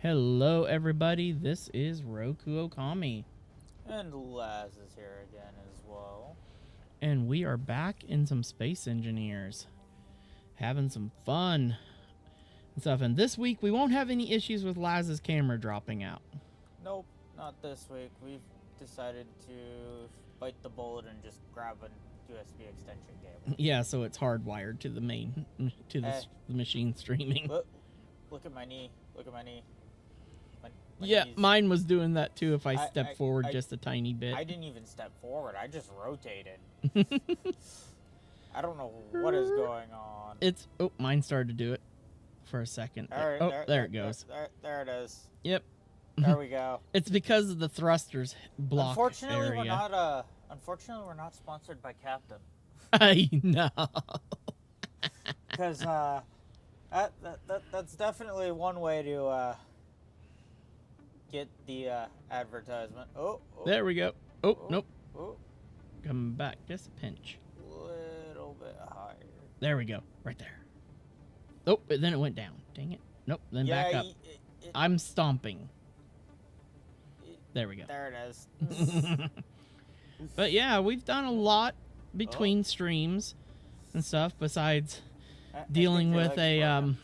Hello, everybody. This is Roku Okami. And Laz is here again as well. And we are back in some Space Engineers. Having some fun and stuff. And this week, we won't have any issues with Laz's camera dropping out. Nope, not this week. We've decided to bite the bullet and just grab a USB extension cable. Yeah, so it's hardwired to the main, to the machine streaming. Look at my knee. Look at my knee. Yeah, mine was doing that too if I stepped forward just a tiny bit. I didn't even step forward. I just rotated. I don't know what is going on. Oh, mine started to do it for a second. There it goes. There it is. Yep. There we go. It's because of the thrusters block Unfortunately, area. we're not sponsored by Captain. I know. Because that's definitely one way to get the advertisement. Oh, there we go. Oh, nope. Oh. Coming back just a pinch. Little bit higher. There we go. Right there. Oh, but then it went down. Dang it. Nope. Then back up. I'm stomping. There we go. There it is. But yeah, we've done a lot between streams and stuff besides dealing with a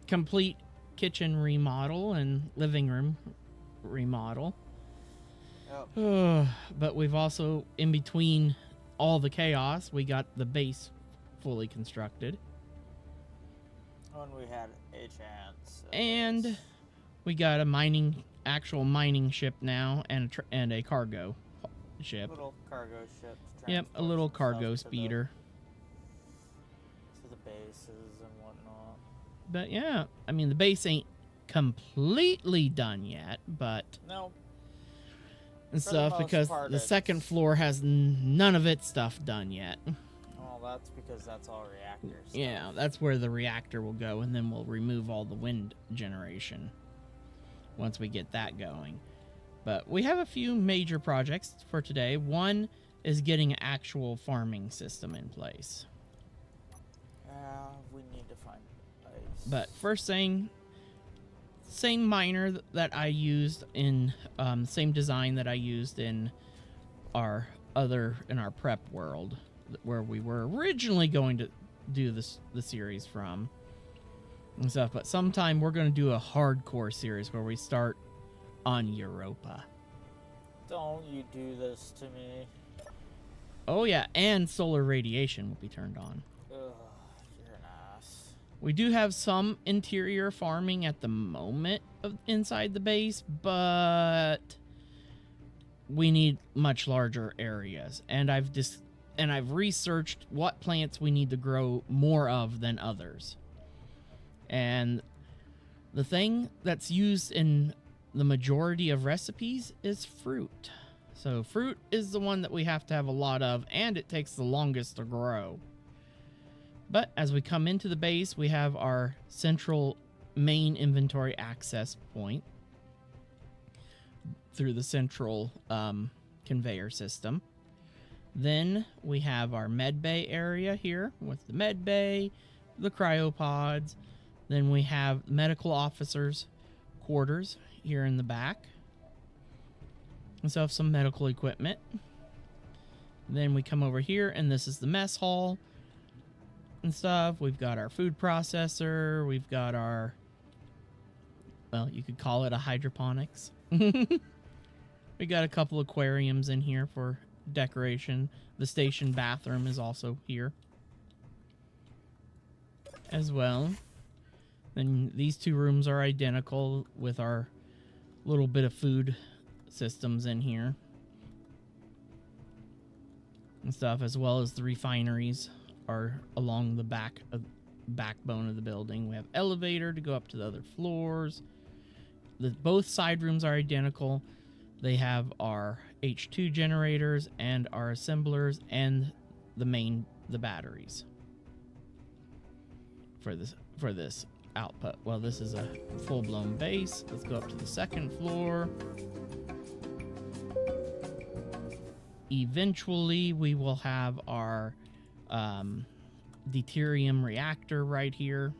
complete kitchen remodel and living room remodel. But we've also, in between all the chaos, we got the base fully constructed. When we had a chance. And we got a actual mining ship now, and a cargo ship. Little cargo ship. Yep, a little cargo speeder. To the bases and whatnot. But yeah, I mean, the base ain't completely done yet, but... No. And stuff, because the second floor has none of its stuff done yet. Well, that's because that's all reactors. Yeah, that's where the reactor will go, and then we'll remove all the wind generation once we get that going. But we have a few major projects for today. One is getting an actual farming system in place. We need to find ice. But first thing, same miner that I used in, same design that I used in our prep world, where we were originally going to do the series from and stuff. But sometime we're going to do a hardcore series where we start on Europa. Don't you do this to me. Oh yeah, and solar radiation will be turned on. Ugh, you're an ass. We do have some interior farming at the moment inside the base, but we need much larger areas. And I've researched what plants we need to grow more of than others. And the thing that's used in the majority of recipes is fruit. So fruit is the one that we have to have a lot of, and it takes the longest to grow. But as we come into the base, we have our central main inventory access point through the central conveyor system. Then we have our med bay area here with the med bay, the cryopods. Then we have medical officers' quarters here in the back. And so have some medical equipment. Then we come over here, and this is the mess hall and stuff. We've got our food processor. We've got our, well, you could call it a hydroponics. We got a couple aquariums in here for decoration. The station bathroom is also here as well. Then these two rooms are identical with our little bit of food systems in here and stuff, as well as the refineries are along the backbone of the building. We have elevator to go up to the other floors. Both side rooms are identical. They have our H2 generators and our assemblers and the batteries for this output. Well, this is a full-blown base. Let's go up to the second floor. Eventually, we will have our deuterium reactor right here,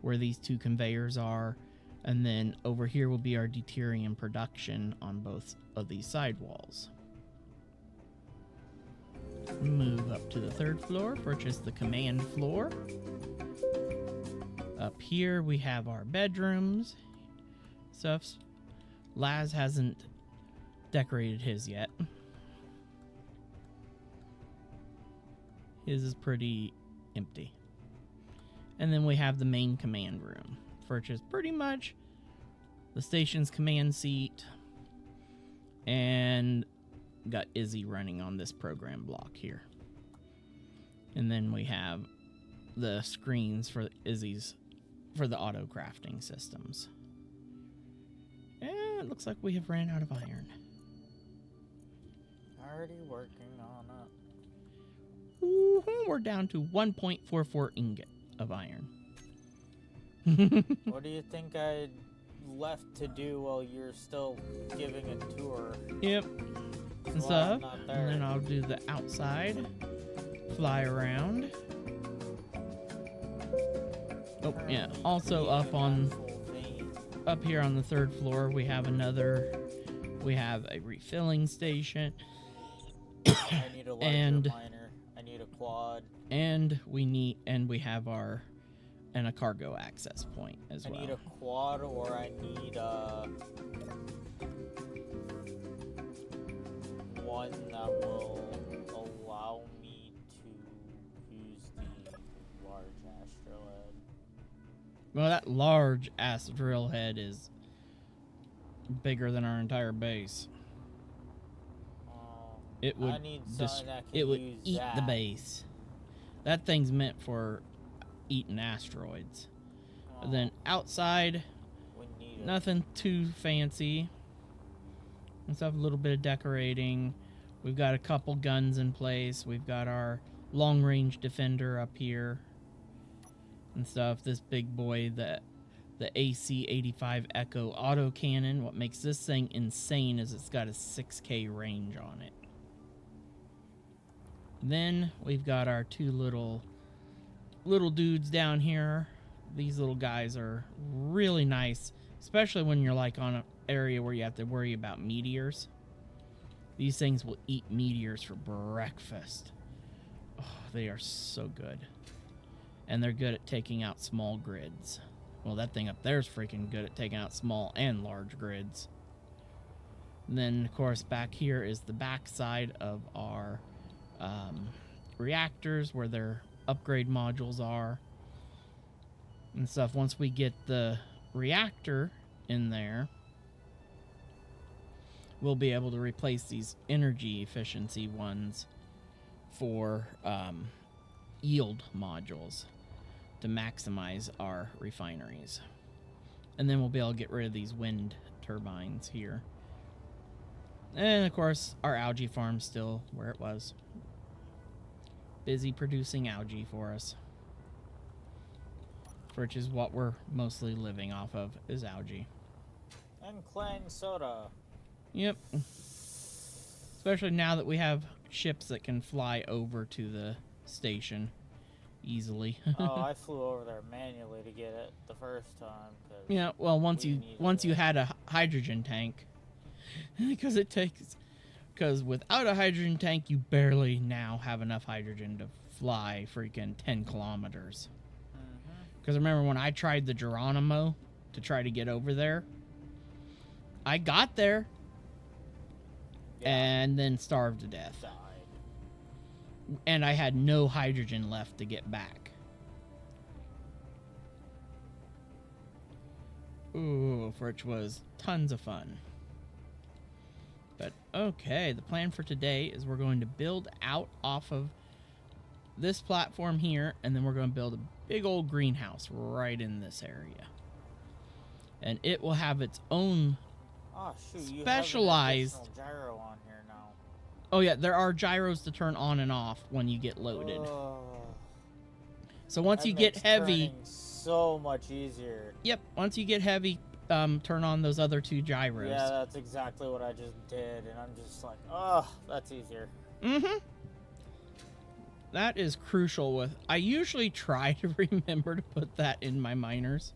where these two conveyors are. And then over here will be our deuterium production on both of these sidewalls. Move up to the 3rd floor, purchase the command floor. Up here we have our bedrooms. Stuff. Laz hasn't decorated his yet. His is pretty empty. And then we have the main command room, which is pretty much the station's command seat. And got Izzy running on this program block here. And then we have the screens for Izzy's, for the auto crafting systems. And it looks like we have ran out of iron. Already working on it. We're down to 1.44 ingot of iron. What do you think I left to do while you're still giving a tour? Yep. And Well, stuff. not And there. then I'll do the outside. Fly around. Oh, yeah. Also up on... Up here on the 3rd floor, we have a refilling station. I need a larger and- miner. I need a quad. And we have a cargo access point as well. I need a quad, or I need one that will allow me to use the large astral head. Well, that large ass drill head is bigger than our entire base. It would I need something that can it would use eat the that. base. That thing's meant for eating asteroids. And then outside, We need it. nothing too fancy. Let's have a little bit of decorating. We've got a couple guns in place. We've got our long-range defender up here and stuff. This big boy, the AC-85 Echo autocannon. What makes this thing insane is it's got a 6K range on it. Then we've got our two little dudes down here. These little guys are really nice, especially when you're like on an area where you have to worry about meteors. These things will eat meteors for breakfast. Oh, they are so good. And they're good at taking out small grids. Well, that thing up there is freaking good at taking out small and large grids. And then, of course, back here is the back side of our reactors, where their upgrade modules are and stuff. Once we get the reactor in there, we'll be able to replace these energy efficiency ones for yield modules to maximize our refineries. And then we'll be able to get rid of these wind turbines here. And of course, our algae farm's still where it was. Busy producing algae for us. Which is what we're mostly living off of, is algae. And clang soda. Yep. Especially now that we have ships that can fly over to the station easily. Oh, I flew over there manually to get it the first time. Yeah, well, once we you needed it. had a hydrogen tank, because without a hydrogen tank, you barely now have enough hydrogen to fly freaking 10 kilometers. Because remember when I tried the Geronimo to try to get over there, I got there and then starved to death. Died. And I had no hydrogen left to get back. Ooh, which was tons of fun. But okay, the plan for today is we're going to build out off of this platform here, and then we're going to build a big old greenhouse right in this area. And it will have its own Oh shoot! You specialized. have an additional gyro on here now. Oh yeah, there are gyros to turn on and off when you get loaded. So once That you get makes heavy, turning so much easier. yep, once you get heavy, turn on those other two gyros. Yeah, that's exactly what I just did, and I'm just like, oh, that's easier. Mm-hmm. That is crucial with... I usually try to remember to put that in my miners.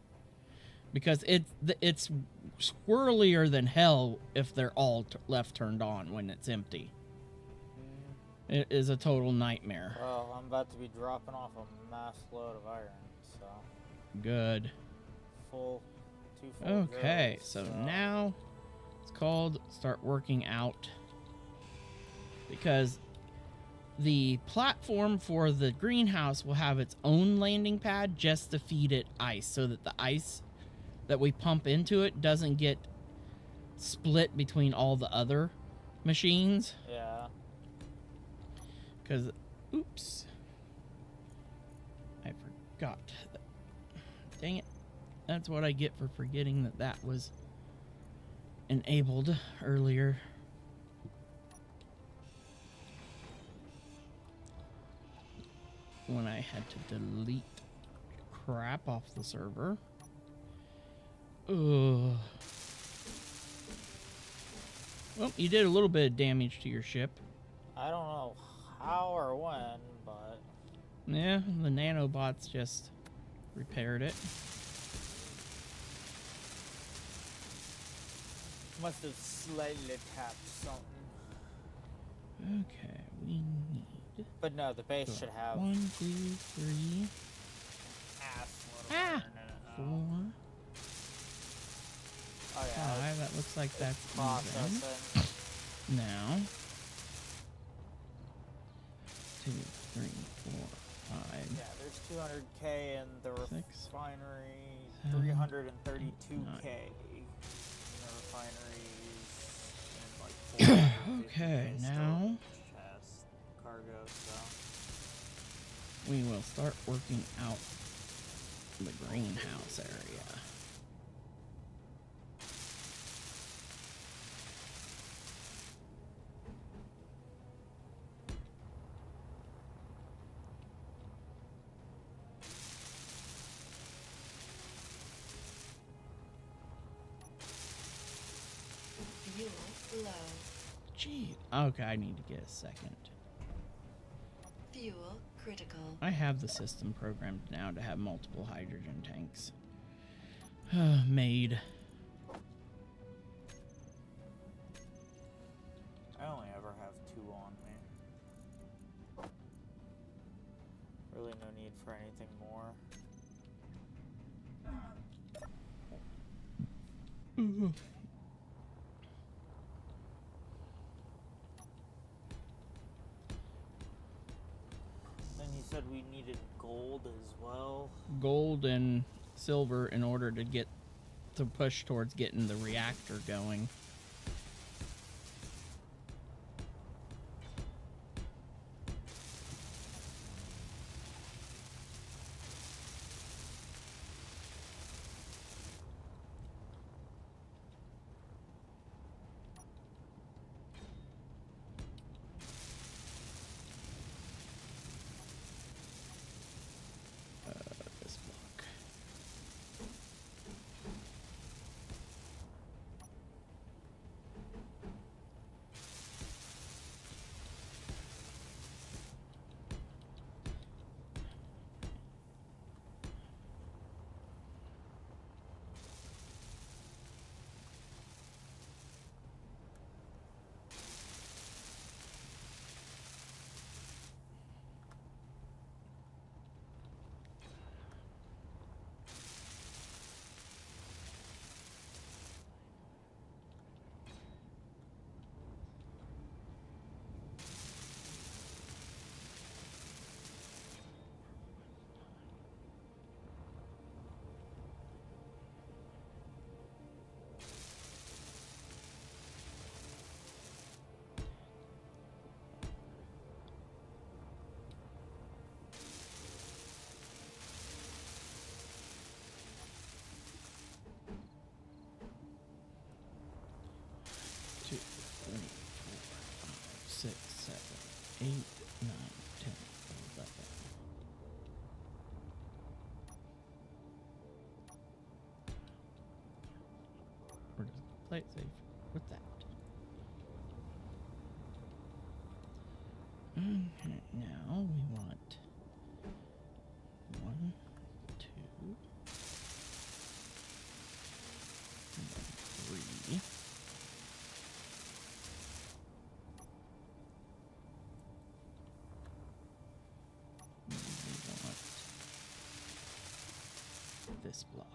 because it's squirrelier than hell if they're all left turned on when it's empty. It is a total nightmare. Well, I'm about to be dropping off a mass load of iron, so Good. two full Okay, drills, so now it's called start working out, because the platform for the greenhouse will have its own landing pad just to feed it ice, so that the ice that we pump into it doesn't get split between all the other machines. Yeah. Because, oops, I forgot. Dang it. That's what I get for forgetting that that was enabled earlier. When I had to delete crap off the server. Ugh. Well, you did a little bit of damage to your ship. I don't know how or when, but Yeah, the nanobots just repaired it. must have slightly tapped something. Okay, we need. But no, the base should have 1, 2, 3, ass load of Ah! iron in it 4, now. Oh yeah, 5. That looks like that's even. processing. Now. 2, 3, 4, 5. Yeah, there's 200k in the 6, refinery, 7, 332k in 9. the refineries, and like 450 Okay, now chest cargo. So we will start working out the greenhouse area. Fuel low. Gee, okay, I need to get a second. Fuel critical. I have the system programmed now to have multiple hydrogen tanks. Made. I only ever have 2 on me. Really no need for anything more. Then you said we needed gold as well. Gold and silver in order to push towards getting the reactor going. This block. Two, 3, 4, 5, 6, 7, 8, 9, 10, 11. Where does it play it safe with that? Okay, now we want 1, 2, this block.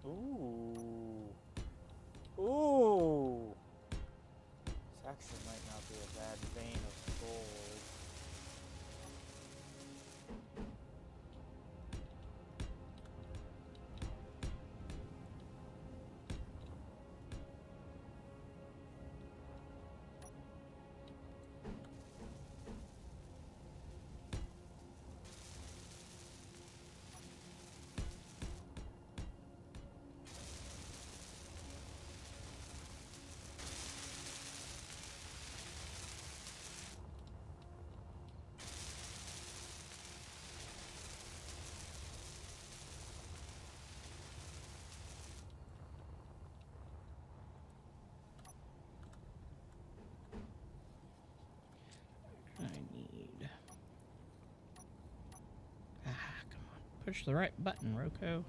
Ooh. Ooh. This actually might not be a bad vein of gold. I need... come on. Push the right button, Roko.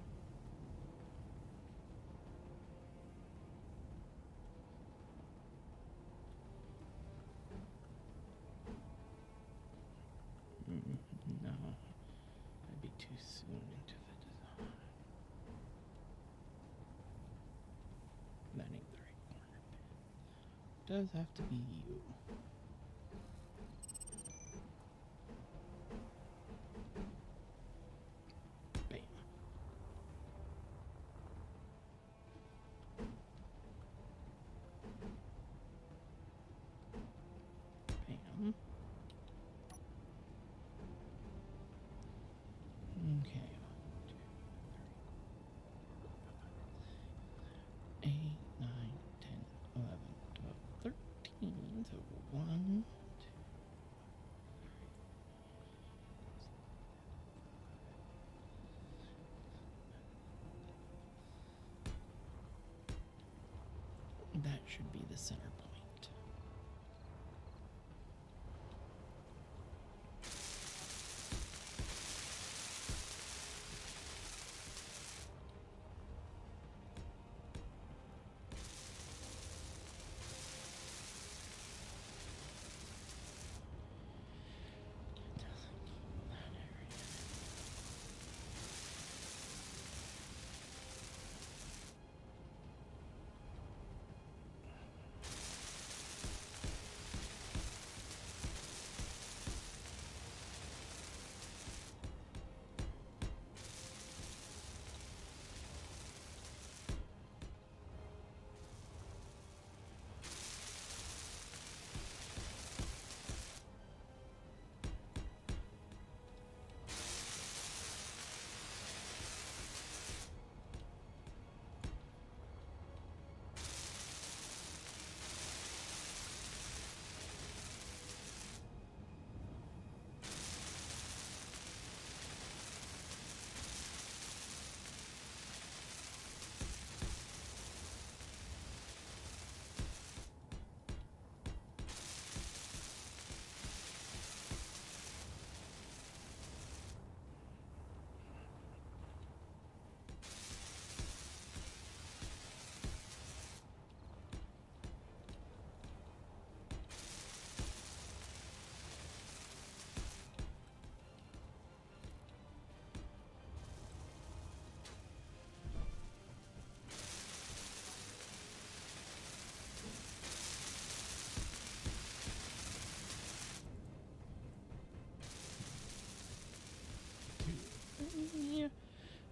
No. That'd be too soon into the design. That ain't the right corner. Does have to be you. Bam. Bam. Okay. 1, 2, 3, 4, 5, 6, 7, 8, 9, 10, 11, 12, 13. So 1, 2. That should be the center point.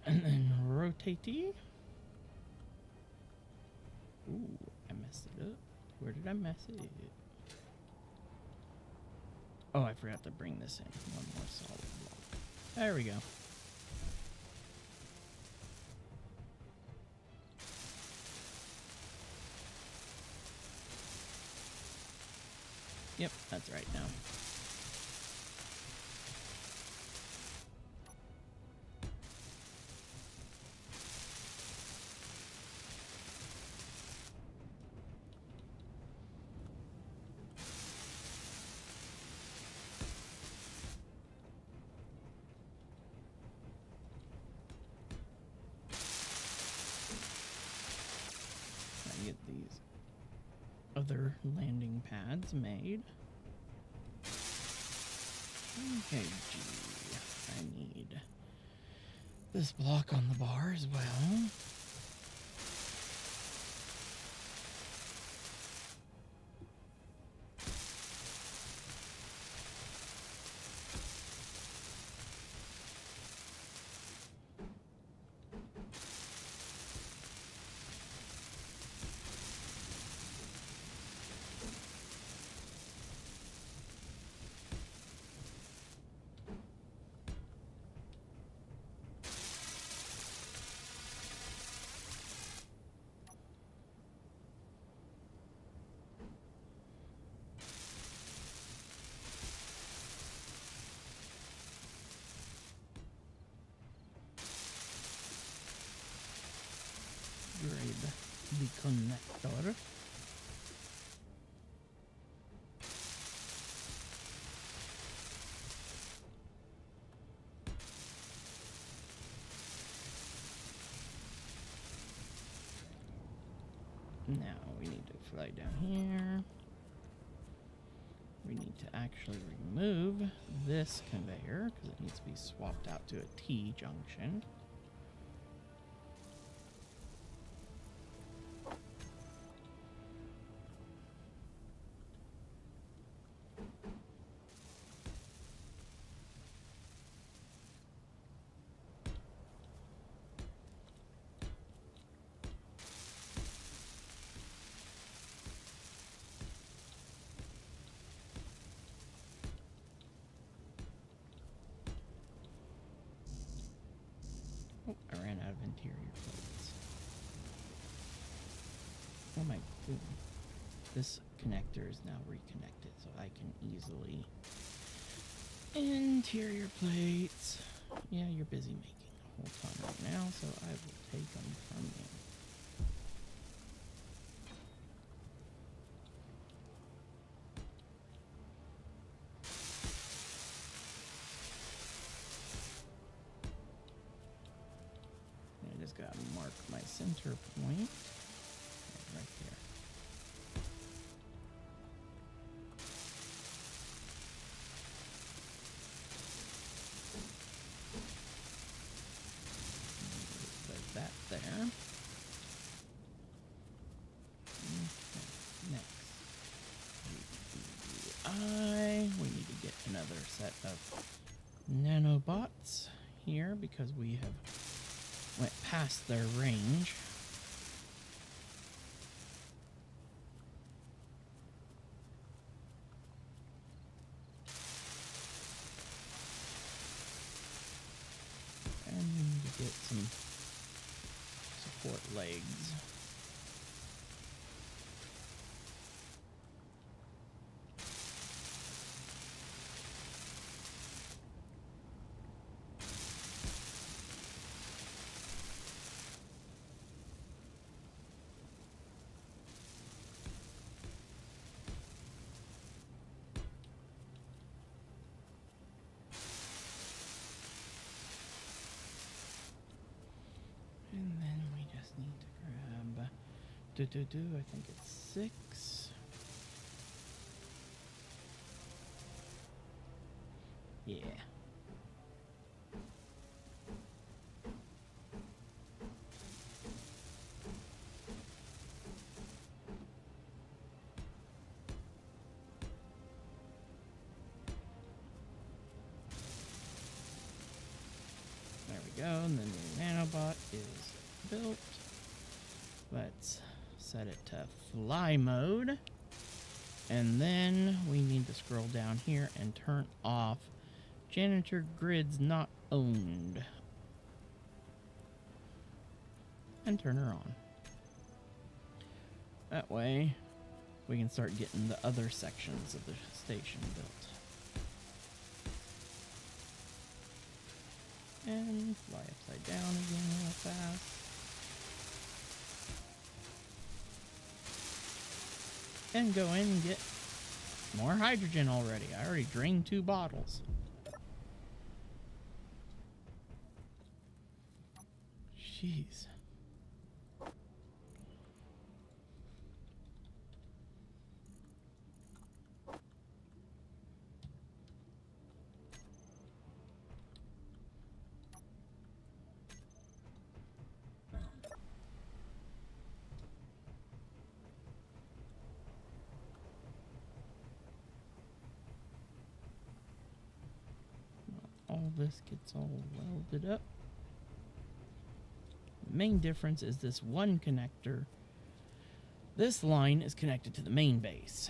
And then rotate. Ooh, I messed it up. Where did I mess it? Oh, I forgot to bring this in. One more solid block. There we go. Yep, that's right now. Get these other landing pads made. Okay, G. I need this block on the bar as well. Grab the connector. Now we need to fly down here. We need to actually remove this conveyor because it needs to be swapped out to a T junction. Oh, I ran out of interior plates. Oh my goodness. This connector is now reconnected, so I can easily... Interior plates. Yeah, you're busy making a whole ton right now, so I will take them from you. I just gotta mark my center point right there. Put that there. Okay, next. We need to get another set of nanobots here because we have went past their range. And we need to get some support legs. And then we just need to grab I think it's 6. Yeah. There we go, and then the nanobot is built. Let's set it to fly mode. And then we need to scroll down here and turn off janitor grids not owned. And turn her on. That way we can start getting the other sections of the station built. And fly upside down again real fast. And go in and get more hydrogen already. I already drained 2 bottles. Jeez. this gets all welded up. The main difference is this one connector. This line is connected to the main base.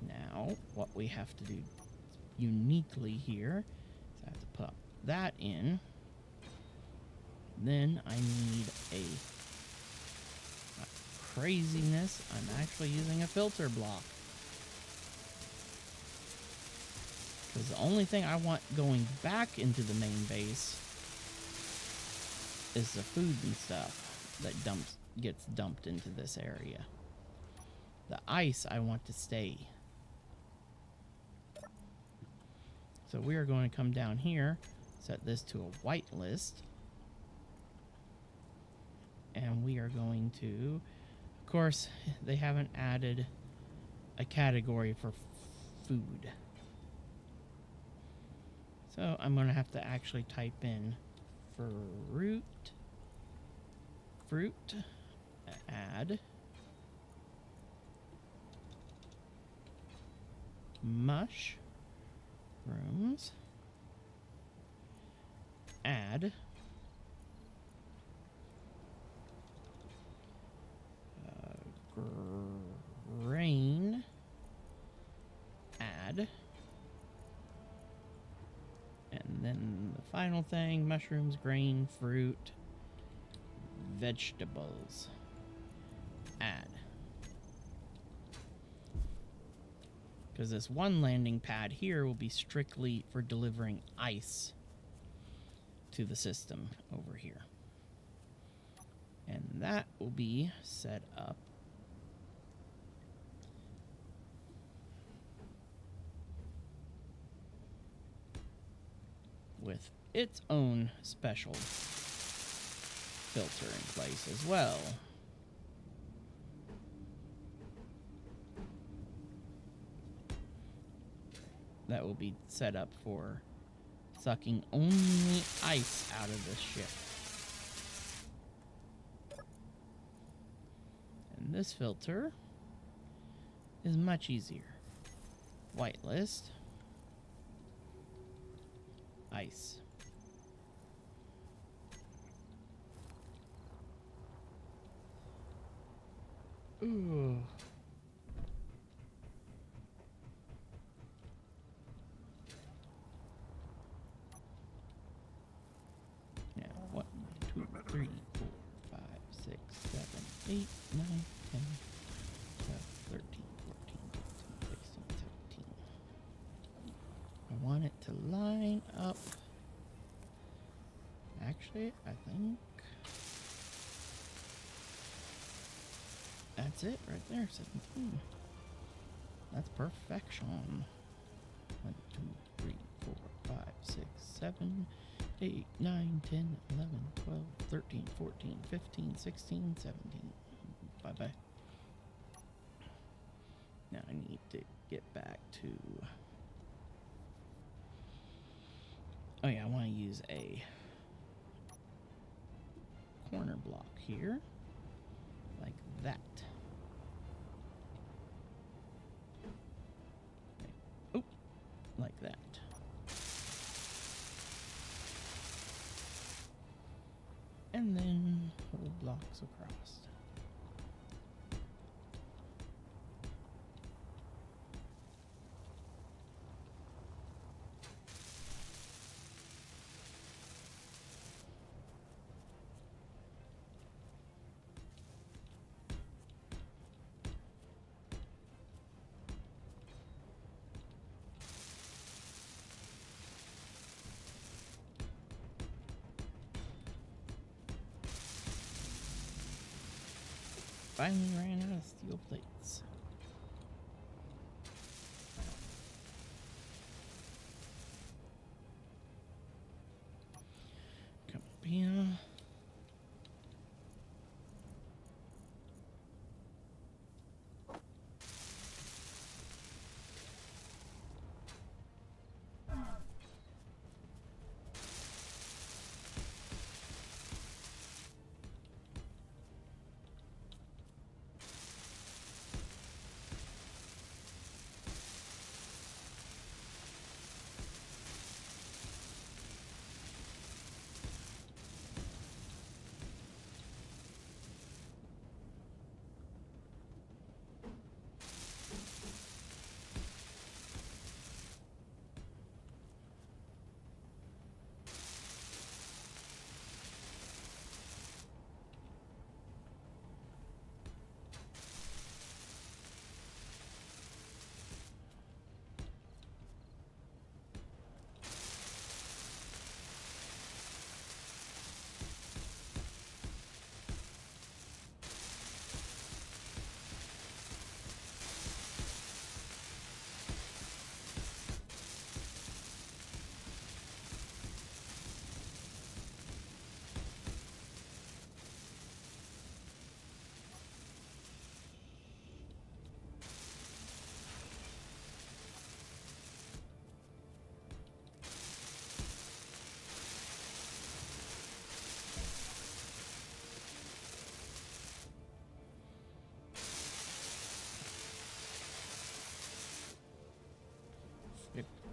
Now, what we have to do uniquely here is I have to put that in. Then I need a craziness. I'm actually using a filter block. Because the only thing I want going back into the main base is the food and stuff that gets dumped into this area. The ice I want to stay. So we are going to come down here, set this to a white list. And we are going to, of course, they haven't added a category for food. So I'm going to have to actually type in fruit, add, mushrooms, add, grain, add, and then the final thing, mushrooms, grain, fruit, vegetables, add. Because this one landing pad here will be strictly for delivering ice to the system over here. And that will be set up with its own special filter in place as well. That will be set up for sucking only ice out of this ship. And this filter is much easier. Whitelist. Ice. Ooh. Now, 1, 2, 3, 4, 5, 6, 7, 8, 9, 10, 12, 13, 14, 15, 16, 17. I want it to line up. Actually, I think that's it right there, 17. That's perfection. 1, 2, 3, 4, 5, 6, 7, 8, 9, 10, 11, 12, 13, 14, 15, 16, 17. Bye-bye. Now I need to get back to... Oh yeah, I want to use a corner block here. Like that. Okay. Oh, like that. And then hold blocks across. Finally ran out of steel plates. Come up here.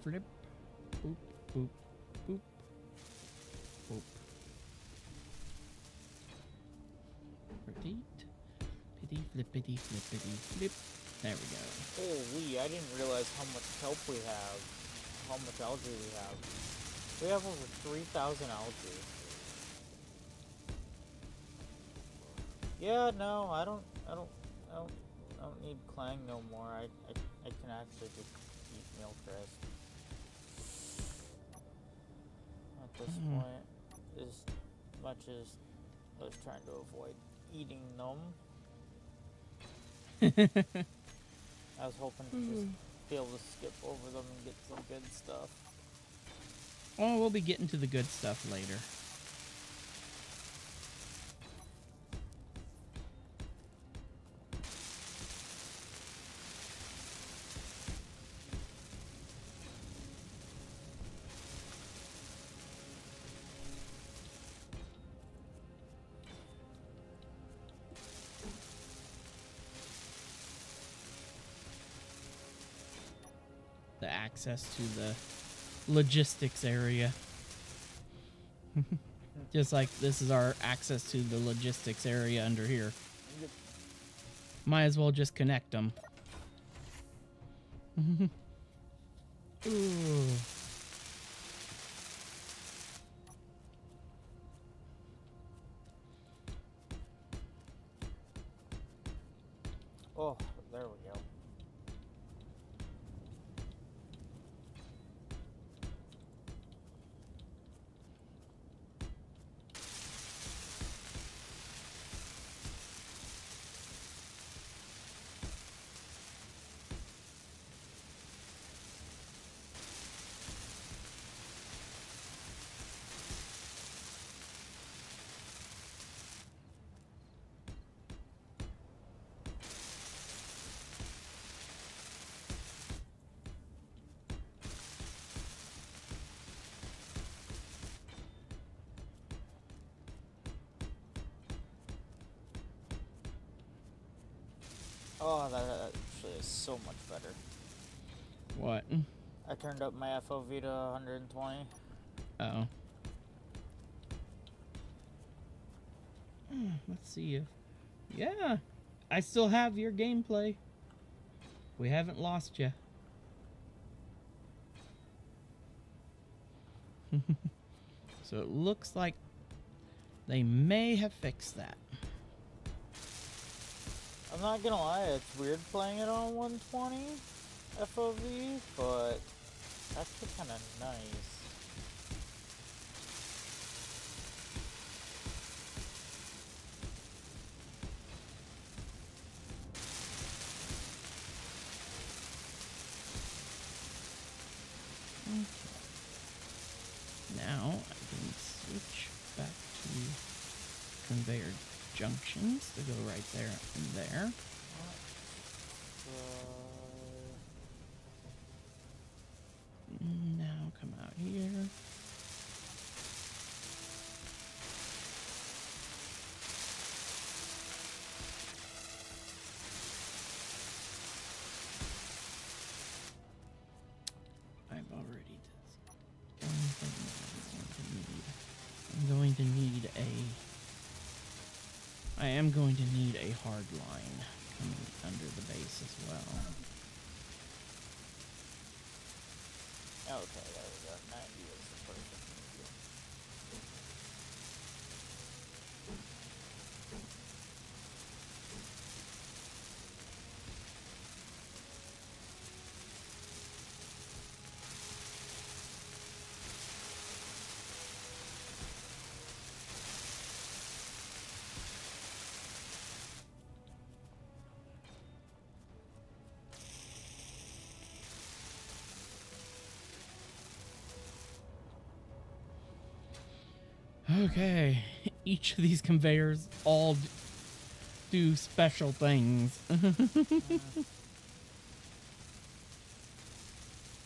Flip. Boop, boop, boop, boop. Repeat. Pitty, flippity, flippity, flip. There we go. Holy, I didn't realize how much kelp we have. How much algae we have. We have over 3,000 algae. Yeah, no, I don't need clang no more. I can actually just eat milk rest. At this point, as much as I was trying to avoid eating them, I was hoping to just be able to skip over them and get some good stuff. Oh, we'll be getting to the good stuff later. The access to the logistics area. Just like this is our access to the logistics area under here. Yep. Might as well just connect them. Ooh. Oh, there we go. Oh, that actually is so much better. What? I turned up my FOV to 120. Oh. Let's see if... Yeah, I still have your gameplay. We haven't lost you. So it looks like they may have fixed that. I'm not gonna lie, it's weird playing it on 120 FOV, but it's actually kind of nice. Okay. Now I can switch back to conveyor junctions to go right there and there. Now come out here. I've already did one thing that I'm going to need I am going to need a hard line coming under the base as well. Okay, there we go. 90 is the perfect medium. Okay, each of these conveyors all do special things.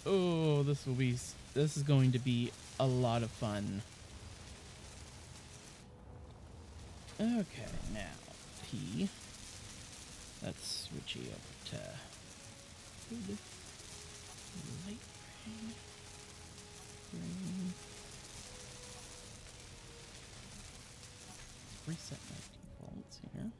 Oh, this is going to be a lot of fun. Okay, now P. Let's switch you over to food. Light rain. reset my defaults here.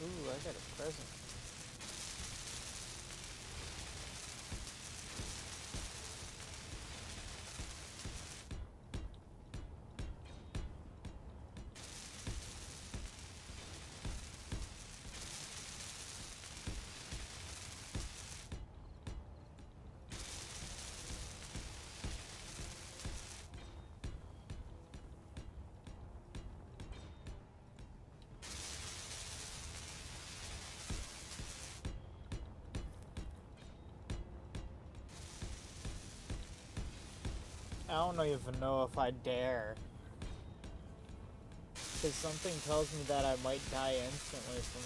Ooh, I got a present. I don't even know if I dare. Because something tells me that I might die instantly from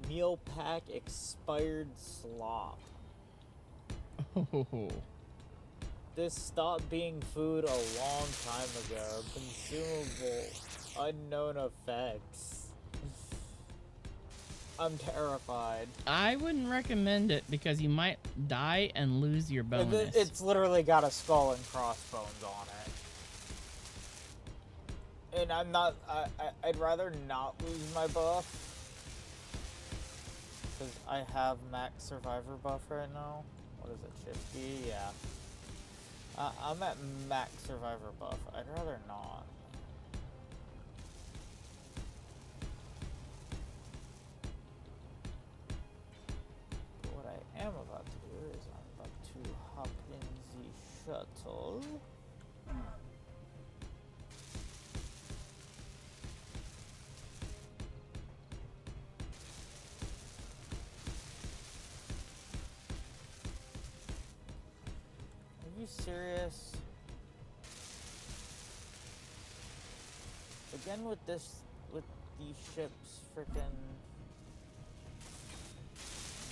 this. Meal pack expired slop. Oh, This stopped being food a long time ago. Consumable. Unknown effects. I'm terrified. I wouldn't recommend it because you might die and lose your And bonus. it's literally got a skull and crossbones on it. And I'm not. I'd rather not lose my buff. Because I have max survivor buff right now. What is it, 50? Yeah. I'm at max survivor buff. I'd rather not. But what I am about to do is I'm about to hop in the shuttle. Are you serious? Again with these ships, frickin'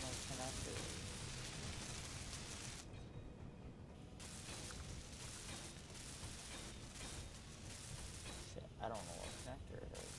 my connectors. Shit, I don't know what connector it is.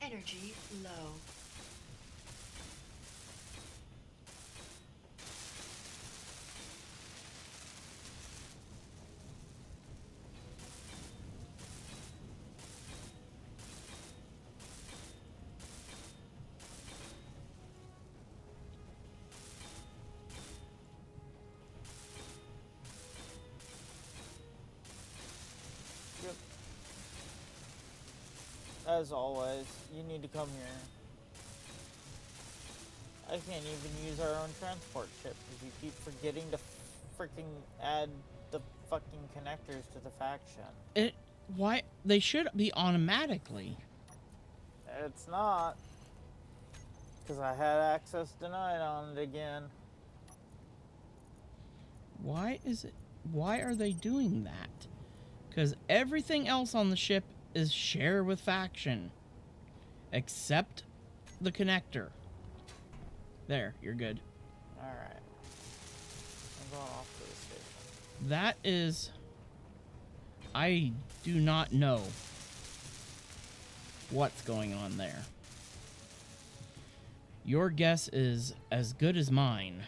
Energy low. Yep. As always, you need to come here. I can't even use our own transport ship because you keep forgetting to freaking add the fucking connectors to the faction. Why? They should be automatically. It's not. Because I had access denied on it again. Why is it? Why are they doing that? Because everything else on the ship is share with faction. Except the connector. There, you're good. Alright. I'm going off to the station. That is... I do not know what's going on there. Your guess is as good as mine.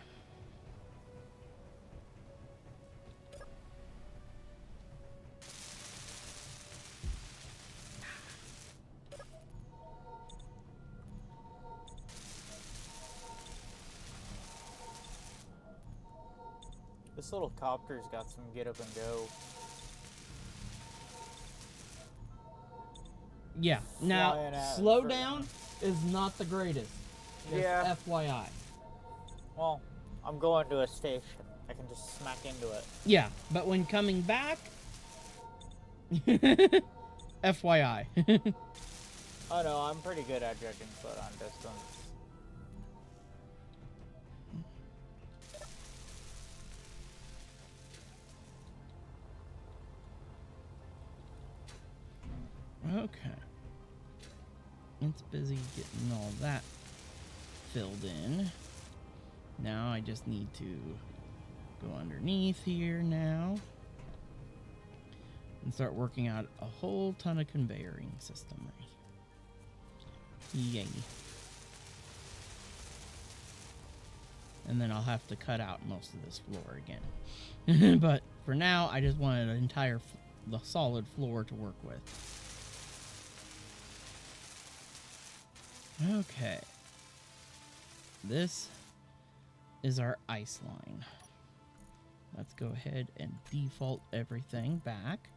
This little copter's got some get up and go. Yeah. Now, Flying at slowdown is not the greatest. Just Yeah. FYI. Well, I'm going to a station. I can just smack into it. Yeah, but when coming back, FYI. Oh no, I'm pretty good at judging slowdown distance. Okay. It's busy getting all that filled in. Now I just need to go underneath here now and start working out a whole ton of conveying system. Yay. And then I'll have to cut out most of this floor again. But for now, I just wanted an entire the solid floor to work with. Okay. This is our ice line. Let's go ahead and default everything back.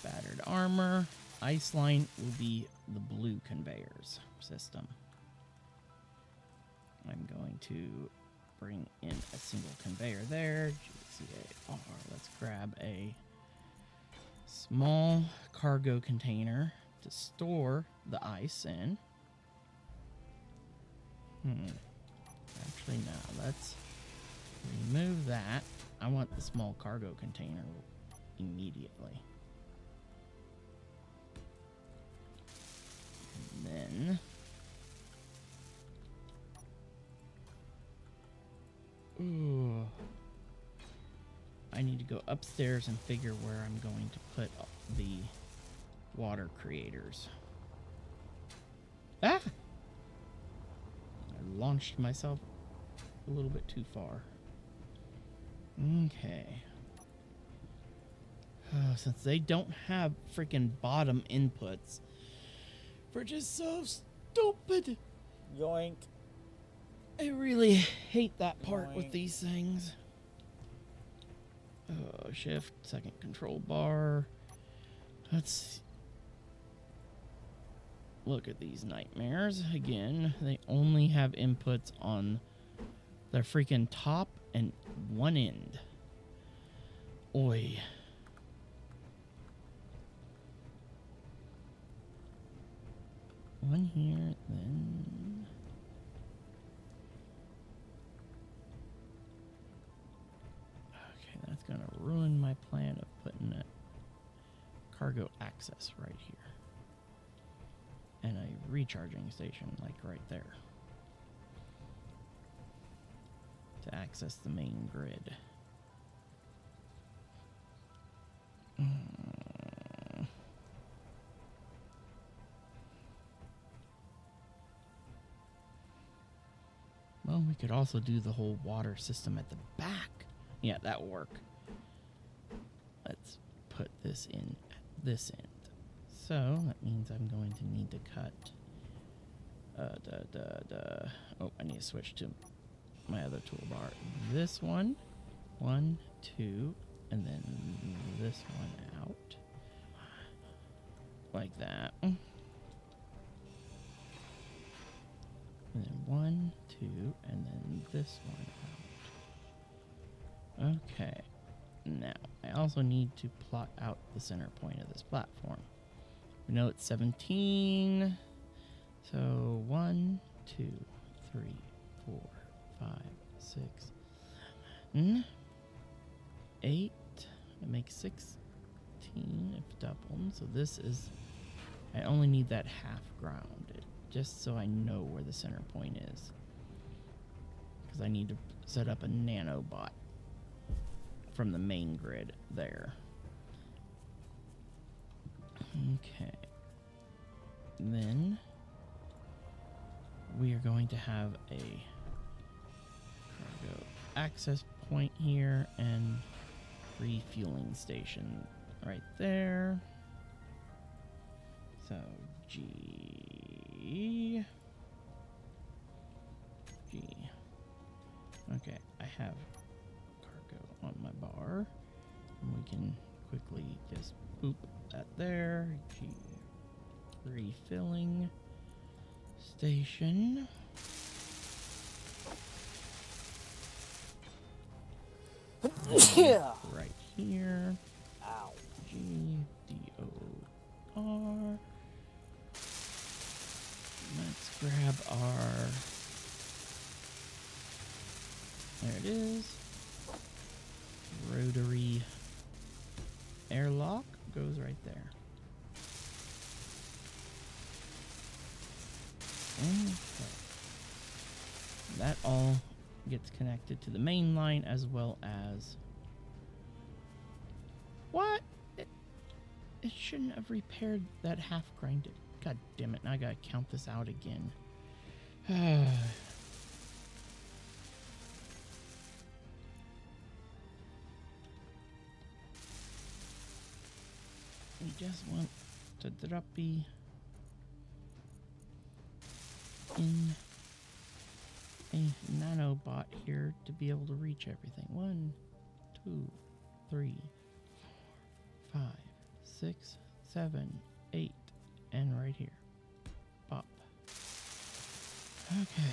Battered armor. Ice line will be the blue conveyors system. I'm going to bring in a single conveyor there. GCAR. Let's grab a small cargo container to store the ice in. Actually, no. Let's remove that. I want the small cargo container immediately. And then... Ooh. I need to go upstairs and figure where I'm going to put the water creators. Ah! I launched myself a little bit too far. Okay. Since they don't have freaking bottom inputs, which is so stupid. Yoink. I really hate that part with Yoink. these things. Shift, second control bar. Let's look at these nightmares. Again, they only have inputs on their freaking top and one end. Oi. One here, then... Okay, that's gonna ruin my plan of putting a cargo access right here. And a recharging station, like right there. To access the main grid. Well, we could also do the whole water system at the back. Yeah, that will work. Let's put this in at this end. So, that means I'm going to need to cut... Oh, I need to switch to my other toolbar. This one, 1, 2, and then this one out. Like that. And then 1, 2, and then this one out. Okay. Now, I also need to plot out the center point of this platform. We know it's 17. So 1, 2, 3, 4, 5, 6, 7, 8. It makes 16 if doubled. So this is... I only need that half grounded, just so I know where the center point is. Because I need to set up a nanobot from the main grid there. Okay. Then we are going to have a cargo access point here and refueling station right there. So G. Okay, I have cargo on my bar. And we can quickly just boop that there. Refilling station. Yeah. Right here. Ow. GDOR. Let's grab our. There it is. Rotary airlock goes right there. Okay. That all gets connected to the main line as well as... What? It shouldn't have repaired that half grinded. God damn it, now I gotta count this out again. We just want to droppy in a nanobot here to be able to reach everything. 1, 2, 3, 4, 5, 6, 7, 8, and right here. Pop. Okay.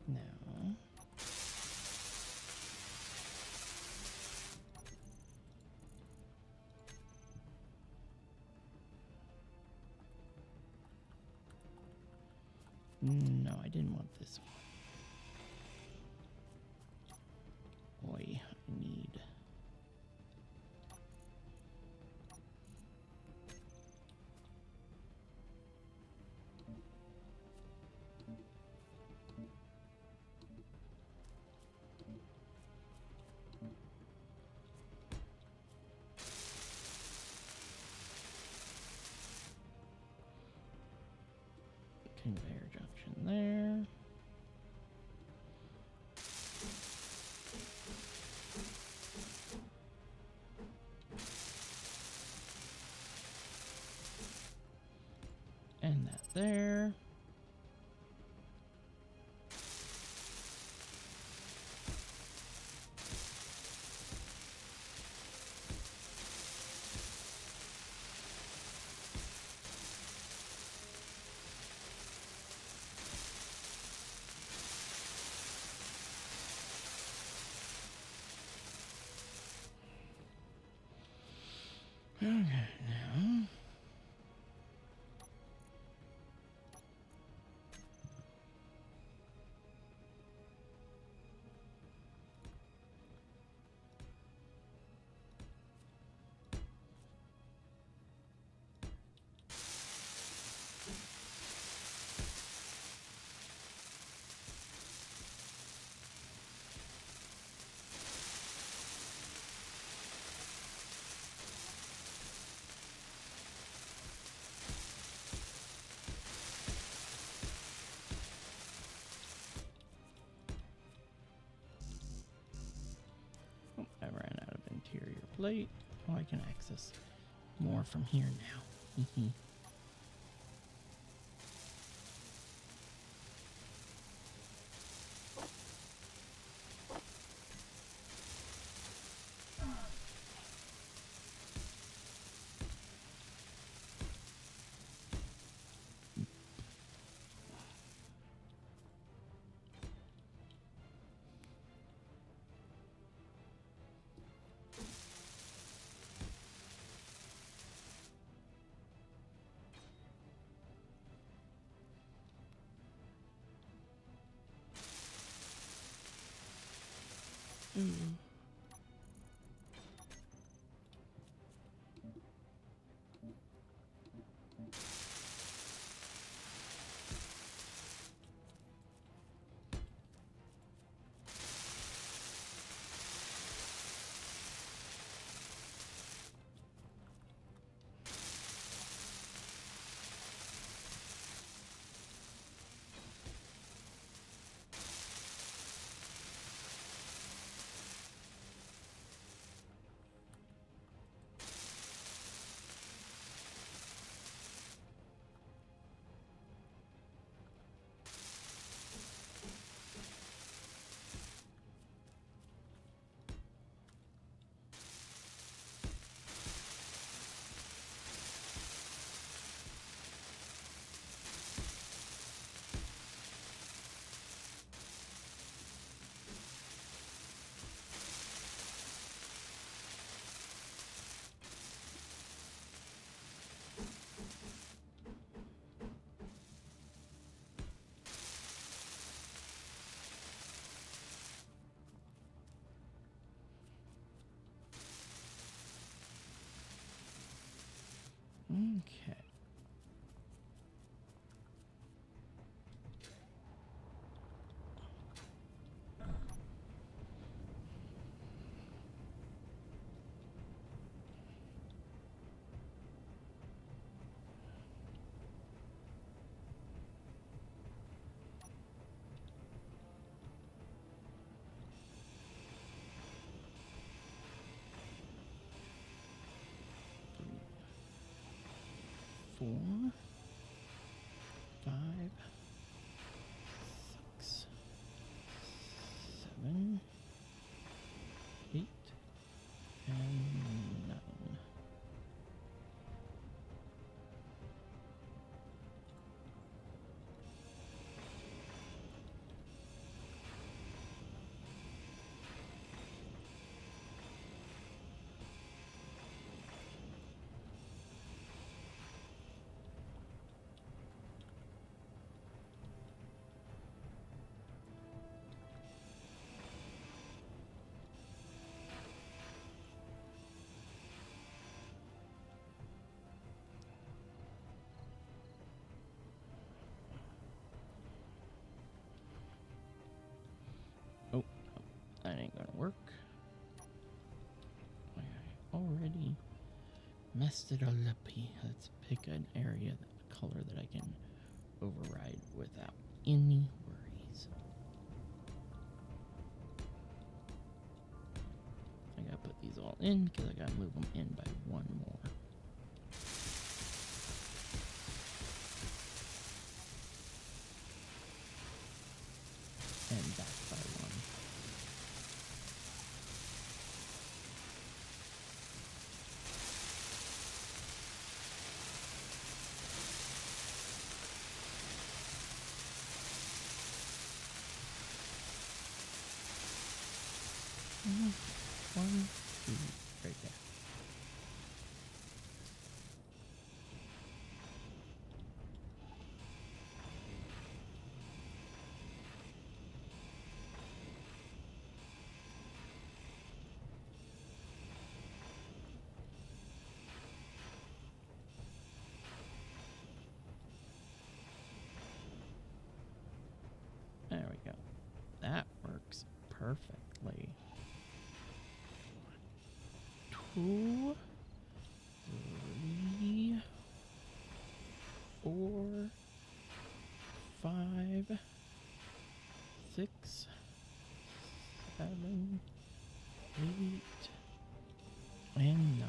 Now, no, I didn't want this one. Boy, I need... conveyor junction there. And that there. Okay, now. Oh, I ran out of interior plate. Oh, I can access more from here now. Mm. Okay. Four, 5, 6, 7, 8, and 9. Oh, that ain't gonna work. I already messed it all up. Let's pick an area, a color that I can override without any worries. I gotta put these all in because I gotta move them in by one more. And back by one. One, two, right there. There we go. That works perfectly. 2, 3, 4, 5, 6, 7, 8, and 9.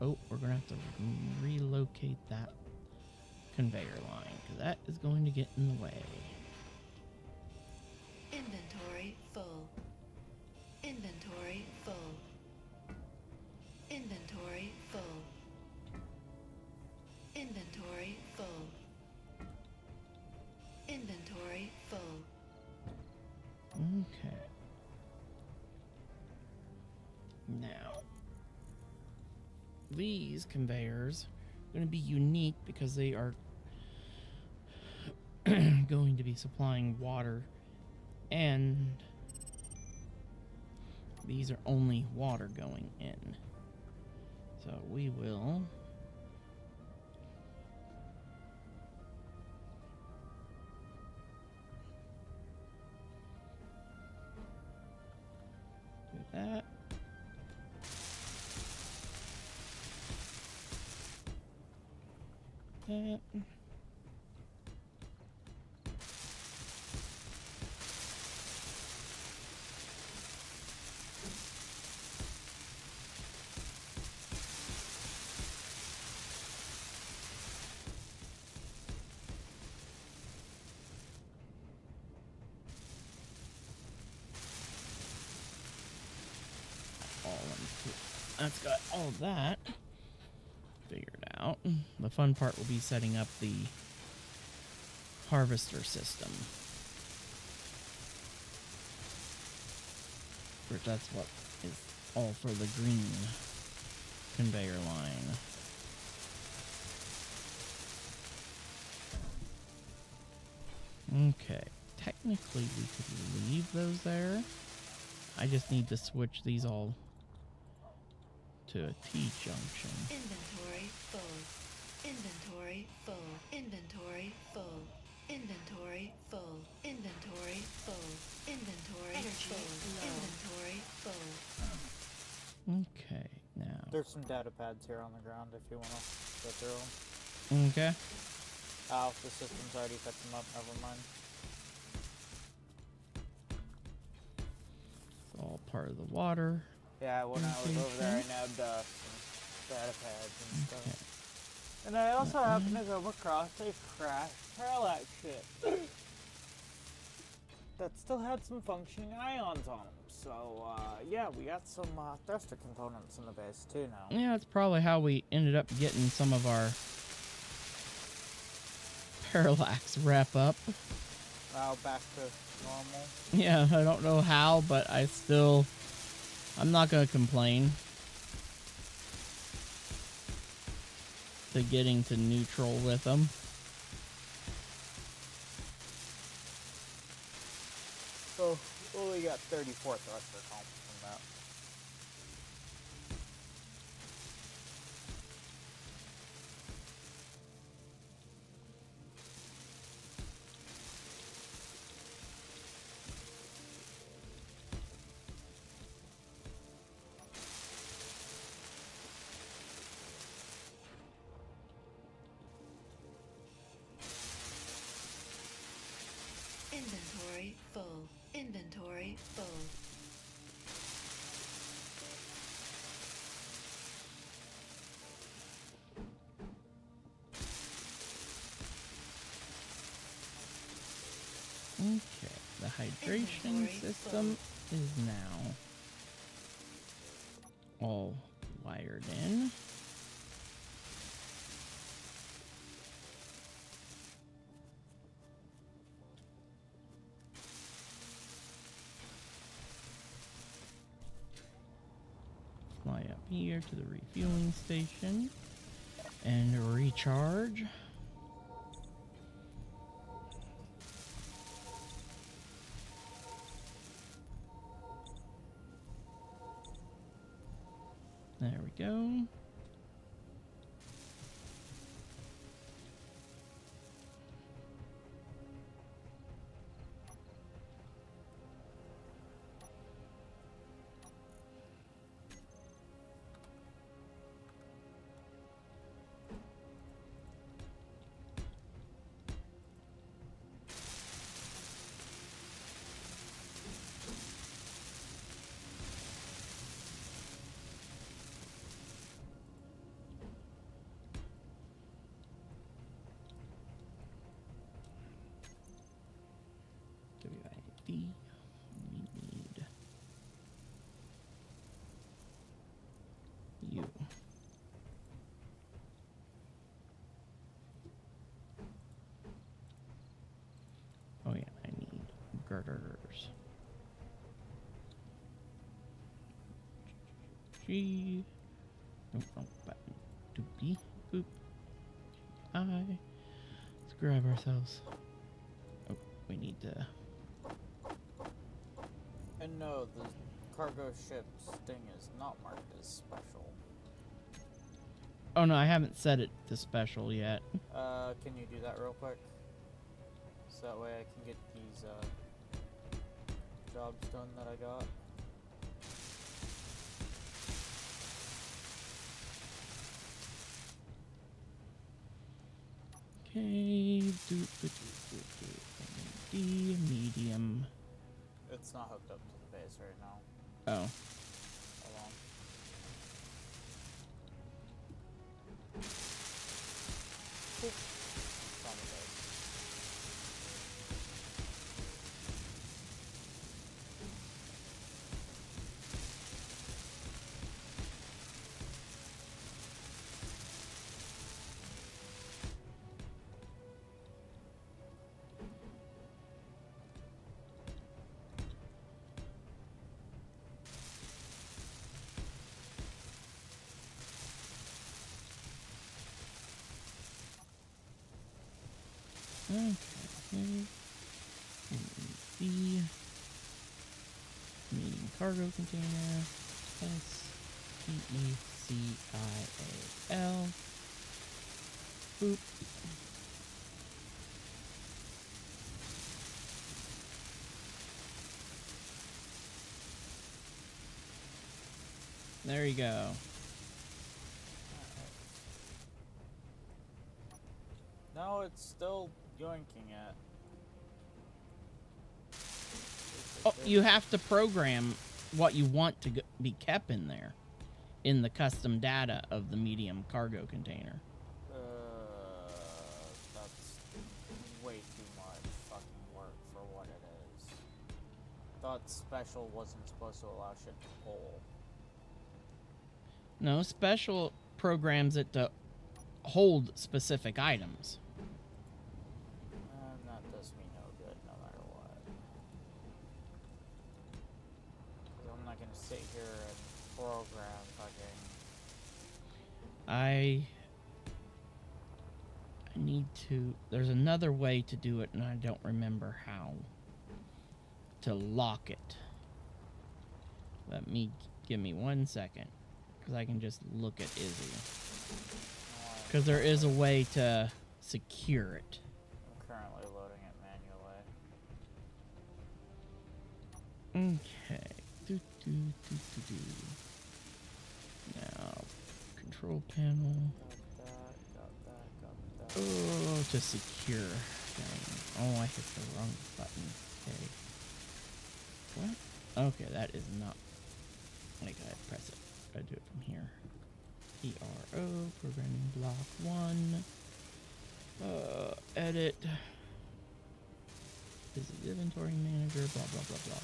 Oh, we're gonna have to relocate that conveyor line because that is going to get in the way. Inventory full. Inventory full. Inventory full. Inventory full. Inventory full. Okay. Now, these conveyors are going to be unique because they are going to be supplying water, and these are only water going in. So we will do that. That. That's got all of that figured out. The fun part will be setting up the harvester system. That's what is all for the green conveyor line. Okay, technically we could leave those there. I just need to switch these all to a T-junction. Inventory full. Inventory full. Inventory full. Inventory full. Inventory full. Inventory full. Inventory full. Okay, now. There's some data pads here on the ground if you want to go through them. Okay. Oh, the system's already set them up. Never mind. It's all part of the water. Yeah, when I was over there, I nabbed some data pads and stuff. And I also happened to come across a crash parallax ship that still had some functioning ions on them. So, yeah, we got some thruster components in the base too now. Yeah, that's probably how we ended up getting some of our parallax wrap up. Now back to normal. Yeah, I don't know how, but I'm not going to complain to getting to neutral with them. So, we only got 34 thruster comps from that. Inventory full. Inventory full. Okay, the hydration Inventory system is now all wired in. Fly up here to the refueling station and recharge. There we go. WID. We need you. Oh yeah, I need girders. G. Nope, wrong button. To B. Boop. I. Let's grab ourselves we need to... And no, the cargo ship's thing is not marked as special. Oh no, I haven't set it to special yet. Can you do that real quick? So that way I can get these, jobs done that I got. Okay, D, medium. It's not hooked up to the base right now. Oh. Hold on. Boop. It's on the base. Okay. B. Medium cargo container. SPECIAL. Boop. There you go. No, it's still yoinking it. Oh, you have to program what you want to be kept in there, in the custom data of the medium cargo container. That's way too much fucking work for what it is. Thought special wasn't supposed to allow shit to pull. No, special programs it to hold specific items. And that does me no good no matter what. 'Cause I'm not gonna sit here and program fucking... I need to... There's another way to do it, and I don't remember how. To lock it. Give me 1 second, because I can just look at Izzy. Because there is a way to secure it. I'm currently loading it manually. Okay. Now, control panel. Got that. Oh, to secure thing. Oh, I hit the wrong button. Okay. What? Okay, that is not... I gotta press it. Gotta do it from here. ERO, programming block 1. Edit. This is inventory manager, blah, blah, blah, blah.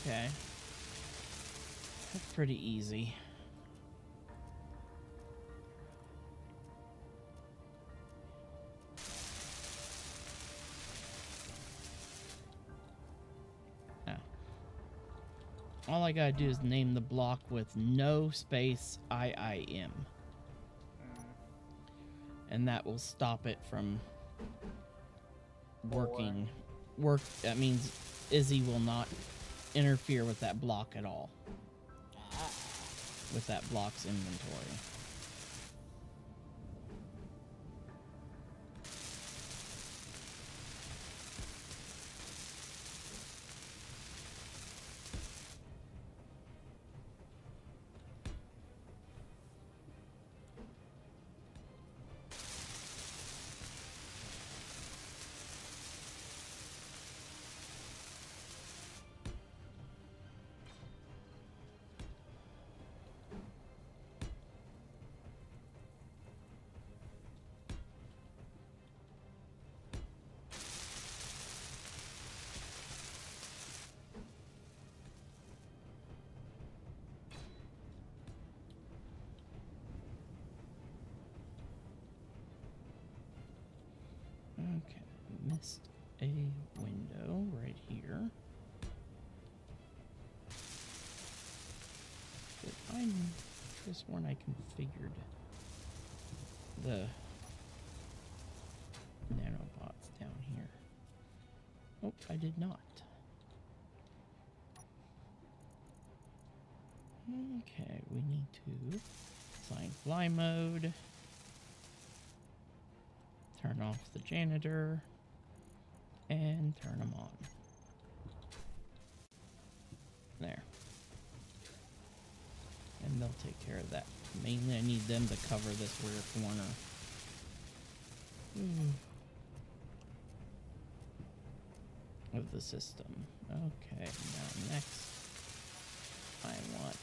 Okay. That's pretty easy. Now, all I gotta do is name the block with no space IIM. And that will stop it from working. That means Izzy will not interfere with that block at all. With that block's inventory. Okay, missed a window right here. But I just when I configured the nanobots down here. Oh, I did not. Okay, we need to assign fly mode. Turn off the janitor and turn them on. There. And they'll take care of that. Mainly I need them to cover this rear corner. Of the system. Okay, now next I want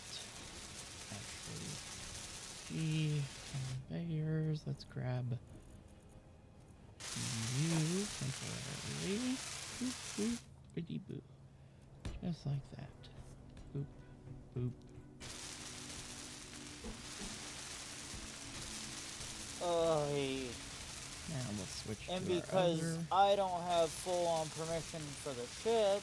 actually G conveyors. Let's grab you temporarily. Boop, boop, bitty boop. Just like that. Boop, boop. Now we'll switch And to because our other. I don't have full-on permission for the ship,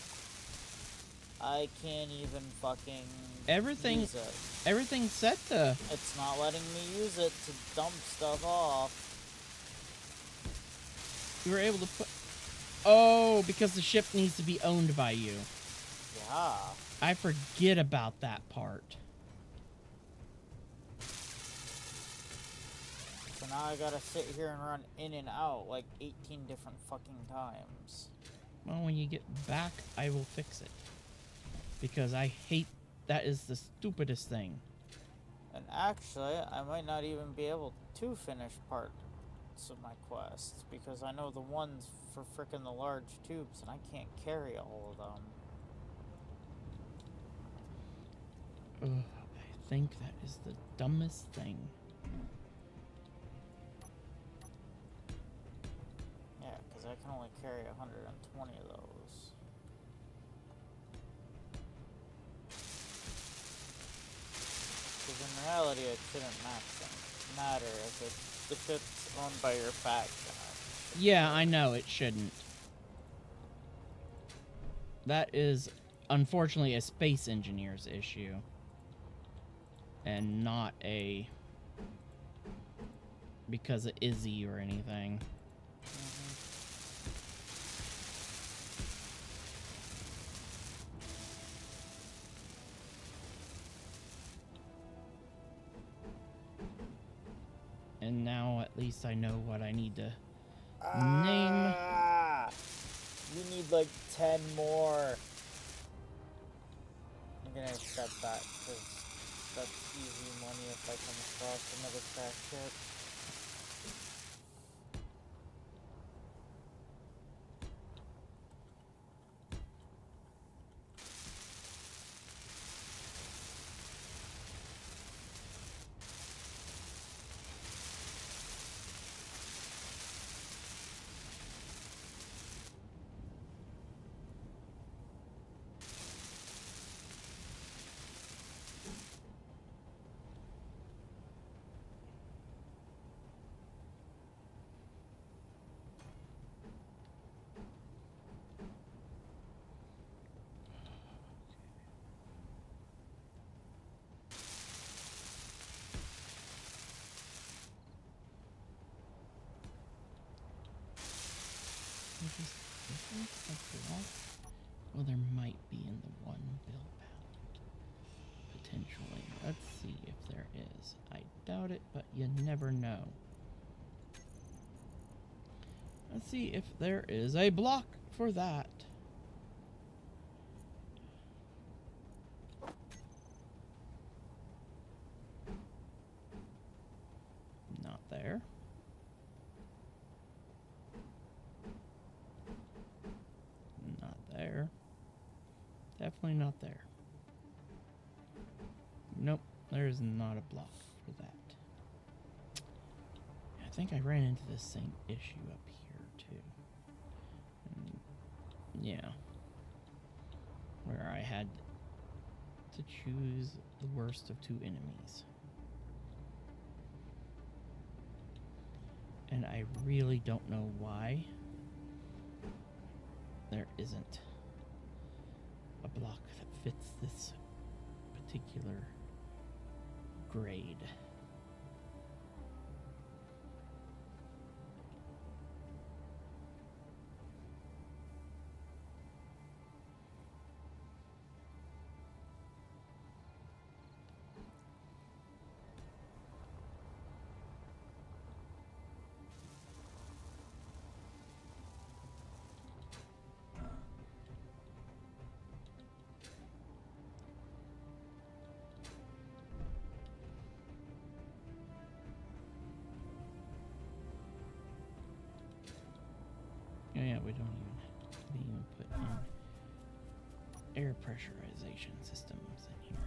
I can't even fucking use it. Everything's set to. It's not letting me use it to dump stuff off. You were able to put. Oh, because the ship needs to be owned by you. Yeah. I forget about that part. So now I gotta sit here and run in and out like 18 different fucking times. Well, when you get back, I will fix it. Because I hate. That is the stupidest thing. And actually, I might not even be able to finish parts of my quests because I know the ones for frickin' the large tubes and I can't carry all of them. Ugh, I think that is the dumbest thing. Yeah, because I can only carry 120 of those. Because in reality, it shouldn't matter if the ship's owned by your faction. Yeah, I know it shouldn't. That is, unfortunately, a space engineer's issue. And not a... because of Izzy or anything. And now at least I know what I need to name. You need like 10 more. I'm gonna accept that because that's easy money if I come across another crash ship. Is there a block? Well, there might be in the one build palette. Potentially. Let's see if there is. I doubt it, but you never know. Let's see if there is a block for that. Not there. Not there. Definitely not there. Nope, there is not a block for that. I think I ran into the same issue up here too. Yeah. Where I had to choose the worst of two enemies. And I really don't know why there isn't a block that fits this particular grade. Oh yeah, we don't even put in air pressurization systems in here.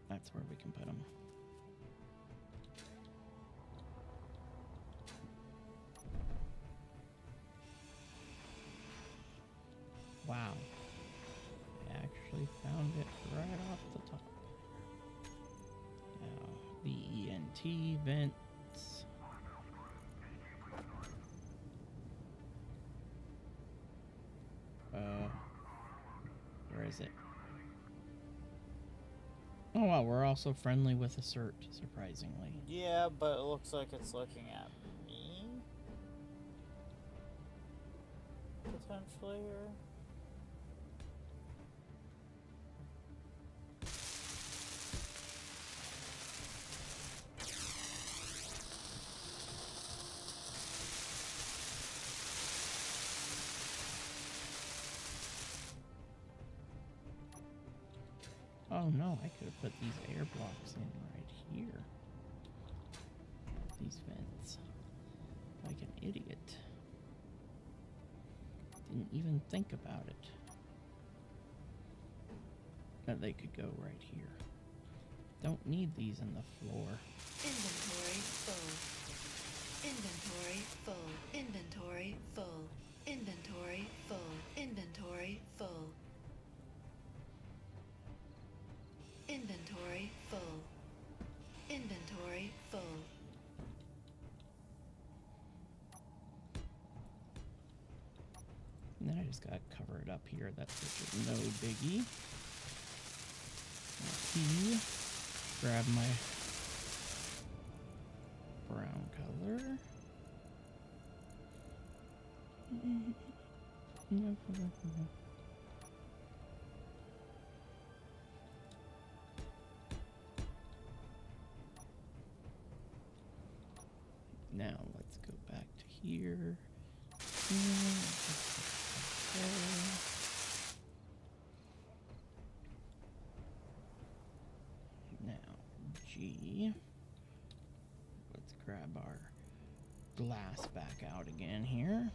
That's where we can put them. Wow. I actually found it right off the top. Now, VENT vents. Where is it? Oh wow, we're also friendly with Assert, surprisingly. Yeah, but it looks like it's looking at me. Potentially here. Oh no, I could have put these air blocks in right here. These vents. Like an idiot. Didn't even think about it. That they could go right here. Don't need these in the floor. Inventory full. Inventory full. Inventory full. Inventory full. Inventory full. Inventory full. Inventory full. And then I just gotta cover it up here. That's such a no biggie. Key. Grab my brown color. Now let's go back to here. Now G. Let's grab our glass back out again here.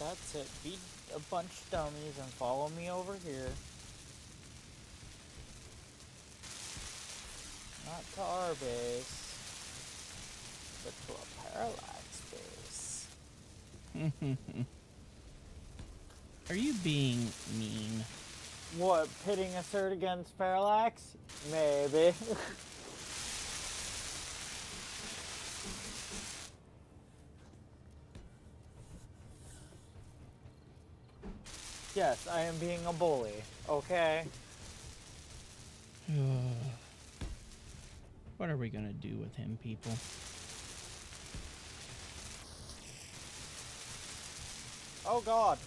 That's it. Beat a bunch of dummies and follow me over here. Not to our base, but to a parallax base. Are you being mean? What, pitting assert against parallax? Maybe. Yes, I am being a bully. Okay. What are we gonna do with him, people? Oh god.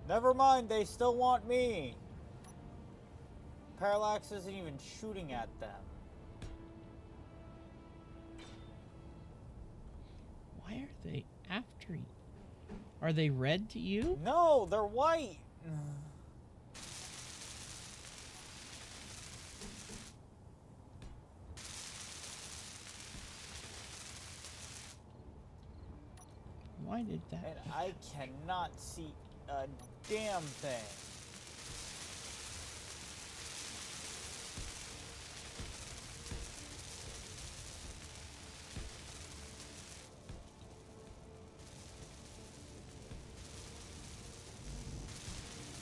Never mind, they still want me. Parallax isn't even shooting at them. Why are they after you? Are they red to you? No, they're white. Why did that? And I cannot see a damn thing.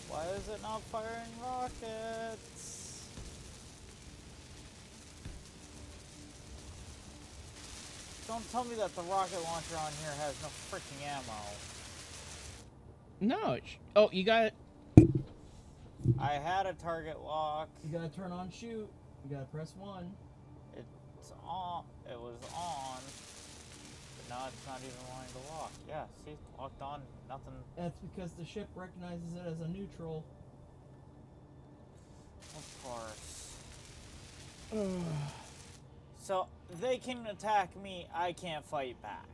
Why is it not firing rockets? Don't tell me that the rocket launcher on here has no freaking ammo. No. Oh, you got. I had a target lock. You gotta turn on shoot. You gotta press 1. It's on. It was on. But now it's not even wanting to lock. Yeah, see? Locked on. Nothing. That's because the ship recognizes it as a neutral. Of course. So, they can attack me. I can't fight back.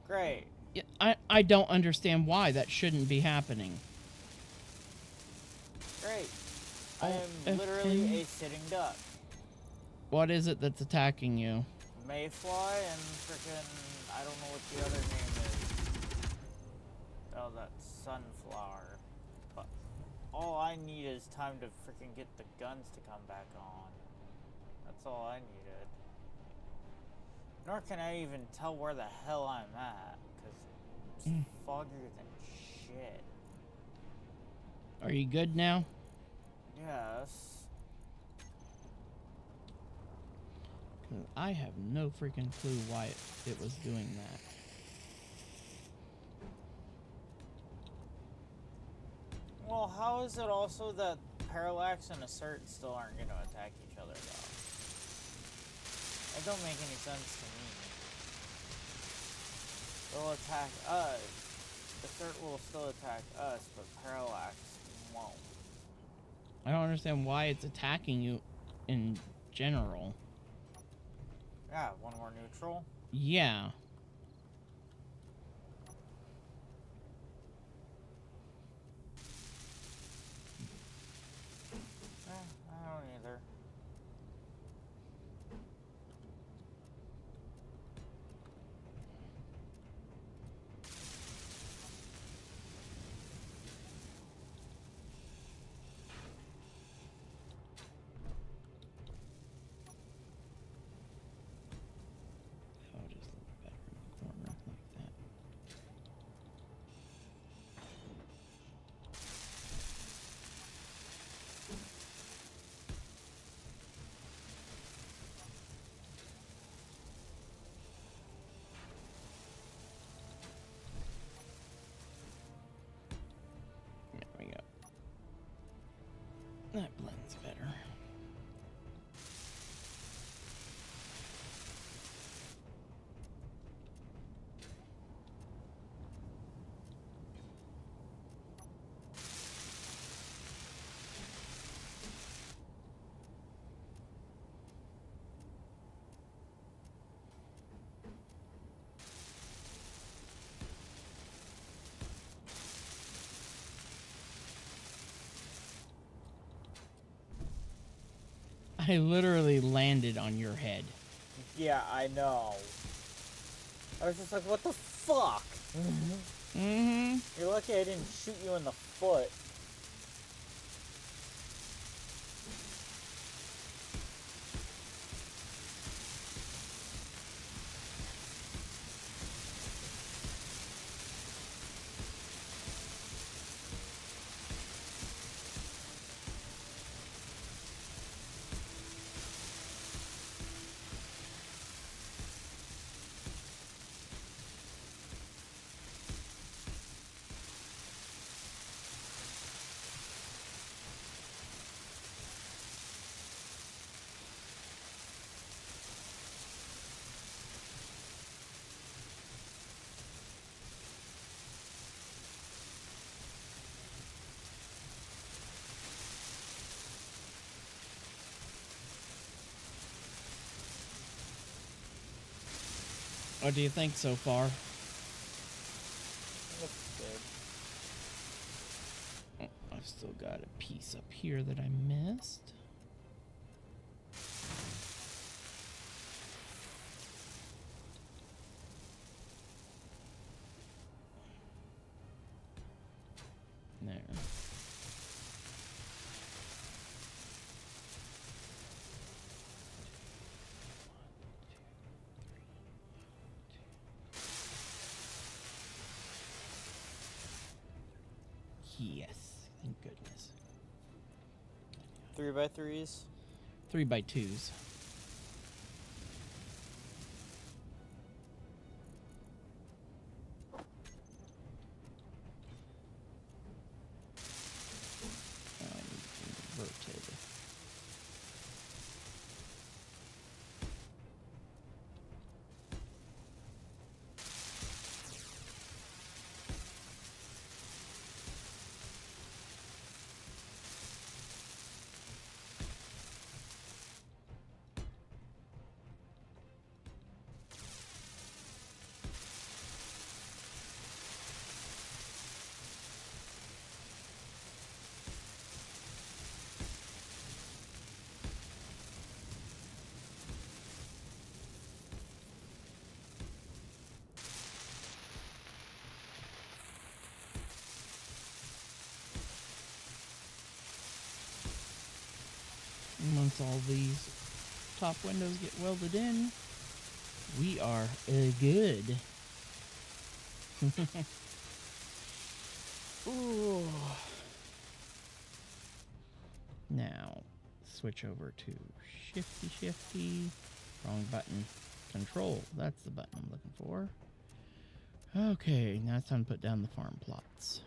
Great. Yeah, I don't understand why that shouldn't be happening. Great. I am literally a sitting duck. What is it that's attacking you? Mayfly and frickin' I don't know what the other name is. Oh, that's sunflower. But all I need is time to frickin' get the guns to come back on. That's all I needed. Nor can I even tell where the hell I'm at, because it's foggier than shit. Are you good now? Yes. 'Cause I have no freaking clue why it was doing that. Well, how is it also that Parallax and Assert still aren't going to attack each other, though? That don't make any sense to me. They'll attack us. Assert will still attack us, but Parallax won't. I don't understand why it's attacking you in general. Yeah, one more neutral. Yeah. I don't either. I'll just look better in the corner like that. There we go. That blends better. I literally landed on your head. Yeah, I know. I was just like, what the fuck? Mm-hmm. You're lucky I didn't shoot you in the foot. What do you think so far? Looks good. Oh, I've still got a piece up here that I missed. There. Yes, thank goodness. 3x3s. 3x2s. Oh, I need inverted. And once all these top windows get welded in, we are good. Ooh. Now, switch over to shifty. Wrong button. Control. That's the button I'm looking for. Okay, now it's time to put down the farm plots.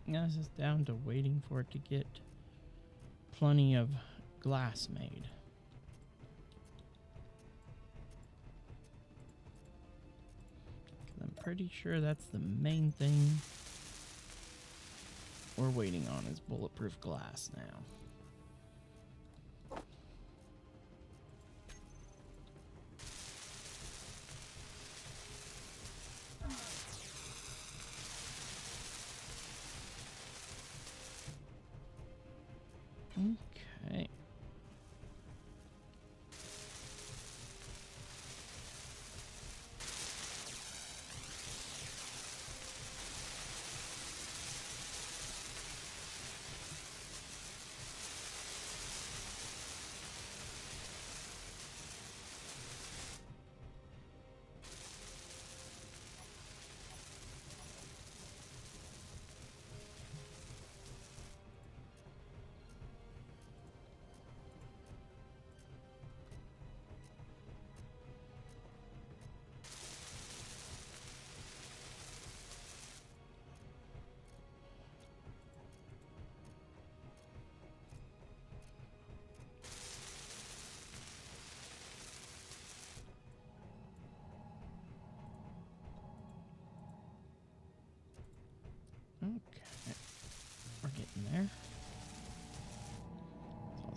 Now it's just down to waiting for it to get plenty of glass made. I'm pretty sure that's the main thing we're waiting on is bulletproof glass now.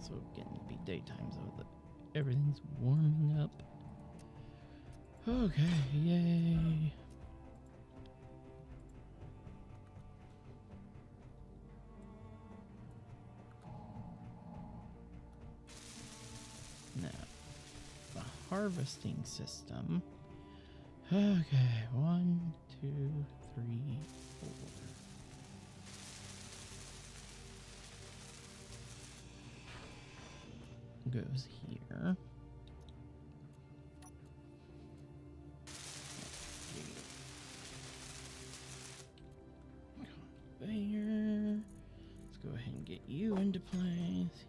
also getting to be daytime, so that everything's warming up. Okay, yay. Now, the harvesting system. Okay, 1, 2, 3, 4. Goes here. Conveyor. Let's go ahead and get you into place.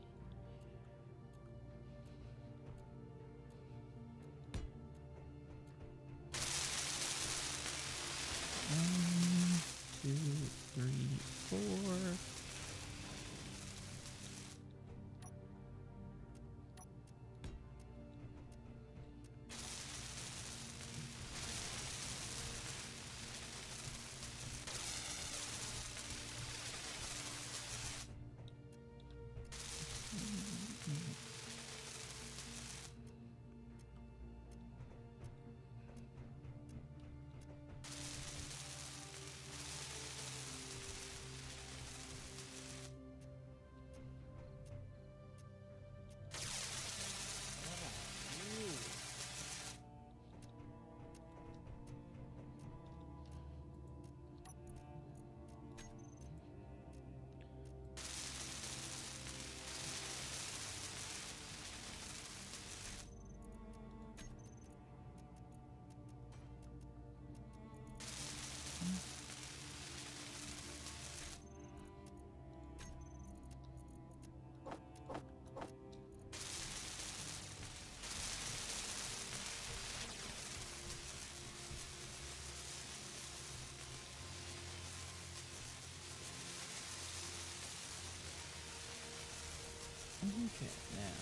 One, two, three, four. Okay, now,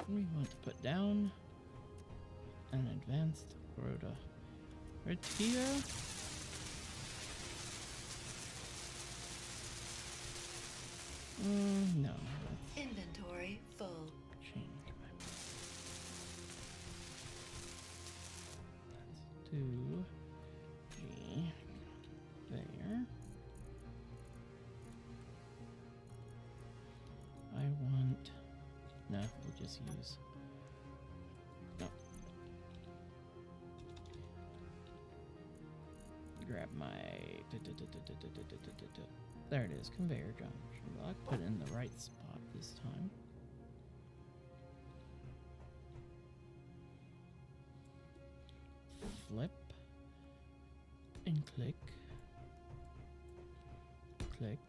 we want to put down an advanced rota. Right here. No. Inventory full. Change my mind. Let's do G there. I want. No, we'll just use. No. Grab my. There it is, conveyor junction. Well, I put it in the right spot this time. Flip and click, click.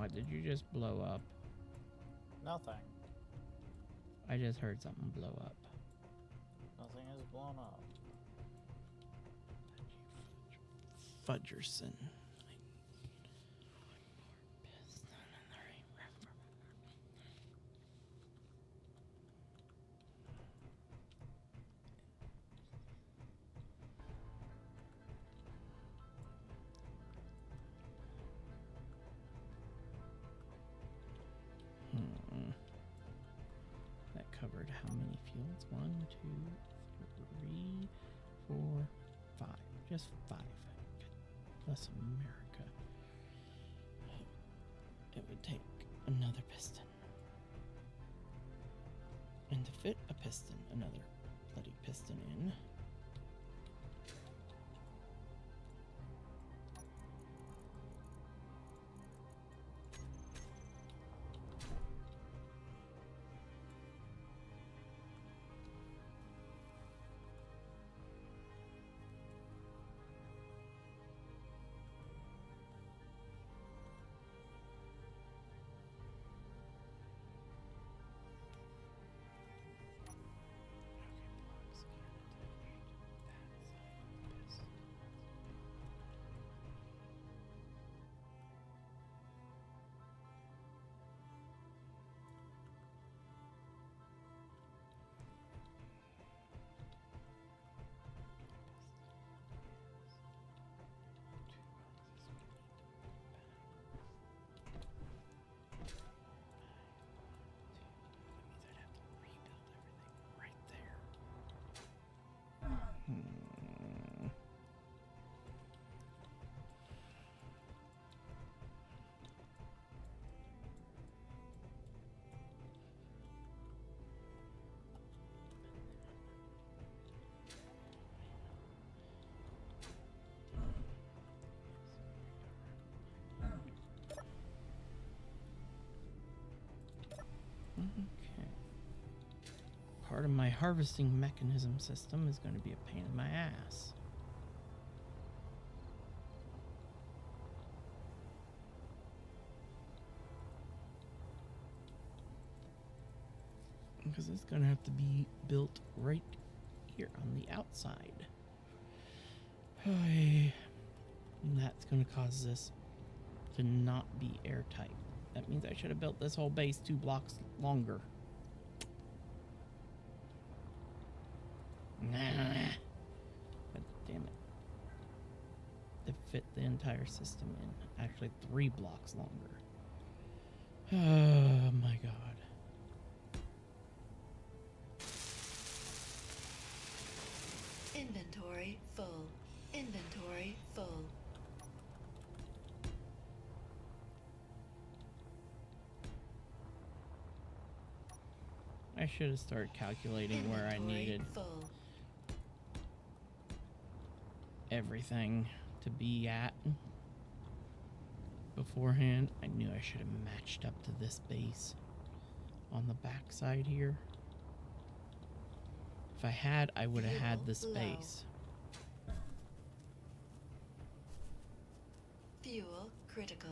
What did you just blow up? Nothing. I just heard something blow up. Nothing is blown up. Fudgerson. That covered how many fields? 1, 2, 3, 4, 5. Just 5. Plus America. It would take another piston. And to fit a piston, another bloody piston in. Okay. Part of my harvesting mechanism system is going to be a pain in my ass. Because it's going to have to be built right here on the outside. And that's going to cause this to not be airtight. That means I should have built this whole base 2 blocks longer. But damn it. To fit the entire system in. Actually 3 blocks longer. Oh my god. Inventory full. Inventory full. I should have started calculating where I needed Full. everything to be at beforehand. I knew I should have matched up to this base on the back side here. If I had, I would have had this base. Fuel critical.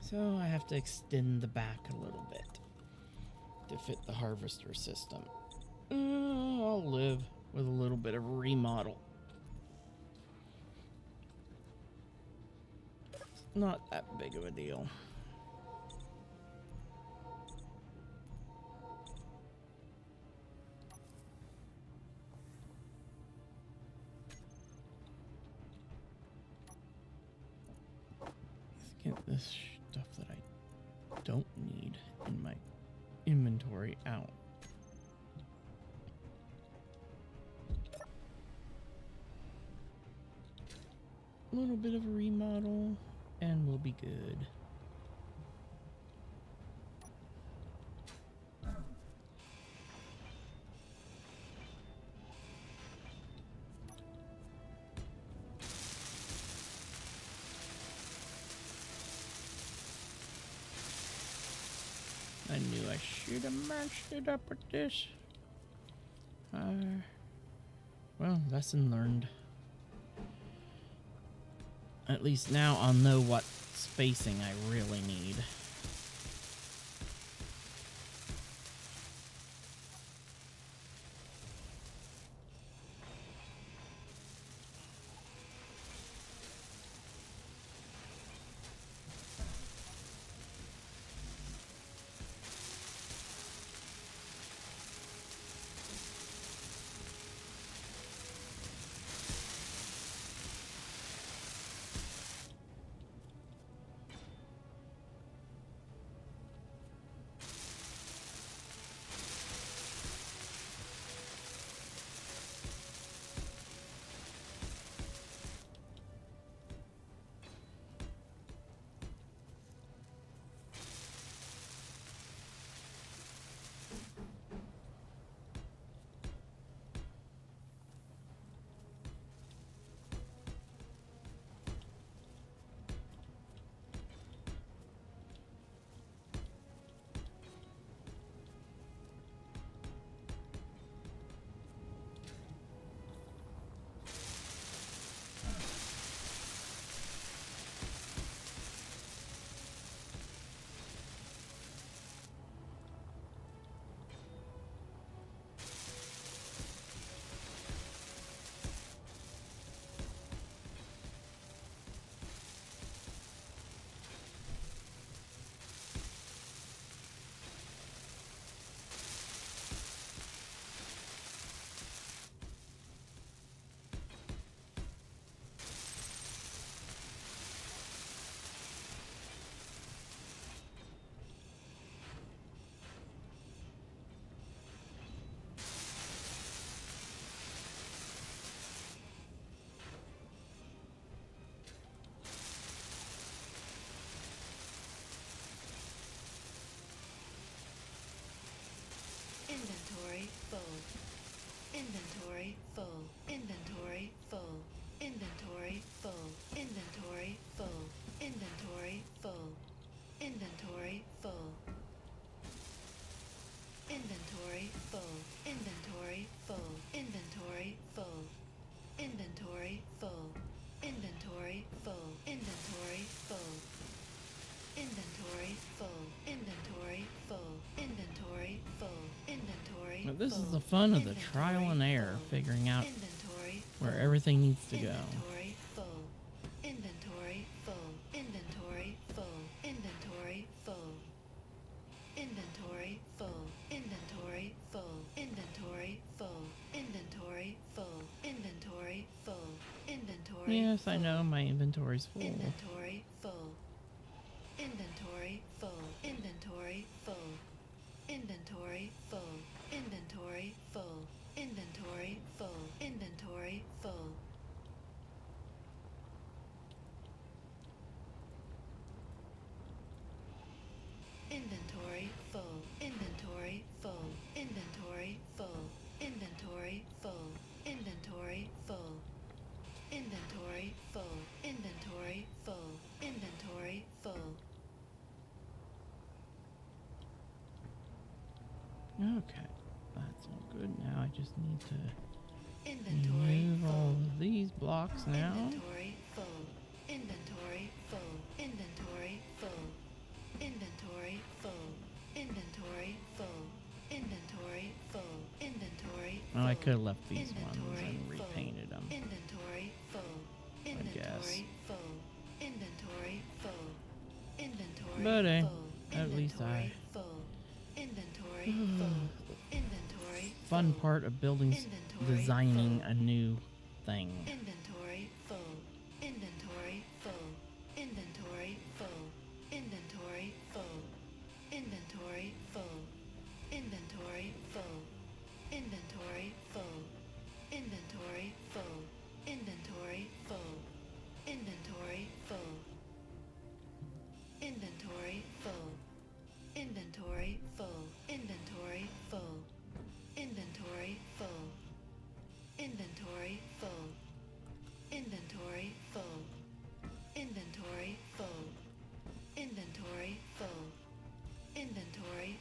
So I have to extend the back a little bit to fit the harvester system. I'll live with a little bit of a remodel. Not that big of a deal. Let's get this stuff that I don't need in my inventory out. A little bit of a remodel and we'll be good. I knew I should have matched it up with this. Well, lesson learned. At least now I'll know what spacing I really need. Inventory full. Inventory full. Inventory full. Inventory full. Inventory full. Inventory full. Inventory full. Inventory full. Inventory full. Inventory full. Inventory full. Inventory full. Inventory full. Inventory full. Inventory full. Inventory full. Inventory. Now, this is the fun of the trial and error, figuring out Inventory where everything needs to go. Inventory full. Inventory full. Inventory full. Inventory full. Inventory full. Inventory full. Inventory full. Inventory full. Inventory full. Inventory. Yes, I know my inventory's full. Inventory full. Inventory full. Inventory full. Inventory full. Inventory full. Inventory full. Inventory full. Inventory full. Inventory full. Inventory full. Inventory full. Inventory full. Inventory full. Inventory full. Inventory full. Okay, that's all good. Now I just need to Inventory remove all full. of these blocks now. Inventory full. Inventory full. Inventory full. Inventory full. Inventory full. Inventory full. Inventory full. Well, I could have left these ones Inventory and full. repainted them. Inventory full. guess. Inventory full. Inventory full. Inventory But, full. at least Inventory full. Inventory full. Inventory Fun full. part of building, Inventory designing full. a new thing. Inventory full. Inventory full. Inventory full. Inventory full. Inventory full. Inventory full. Inventory full. Inventory full. Inventory full. Inventory full. Inventory full. Inventory full. Inventory full. Inventory full. Inventory full. Inventory full. Inventory full. Inventory full. Inventory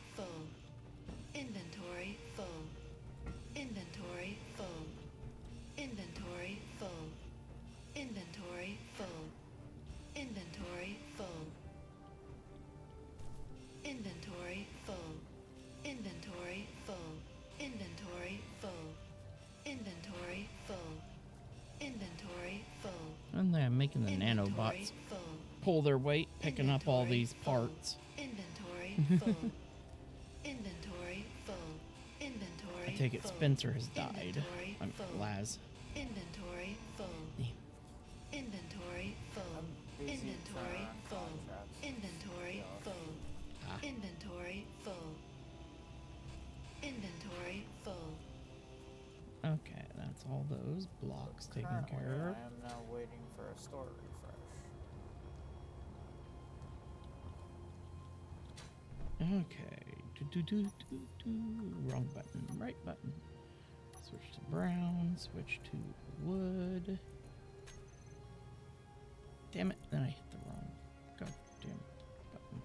making the Inventory nanobots full. pull their weight, picking up all Inventory these full. parts. Inventory full. Inventory full. Inventory I take it full. Spencer has died. Inventory full. Laz. Inventory full. Yeah. Inventory full. I'm busy Inventory trying to full. run contracts. Inventory Yeah. full. Ah. Inventory full. Inventory full. Okay, that's all those blocks taken Currently, care of. I am now waiting for a store refresh. Okay. Wrong button. Right button. Switch to brown. Switch to wood. Damn it. Then I hit the wrong goddamn button.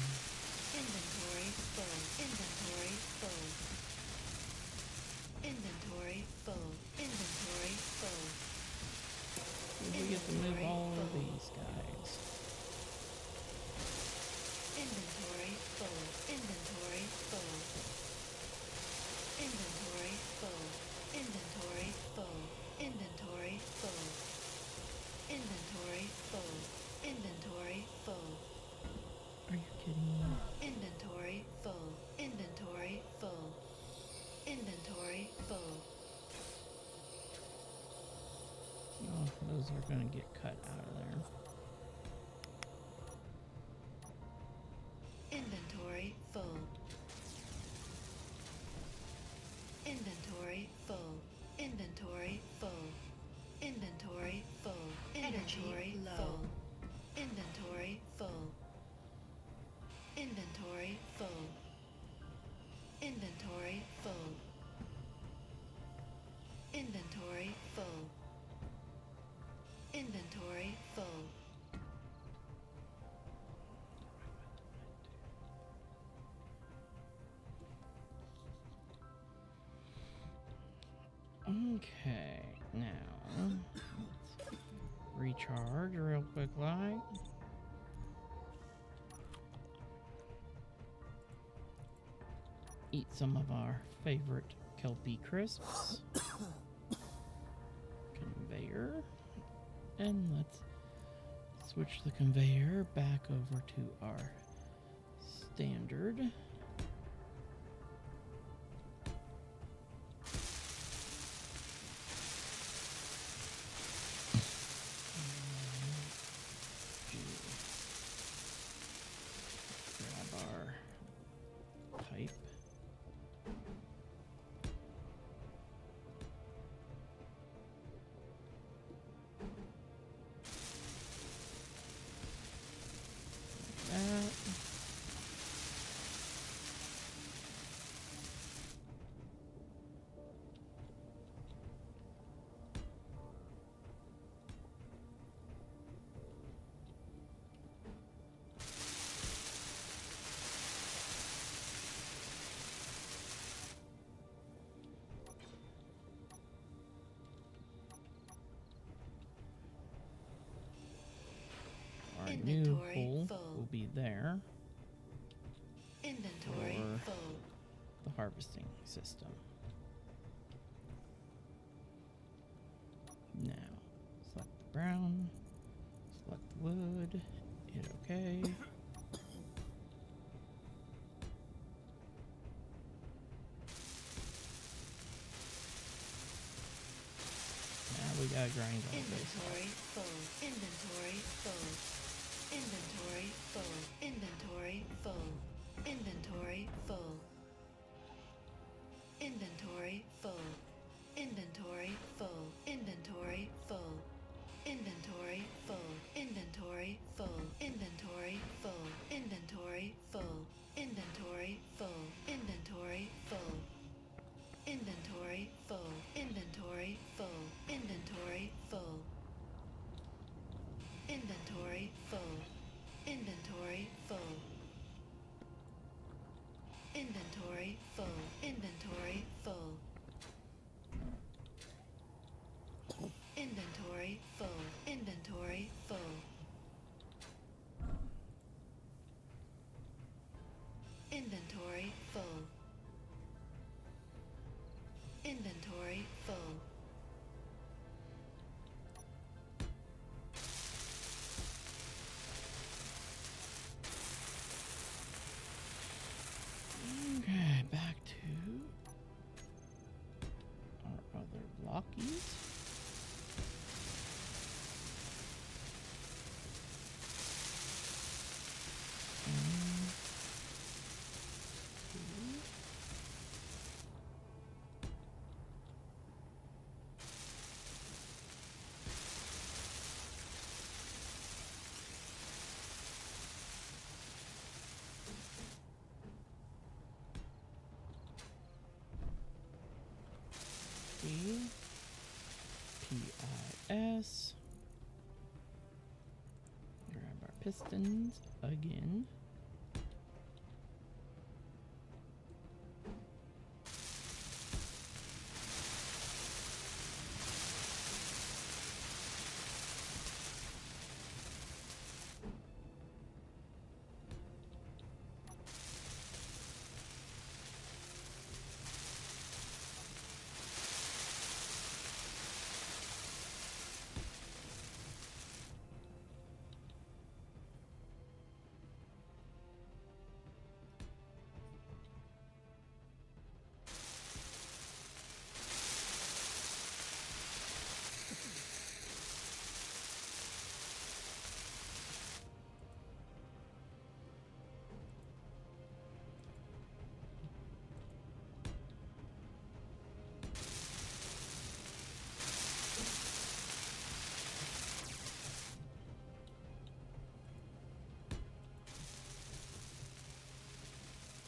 Inventory full. Inventory full. Inventory full. Inventory full. We get to move all of these guys. Inventory full. Inventory full. Inventory full. Inventory full. Inventory full. Inventory full. Inventory full. Are you kidding me? Inventory full. Inventory full. Inventory full. Oh, those are gonna get cut out of there. Inventory full. Inventory full. Inventory full. Inventory full. Inventory full. Inventory full. Inventory full. Inventory full. Inventory full. Inventory full. Okay, now let's recharge real quick like. Eat some of our favorite Kelpie crisps. Conveyor. And let's switch the conveyor back over to our standard. Grab our pipe. Like that. Our new Inventory hole full. will be there Inventory Or- full. the harvesting system. Now, select the brown, select the wood, hit OK. Now we gotta grind all this. Inventory full. Inventory full. Inventory full. Inventory full. Inventory full. Inventory full. Inventory full. us. Grab our pistons again.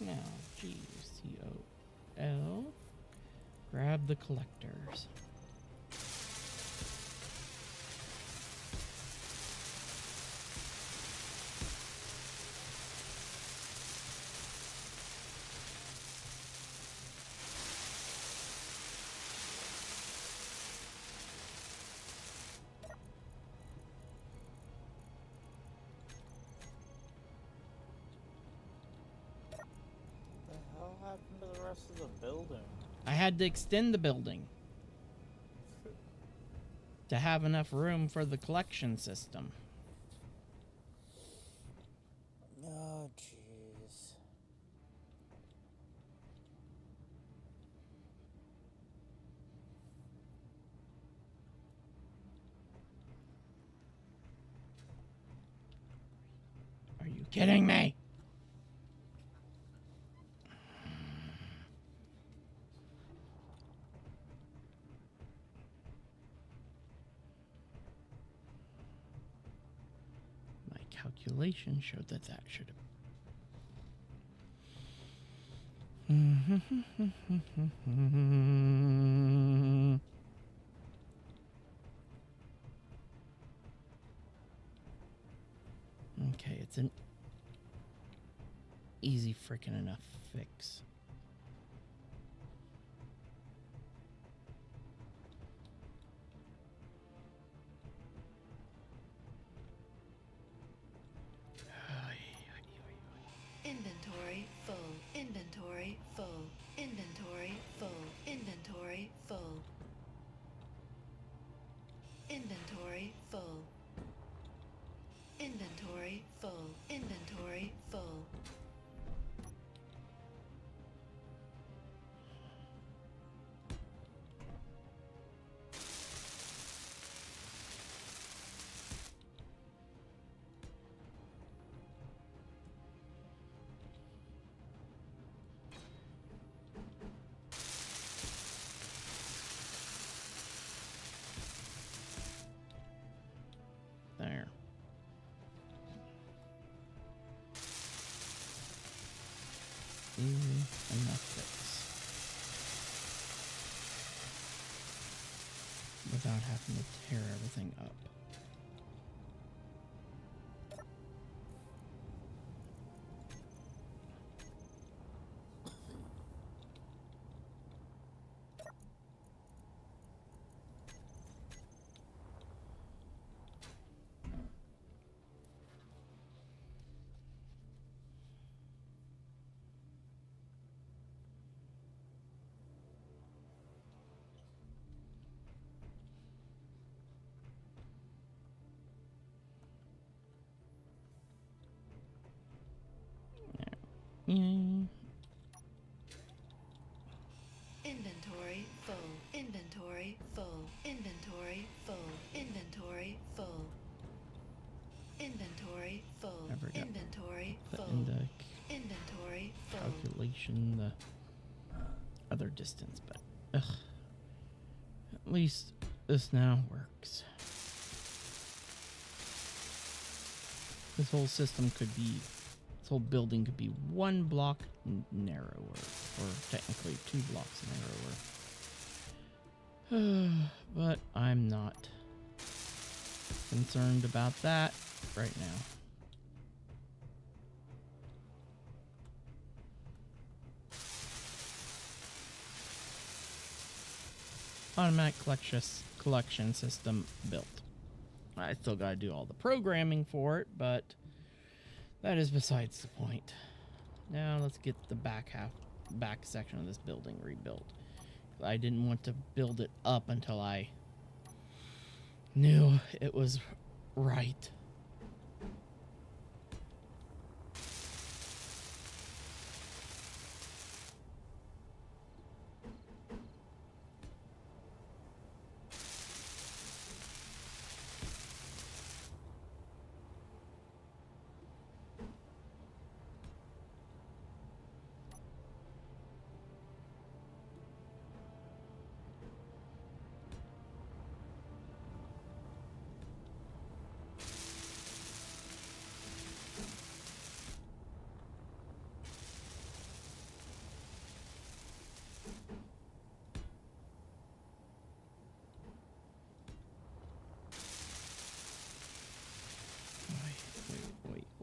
Now, G-U-C-O-L. Grab the collectors. The hell happened to the rest of the building? I had to extend the building to have enough room for the collection system. Oh, jeez. Are you kidding me? My calculation showed that that should have. Okay, it's an easy freaking enough fix. Inventory full. Inventory full. Inventory full. Inventory full. Inventory full. Inventory full. Inventory full. There. Easy enough fix. Without having to tear everything up. Yay. Inventory full. Inventory full. Inventory full. Inventory full. Inventory full. Never got Inventory put full. in the Inventory full. calculation the other distance, but ugh. At least this now works. This whole system could be, this whole building could be one block narrower, or technically 2 blocks narrower. But I'm not concerned about that right now. Automatic collection system built. I still gotta do all the programming for it, but that is besides the point. Now let's get the back section of this building rebuilt. I didn't want to build it up until I knew it was right.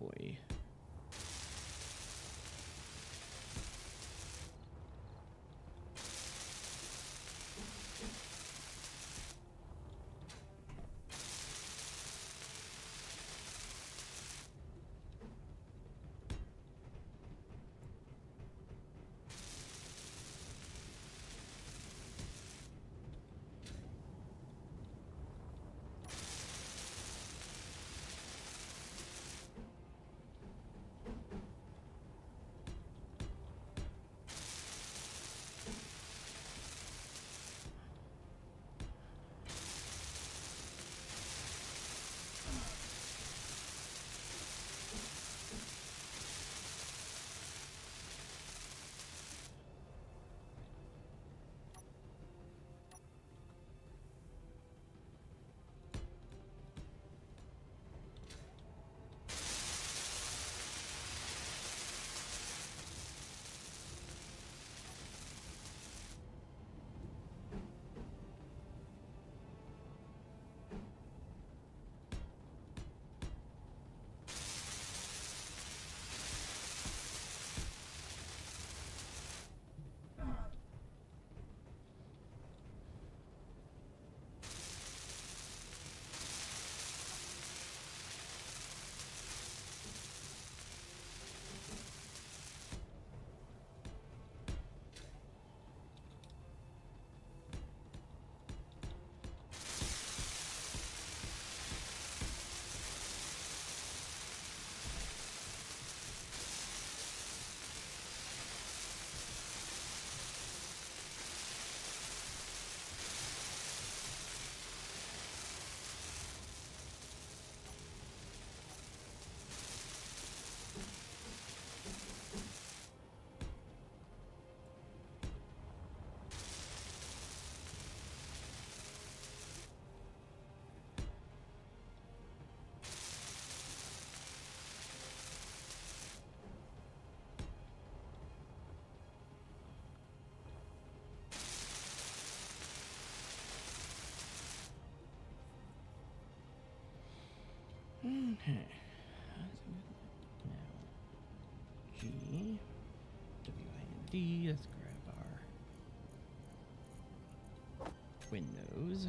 Oi. Okay. Now, G, W-I-N-D, let's grab our windows.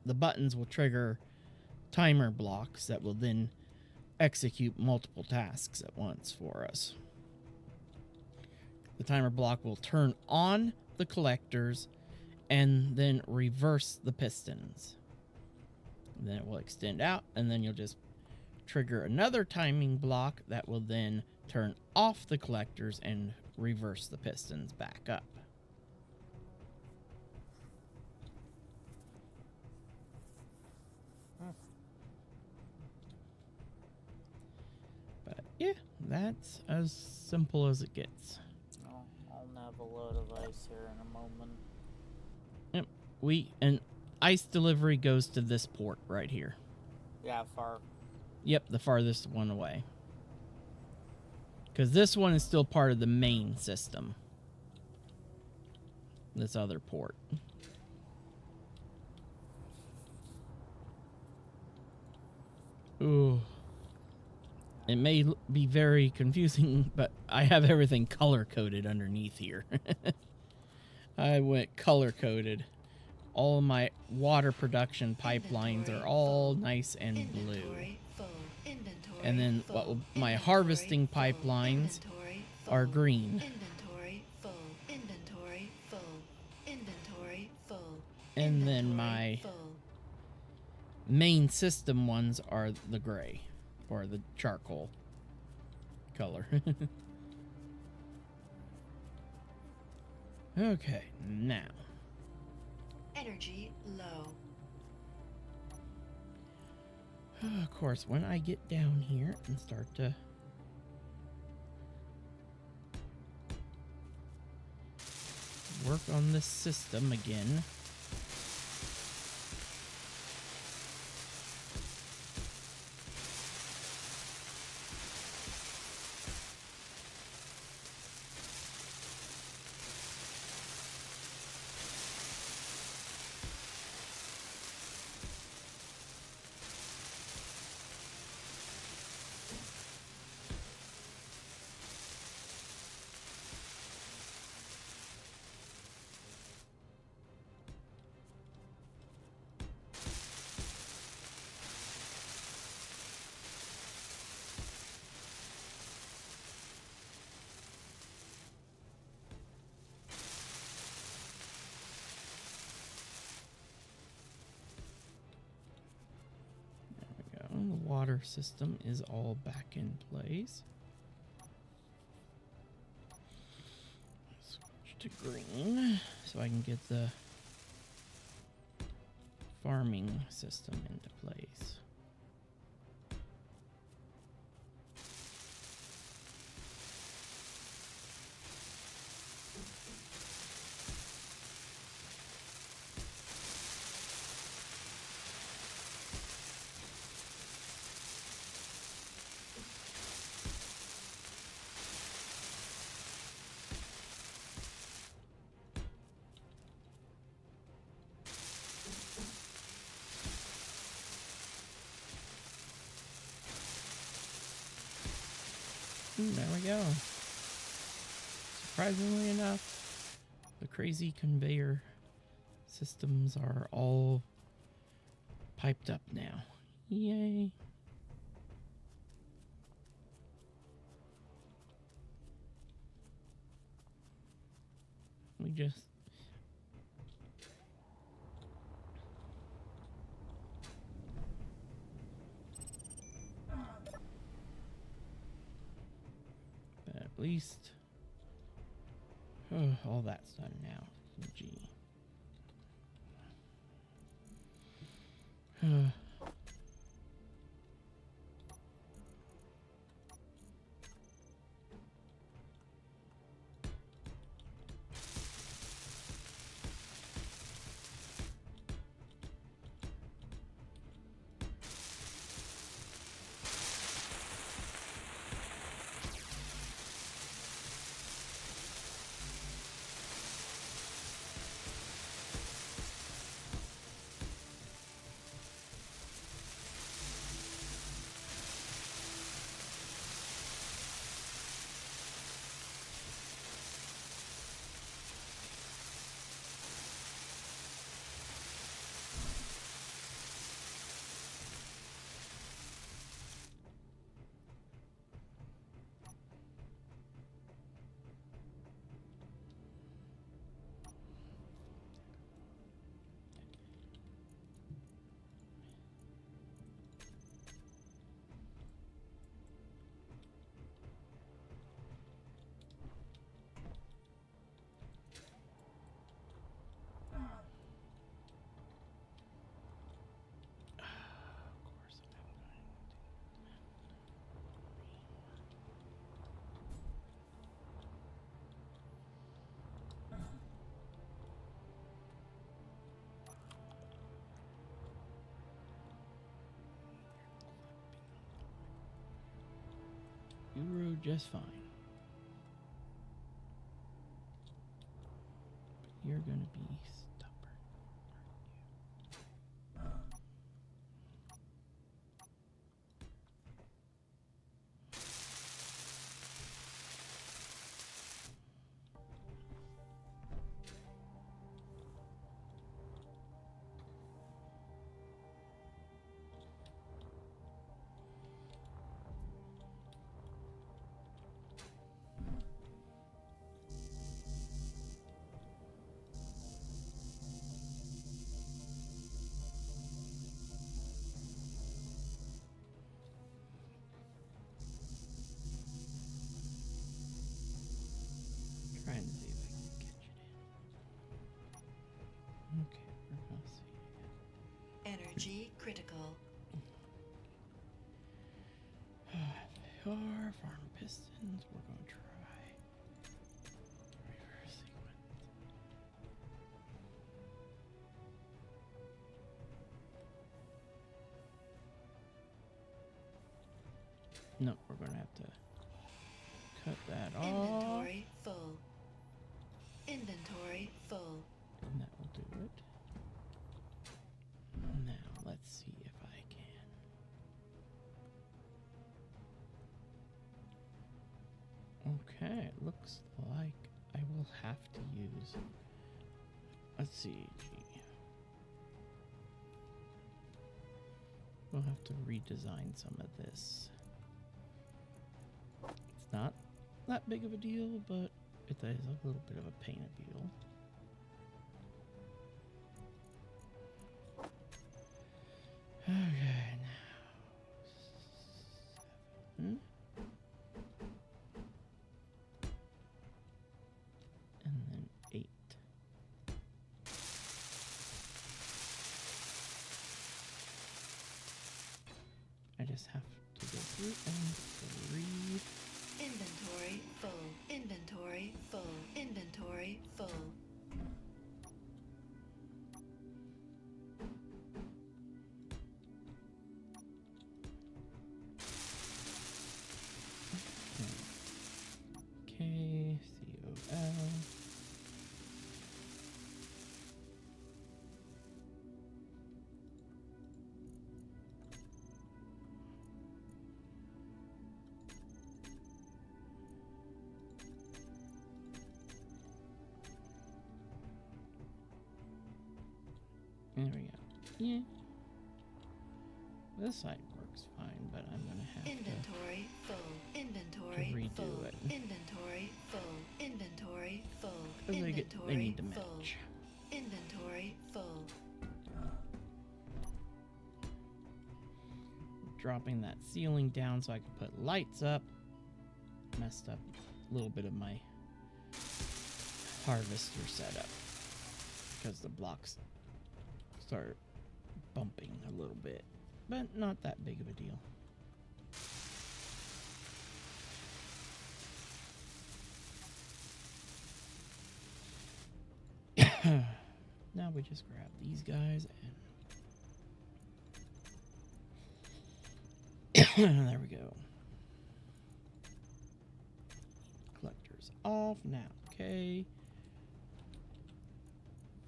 the buttons will trigger timer blocks that will then execute multiple tasks at once for us. The timer block will turn on the collectors and then reverse the pistons. And then it will extend out, and then you'll just trigger another timing block that will then turn off the collectors and reverse the pistons back up. But yeah, that's as simple as it gets. Oh, I'll nab a load of ice here in a moment. Yep, and ice delivery goes to this port right here. Yeah, far. Yep, the farthest one away. Because this one is still part of the main system. This other port. Ooh. It may be very confusing, but I have everything color-coded underneath here. I went color-coded. All of my water production pipelines are all nice and blue. And then my harvesting pipelines are green. And then my main system ones are the gray, or the charcoal color. Okay, now. Energy low. Of course, when I get down here and start to work on this system again, the water system is all back in place. Switch to green so I can get the farming system into place. There we go. Surprisingly enough, the crazy conveyor systems are all piped up now. Yay. We just... But at least... Oh, all that's done now. G. just fine. You're gonna be stubborn. Trying to see if I can catch it in. Okay, we're gonna see. Energy critical. Our farm pistons, we're gonna try reverse sequence. No, we're gonna have to cut that off, Inventory full. Inventory full. and that will do it. Now let's see if I can. Okay, it looks like I will have to use. Let's see. We'll have to redesign some of this. It's not that big of a deal, but it is a little bit of a pain of deal. Okay, now 7. And then 8. I just have to go through and 3. Inventory full. Inventory full. Inventory full. Okay, COL. There we go. Yeah. This side works fine, but I'm gonna have Inventory full. Inventory redo full. it. Inventory full. Inventory full. to, because they need to full. match. Inventory full. Dropping that ceiling down so I can put lights up. Messed up a little bit of my harvester setup because the blocks start bumping a little bit, but not that big of a deal. Now we just grab these guys and there we go. Collectors off now. Okay.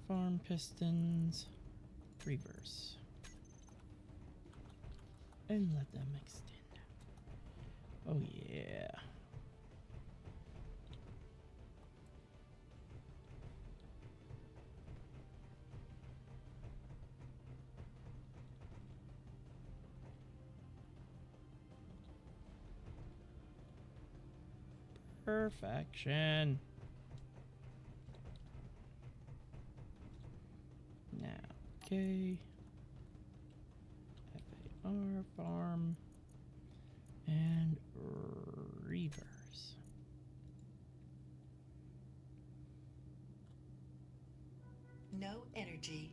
Farm pistons. Reverse. And let them extend. Oh yeah. Perfection. Now, okay. FAR farm and reverse. No energy.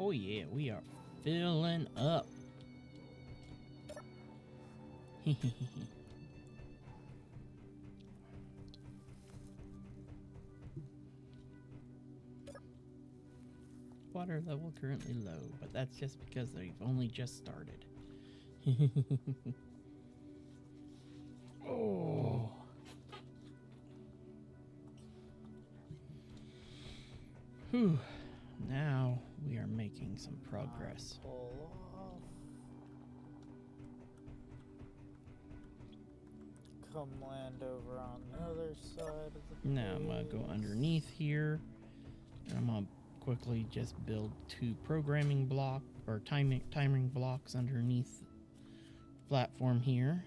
Oh yeah, we are filling up. Water level currently low, but that's just because they've only just started. Oh. Whew. Now we are making some progress. Pull off. Come land over on the other side of the Now I'm gonna go base. underneath here, and I'm gonna quickly just build 2 programming block or timing blocks underneath the platform here.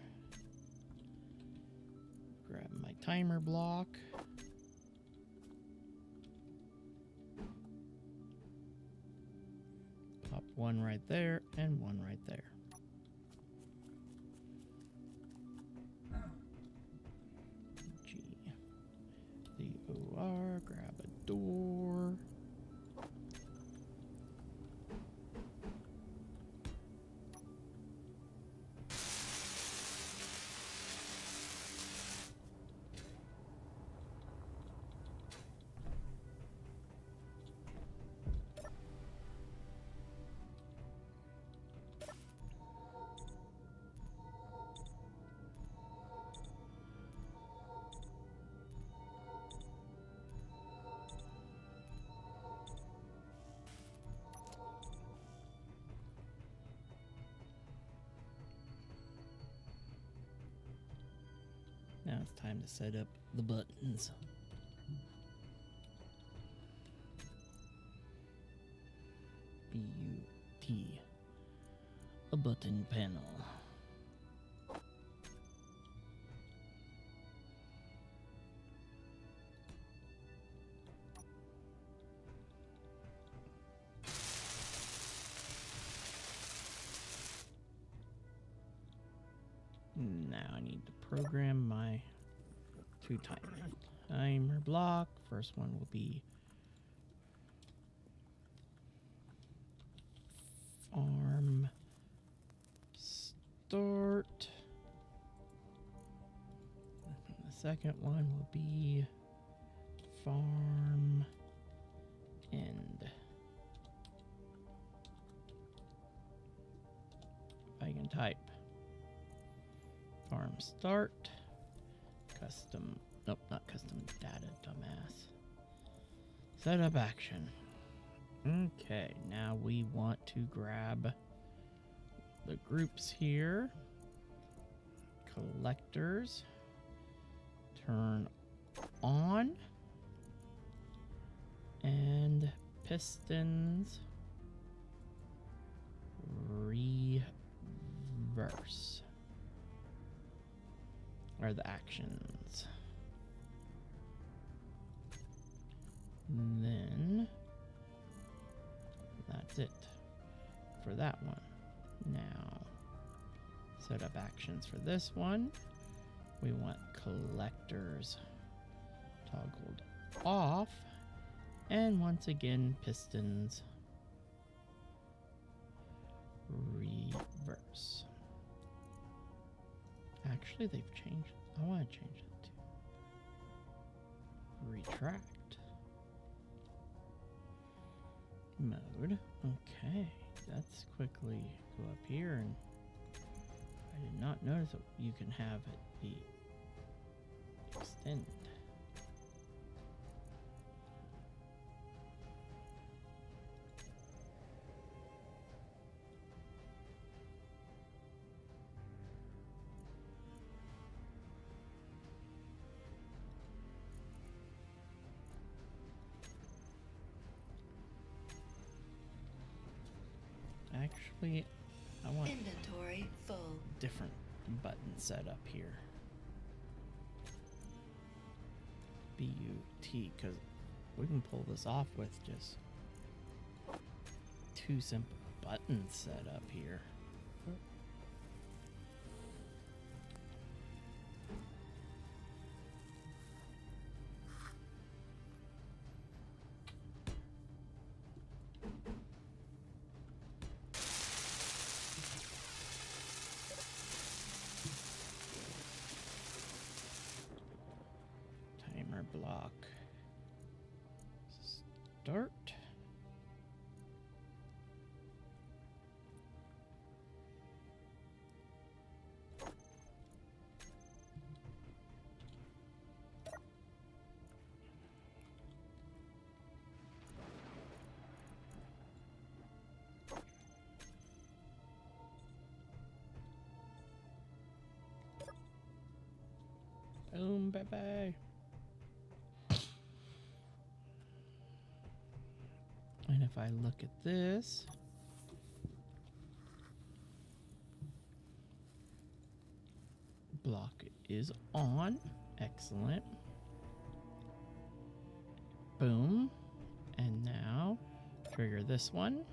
Grab my timer block. Pop one right there and one right there. G. The OR, grab a door. Now it's time to set up the buttons. B-U-T. A button panel. Now I need to program my 2 timer block. First one will be farm start. And the second one will be farm end. I can type farm start, custom, nope, not custom data, dumbass. Setup action. Okay, now we want to grab the groups here. Collectors. Turn on. And pistons. Reverse. Are the actions. And then that's it for that one. Now, set up actions for this one. We want collectors toggled off. And once again, pistons reverse. Actually, they've changed. I want to change it to retract mode. Okay, let's quickly go up here, and I did not notice that you can have it be extend. Actually, I want Inventory full. different button set up here. B-U-T, because we can pull this off with just 2 simple buttons set up here. our block. Start. Boom, bye-bye. And if I look at this, block is on. Excellent. Boom. And now trigger this one.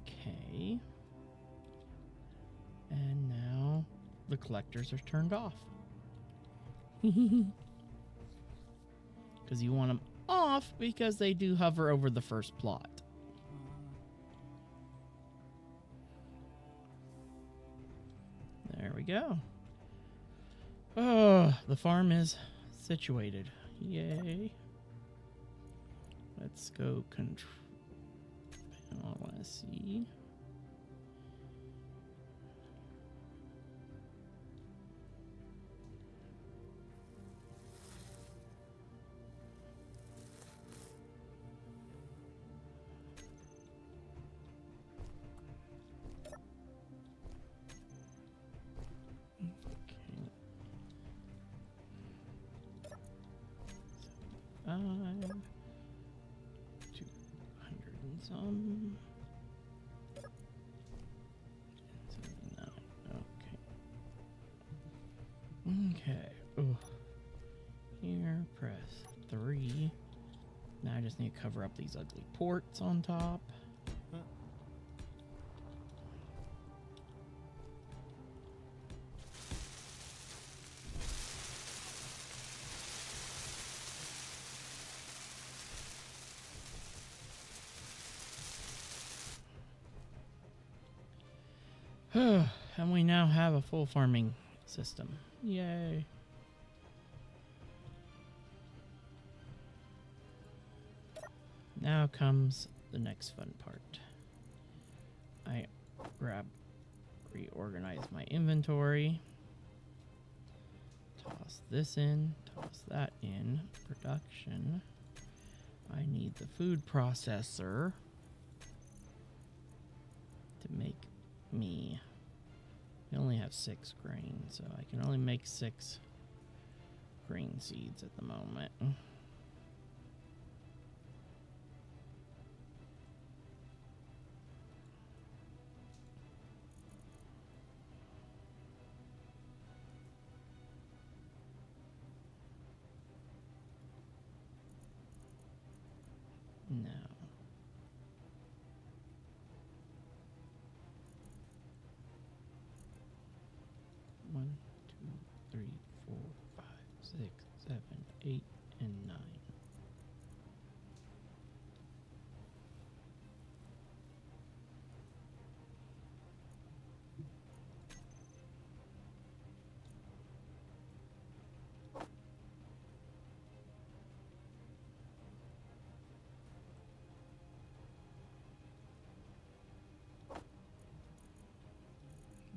Okay. And now the collectors are turned off. Because you want them off because they do hover over the first plot. There we go. Oh, the farm is situated. Yay. Let's go control. I want to see. Okay. 200 and some. 79. Okay. Okay. Ugh. Here, press 3. Now I just need to cover up these ugly ports on top. And we now have a full farming system. Yay. Now comes the next fun part. I reorganize my inventory. Toss this in, toss that in. Production. I need the food processor to make me. I only have 6 grain, so I can only make 6 grain seeds at the moment. Now, 1, 2, 3, 4, 5, 6, 7, 8, and 9.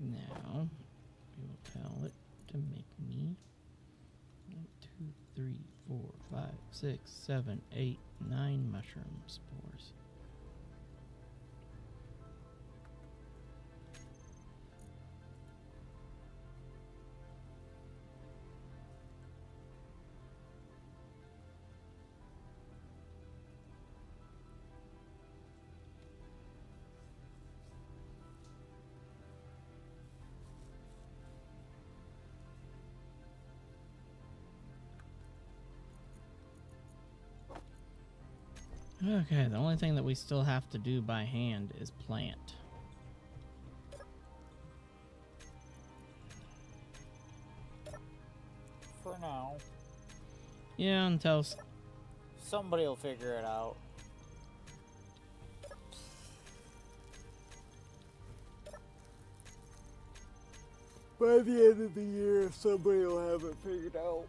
Now, we will tell it to make me 1, 2, 3, 4, 5, 6, 7, 8, 9 mushroom spores. Okay, the only thing that we still have to do by hand is plant. For now. Yeah, until Somebody will figure it out. By the end of the year, somebody will have it figured out.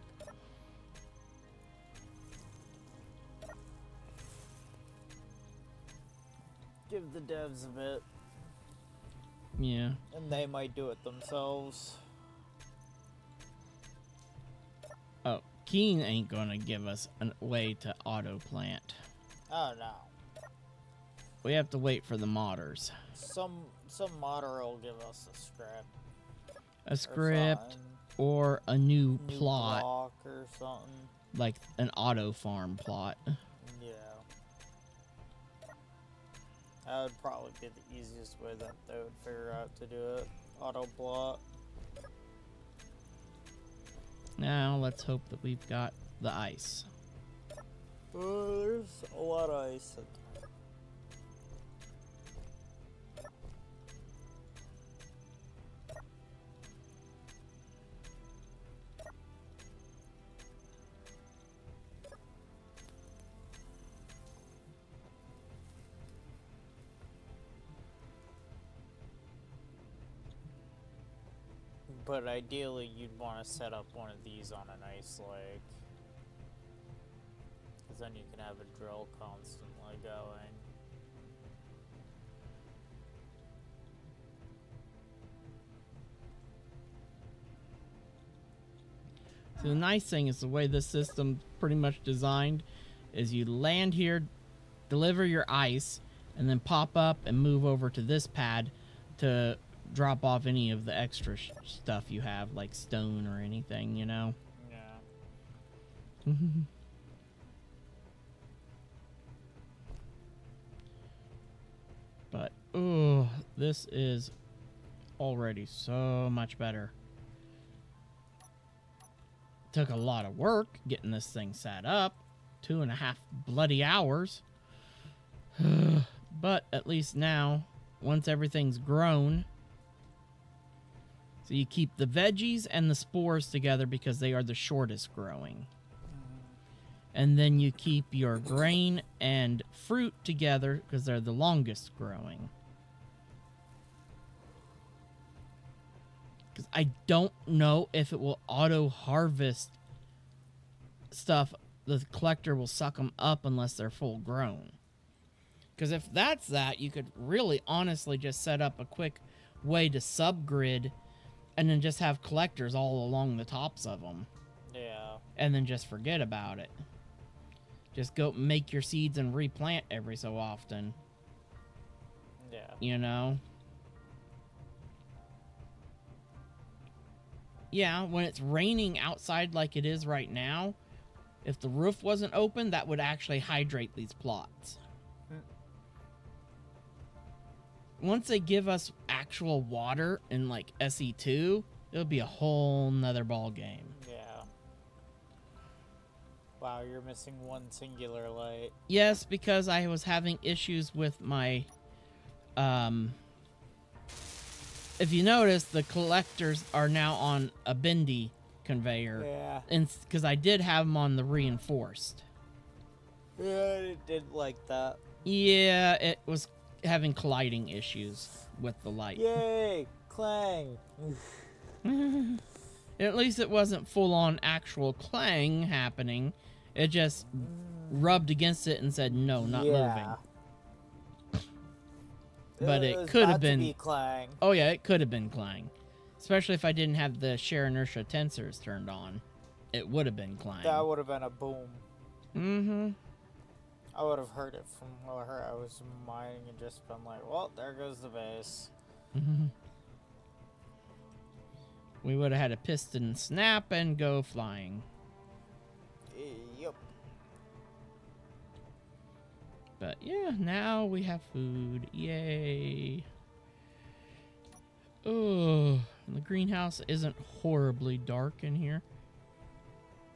give the devs a bit, Yeah. and they might do it themselves. Oh, Keen ain't gonna give us a way to auto plant. Oh no. We have to wait for the modders. Some modder will give us a script. A script or a new plot, block or something. like an auto farm plot. Yeah. That would probably be the easiest way that they would figure out to do it. Auto block. Now let's hope that we've got the ice. Oh, there's a lot of ice in there. But ideally, you'd want to set up one of these on an ice lake. Because then you can have a drill constantly going. So the nice thing is the way this system pretty much designed is you land here, deliver your ice, and then pop up and move over to this pad to drop off any of the extra stuff you have, like stone or anything, you know? Yeah. But, oh, this is already so much better. Took a lot of work getting this thing set up. 2.5 bloody hours. But at least now, once everything's grown, so you keep the veggies and the spores together because they are the shortest growing. And then you keep your grain and fruit together because they're the longest growing. Because I don't know if it will auto-harvest stuff. The collector will suck them up unless they're full grown. Because if that's that, you could really honestly just set up a quick way to subgrid and then just have collectors all along the tops of them. Yeah. And then just forget about it. Just go make your seeds and replant every so often. Yeah. You know? Yeah, when it's raining outside like it is right now, if the roof wasn't open, that would actually hydrate these plots. Once they give us actual water in like SE2, it'll be a whole nother ball game. Yeah. Wow, you're missing one singular light. Yes, because I was having issues with my if you notice, the collectors are now on a bendy conveyor. Yeah. And because I did have them on the reinforced. Yeah, I did like that. Yeah, it was having colliding issues with the light. Yay! Clang! At least it wasn't full-on actual clang happening. It just rubbed against it and said, no, not moving. But it could have been... Be clang. Oh, yeah, it could have been clang. Especially if I didn't have the shear inertia tensors turned on. It would have been clang. That would have been a boom. Mm-hmm. I would have heard it from where I was mining and just been like, well, there goes the base. Mm-hmm. We would have had a piston snap and go flying. Yep. But yeah, now we have food. Yay. Oh, the greenhouse isn't horribly dark in here.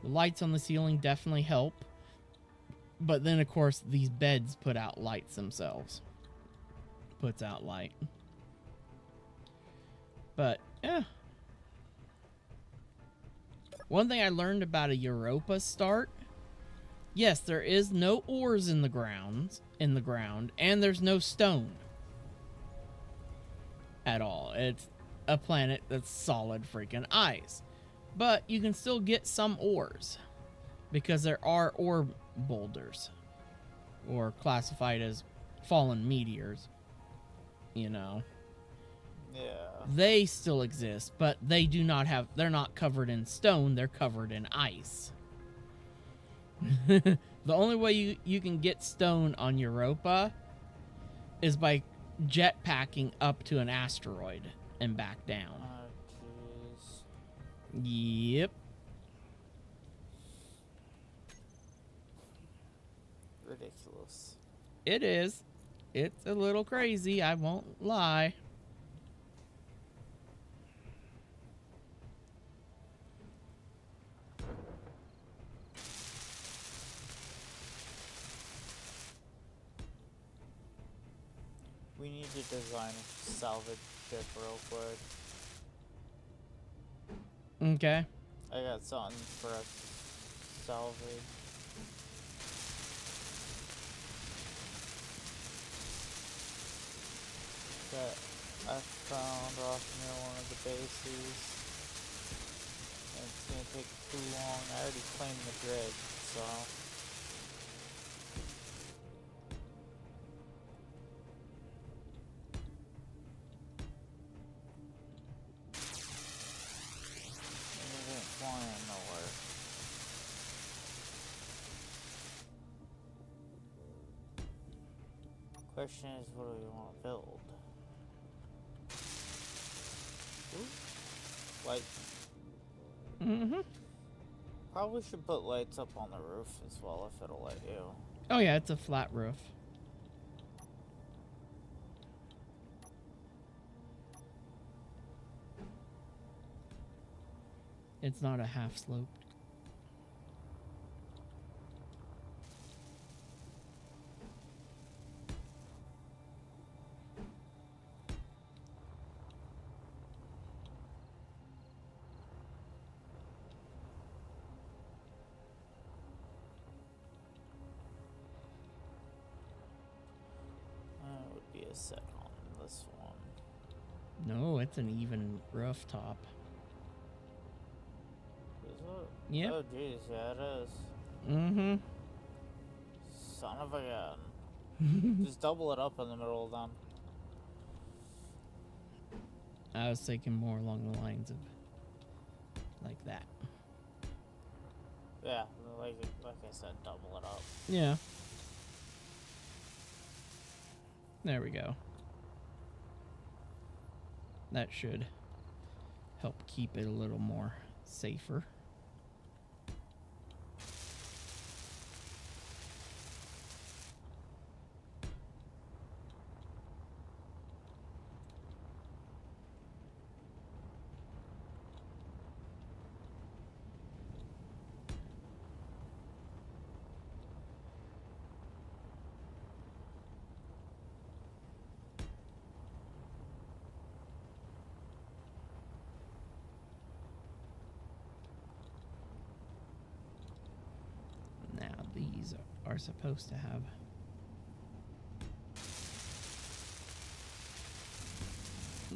The lights on the ceiling definitely help. But then, of course, these beds put out lights themselves. Puts out light. But, yeah. One thing I learned about a Europa start, yes, there is no ores in the ground, and there's no stone at all. It's a planet that's solid freaking ice. But you can still get some ores because there are ore boulders, or classified as fallen meteors. You know, Yeah. they still exist, but they do not have. They're not covered in stone. They're covered in ice. The only way you can get stone on Europa is by jetpacking up to an asteroid and back down. Oh, jeez. Yep. Ridiculous. It is. It's a little crazy, I won't lie. We need to design a salvage ship real quick. Okay. I got something for us to salvage. That I found off near one of the bases. And it's gonna take too long. I already claimed the grid, so. It ain't flying nowhere. Question is, what do we want to build? Ooh. Light. Mm-hmm. Probably should put lights up on the roof as well if it'll let you. Oh yeah, it's a flat roof. It's not a half sloped. That would be a set on this one. No, it's an even rooftop. Is it? Yep. Oh jeez, yeah it is. Mm-hmm. Son of a gun. Just double it up in the middle then. I was thinking more along the lines of like that. Yeah, like I said, double it up. Yeah. There we go. That should help keep it a little more safer. Now these are supposed to have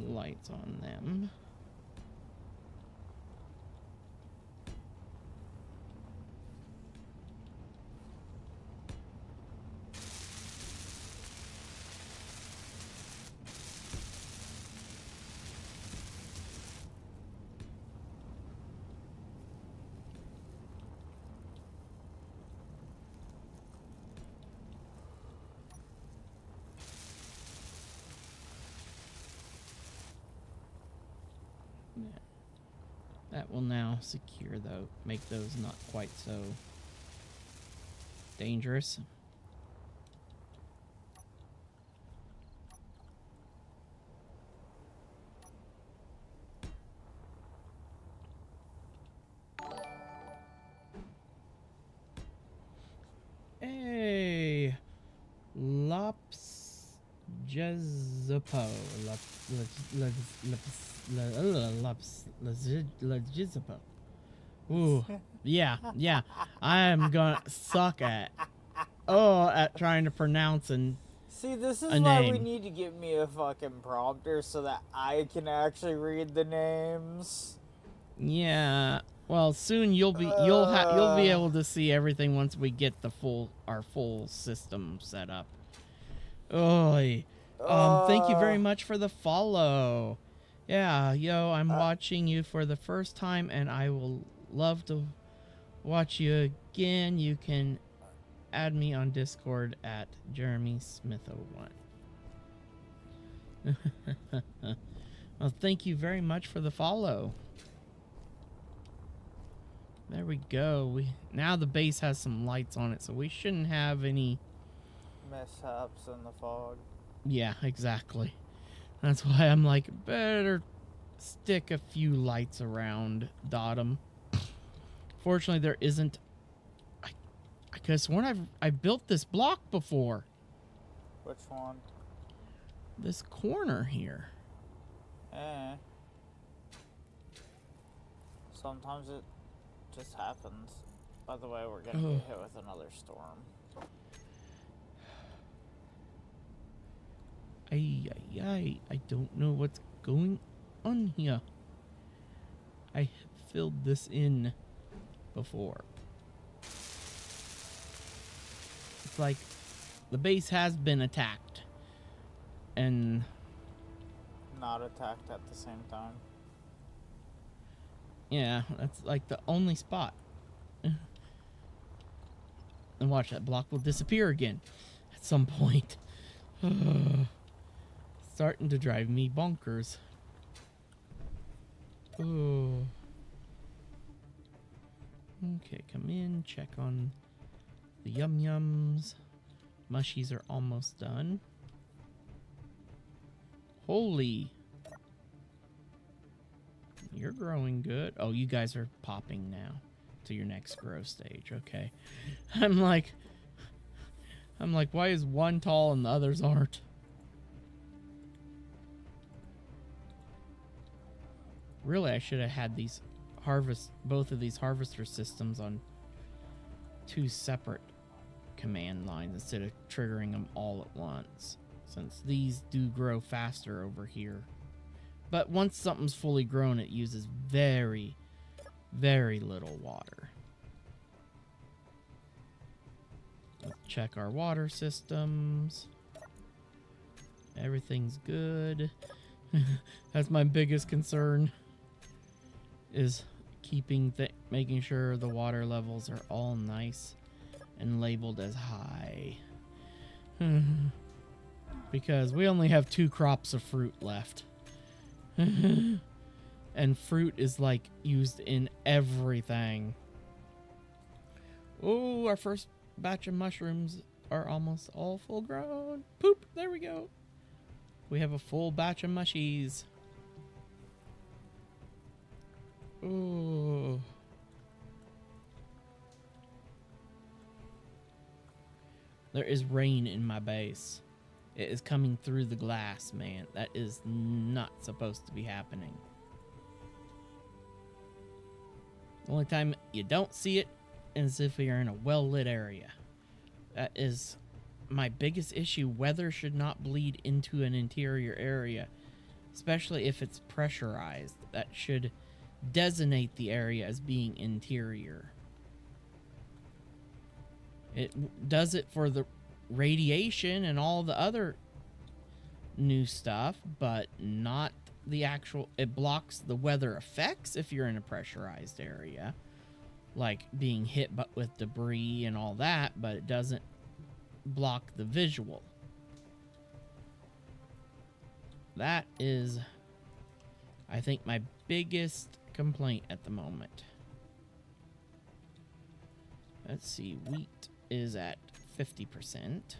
lights on them. That will now secure though, make those not quite so dangerous. Hey, Lops Jezipo. Legizipo. Ooh, yeah. I'm gonna suck at trying to pronounce and See, this is a why we name. need to get me a fucking prompter so that I can actually read the names. yeah. Well, soon you'll be able to see everything once we get our full system set up. Oi. Thank you very Uh, much for the follow. Yeah, yo, I'm watching you for the first time, and I will love to watch you again. You can add me on Discord at JeremySmith01. Well, thank you very much for the follow. There we go. Now the base has some lights on it, so we shouldn't have any. mishaps in the fog. Yeah, exactly. That's why I'm like, better stick a few lights around Dottom. Fortunately, there isn't. I could have sworn I've built this block before. Which one? This corner here. Eh. Sometimes it just happens. By the way, we're gonna get hit with another storm. I don't know what's going on here. I have filled this in before. It's like the base has been attacked. And Not attacked at the same time. yeah, that's like the only spot. And watch, that block will disappear again at some point. Starting to drive me bonkers. Oh. Okay, come in, check on the yum-yums. Mushies are almost done. Holy. You're growing good. Oh, you guys are popping now to your next growth stage. Okay. I'm like, why is one tall and the others aren't? Really, I should have had these both of these harvester systems on 2 separate command lines instead of triggering them all at once, since these do grow faster over here. But once something's fully grown, it uses very, very little water. Let's check our water systems. Everything's good. That's my biggest concern, is making sure the water levels are all nice and labeled as high. Because we only have 2 crops of fruit left. And fruit is like used in everything. Oh, our first batch of mushrooms are almost all full grown. Poop, there we go. We have a full batch of mushies. Oh. There is rain in my base. It is coming through the glass, man. That is not supposed to be happening. The only time you don't see it is if you're in a well-lit area. That is my biggest issue. Weather should not bleed into an interior area, especially if it's pressurized. That should designate the area as being interior. It does it for the radiation and all the other new stuff, but not the actual. It blocks the weather effects if you're in a pressurized area, like being hit with debris and all that, but it doesn't block the visual. That is, I think, my biggest complaint at the moment. Let's see, wheat is at 50%.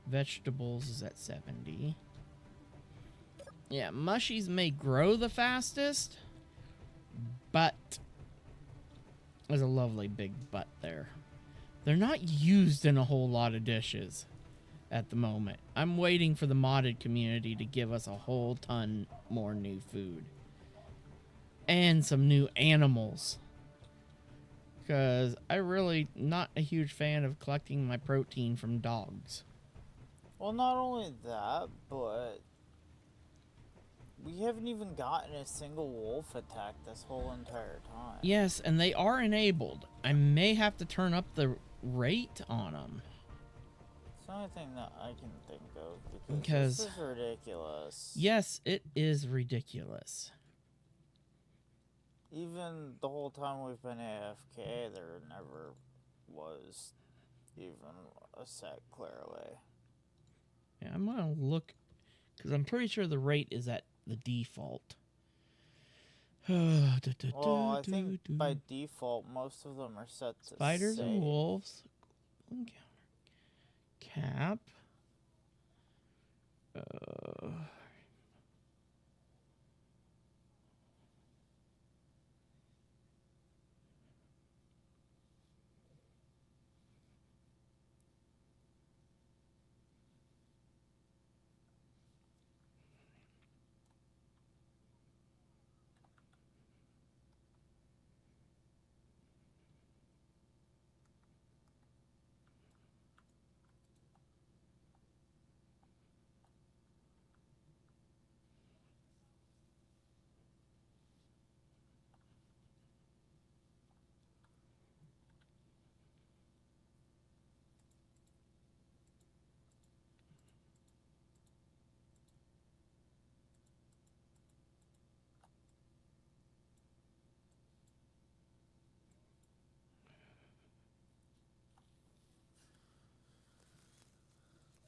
Vegetables is at 70%. Yeah, mushies may grow the fastest, but there's a lovely big but there. They're not used in a whole lot of dishes at the moment. I'm waiting for the modded community to give us a whole ton more new food. And some new animals. Because I'm really not a huge fan of collecting my protein from dogs. Well, not only that, but we haven't even gotten a single wolf attack this whole entire time. Yes, and they are enabled. I may have to turn up the rate on them. the only thing that I can think of Because- this is ridiculous. Yes, it is ridiculous. Even the whole time we've been AFK, there never was even a set clearly. Yeah, I'm gonna look because I'm pretty sure the rate is at the default. Well, I think by default, most of them are set to Spiders save. and wolves. Cap.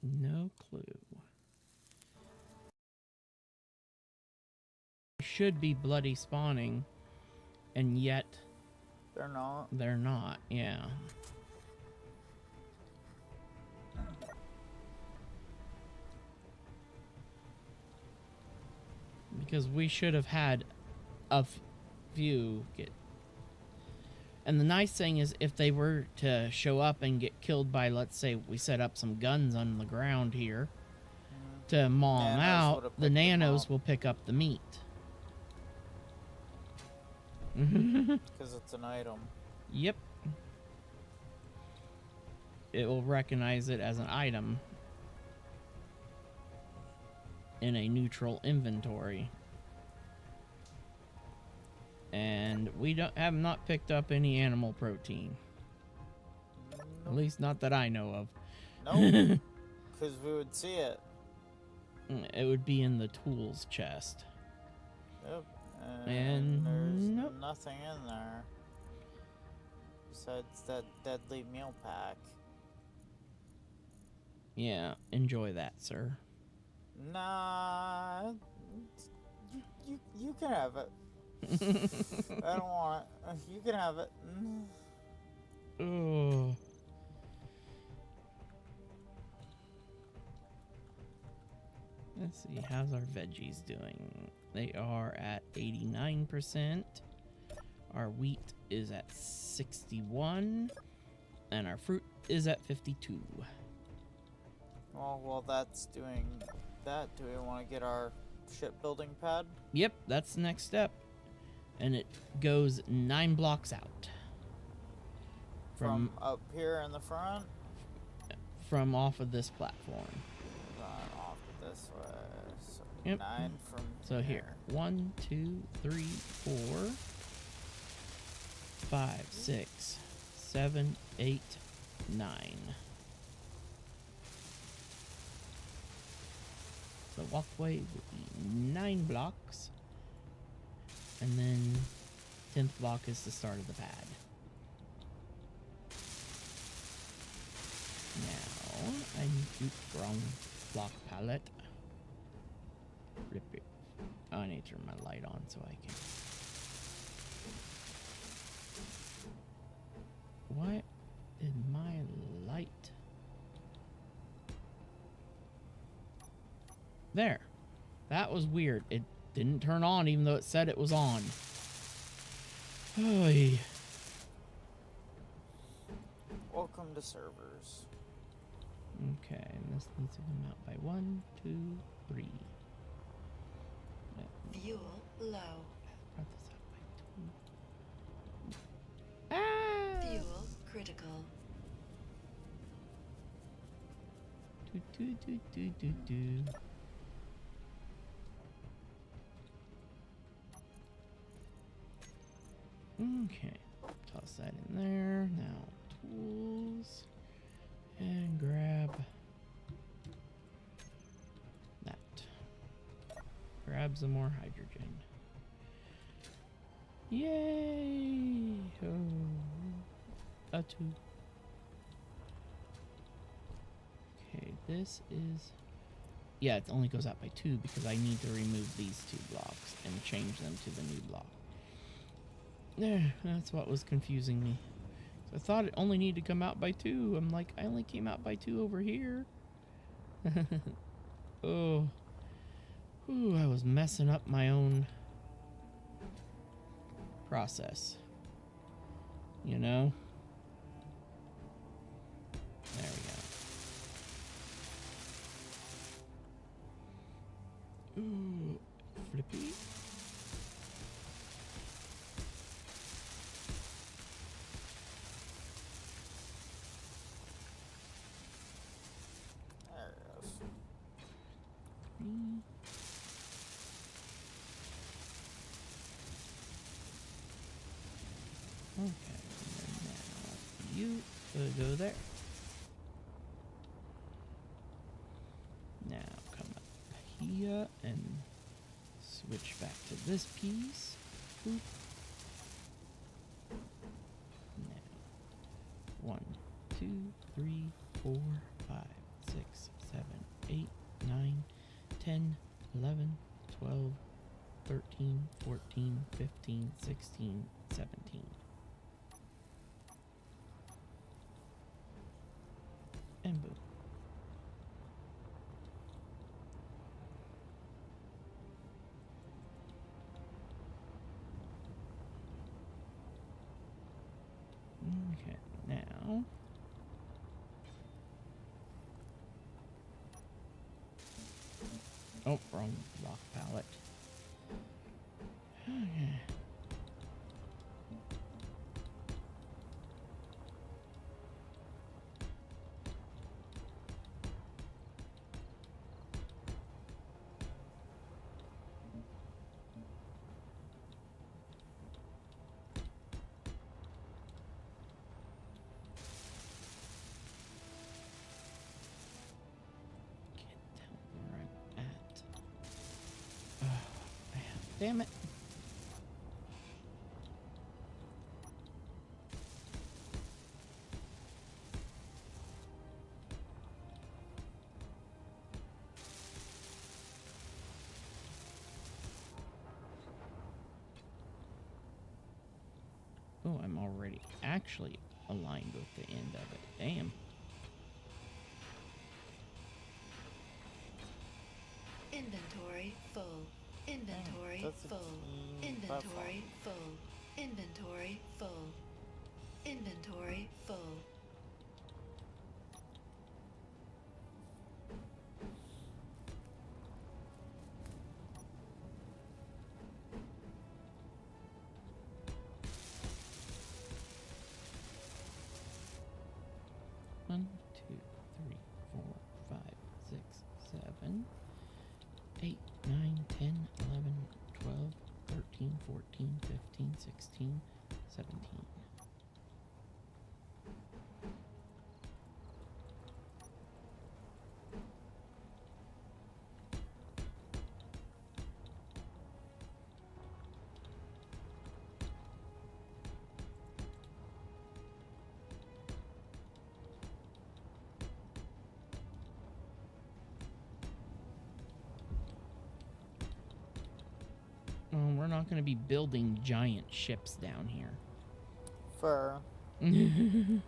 No clue. Should be bloody spawning, and yet They're not. they're not. Yeah. Because we should have had a few get. And the nice thing is, if they were to show up and get killed by, let's say, we set up some guns on the ground here to maul them Nanos out, would've the picked them nanos up. will pick up the meat. Because it's an item. Yep. It will recognize it as an item in a neutral inventory. And we have not picked up any animal protein. At least not that I know of. Nope. Because we would see it. It would be in the tools chest. Yep. And there's nope. nothing in there. Besides that deadly meal pack. Yeah, enjoy that, sir. Nah. You can have it. I don't want it. You can have it. Oh. Let's see, how's our veggies doing? They are at 89%. Our wheat is at 61. And our fruit is at 52. Well, while that's doing that, do we want to get our shipbuilding pad? Yep, that's the next step. And it goes 9 blocks out. From up here in the front? From off of this platform. Off this way. So Yep. 9 from So here, 1, 2, 3, 4, 5, 6, 7, 8, 9. So walkway would be 9 blocks. And then 10th block is the start of the pad. Now, I need to wrong block palette. Flip it. Oh, I need to turn my light on so I can. Why is my light? There. That was weird. It didn't turn on even though it said it was on. Oy. Welcome to servers. Okay, and this needs to come out by 1, 2, 3. Fuel low. Brought this up by 2. Ah! Fuel critical. Do. Okay, toss that in there. Now tools and grab grab some more hydrogen. Yay! Oh, a 2. Okay, this is... Yeah, it only goes out by 2 because I need to remove these 2 blocks and change them to the new block. There, that's what was confusing me. So I thought it only needed to come out by 2. I'm like, I only came out by 2 over here. Oh. Ooh, I was messing up my own process. You know? There we go. Ooh, flippy. There it is. Okay, and then now you go there. Now come up here and switch back to this piece. Boop. Now 1, 2, 3, 4, 5, 6, 7, 8, 9, 10, 11, 12, 13, 14, 15, 16, 17. And boom. Okay, now oh, wrong block palette. Okay. Can't tell where I'm at. Oh, man. Damn it. Oh, I'm already actually aligned with the end of it. Damn. Inventory full. Inventory That's a full. team Inventory full. Inventory full. Inventory full. One, 2, 3, 4, 5, 6, 7, 8, 9, 10, 11, 12, 13, 14, 15, 16, 17. Well, we're not going to be building giant ships down here. Fur. I mean,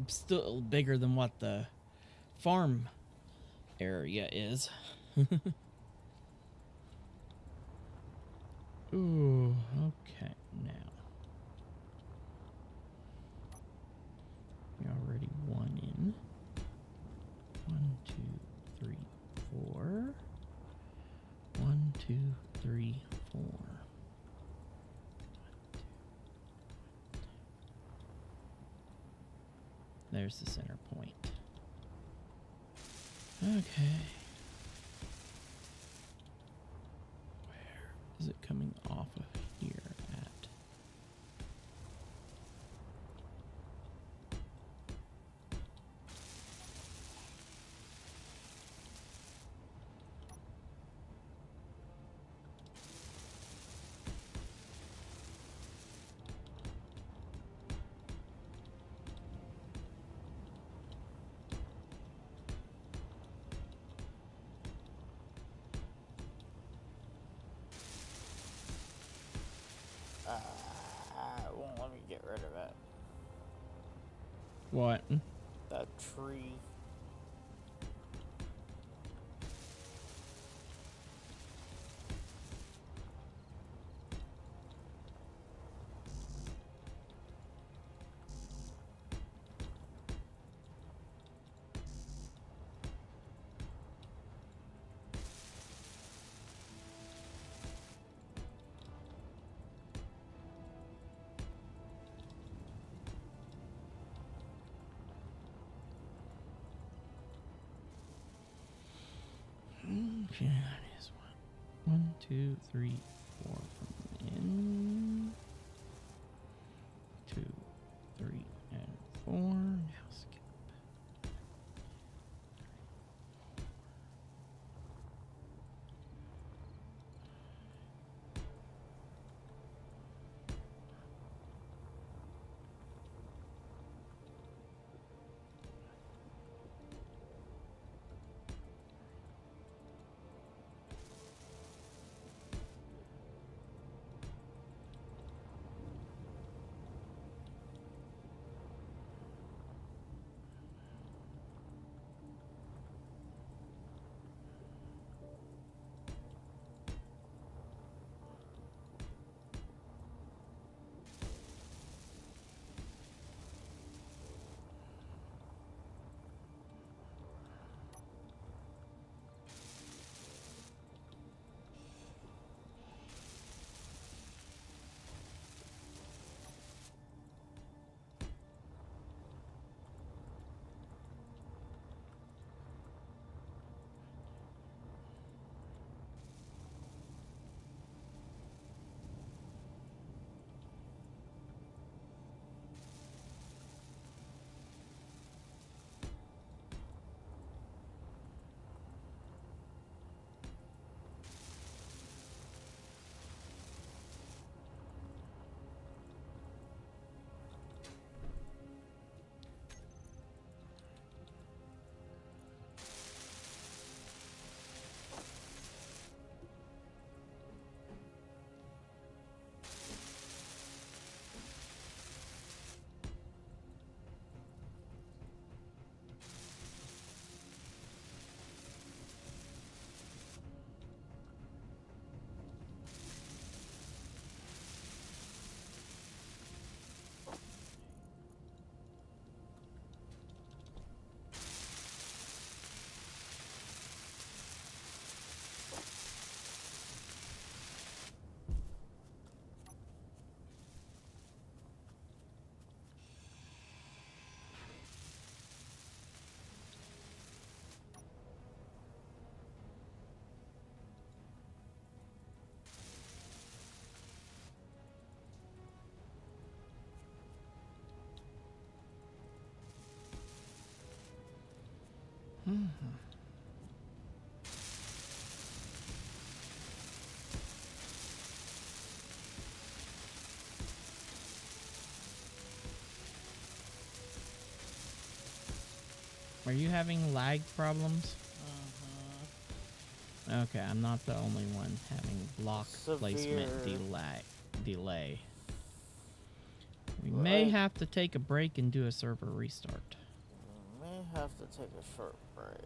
it's still bigger than what the farm area is. Ooh, okay, now. You're already 1 in. 1, 2, 3, 4. 1, 2, 3, 4. There's the center point. Okay. coming off of here at? It won't let me get rid of it. What? That tree. Okay, that is what? 1, 2, 3, 4 from in. 2, 3, and 4. Now skip. Are you having lag problems? Okay, I'm not the only one having block placement delay. We may have to take a break and do a server restart. We may have to take a short break.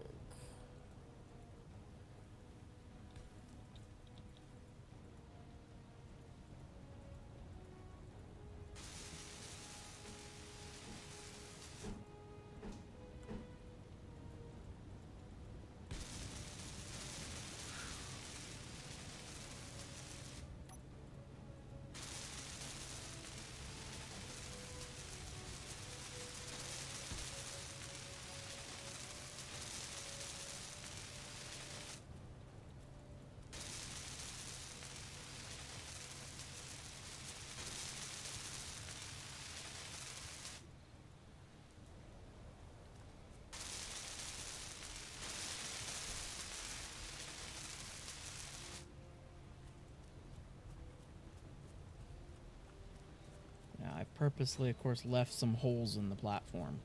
I purposely, of course, left some holes in the platform.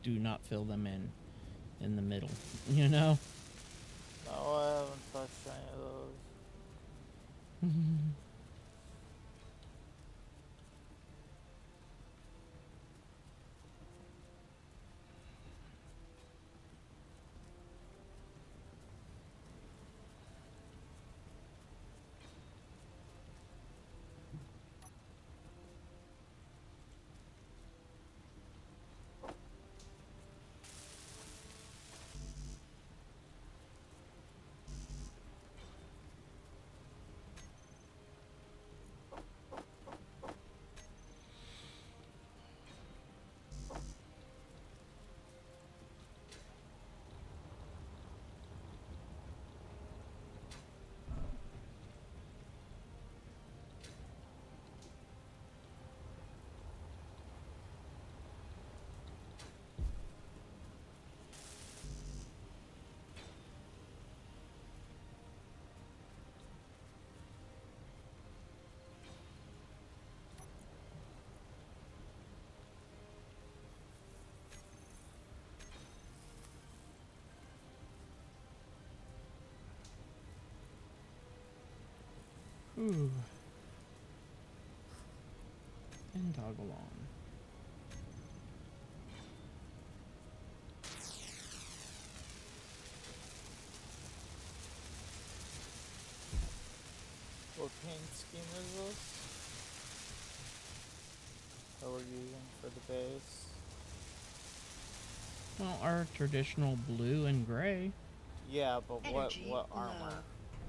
Do not fill them in the middle, you know? No, I haven't touched any of those. Ooh. And toggle on. What paint scheme is this? That we're using for the base? Well, our traditional blue and gray. Yeah, but Energy what armor? low.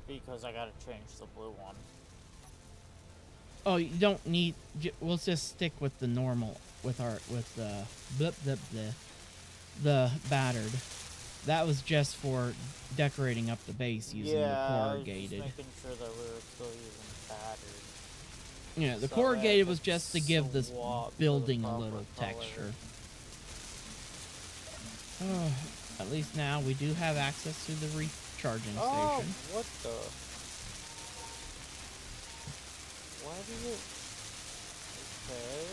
Because I gotta change the blue one. Oh, you don't need. We'll just stick with the normal with the battered. That was just for decorating up the base using the corrugated. I was just making sure that we were still using battered. Yeah, the So corrugated that was could just to give this swap to the building a proper little color. texture. Oh, at least now we do have access to the recharging Oh, station. what the? Why did it? Okay.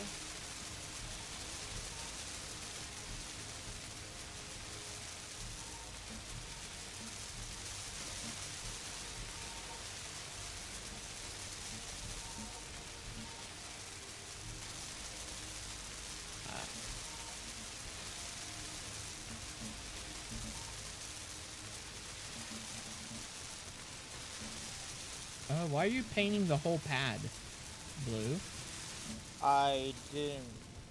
Why are you painting the whole pad blue? I didn't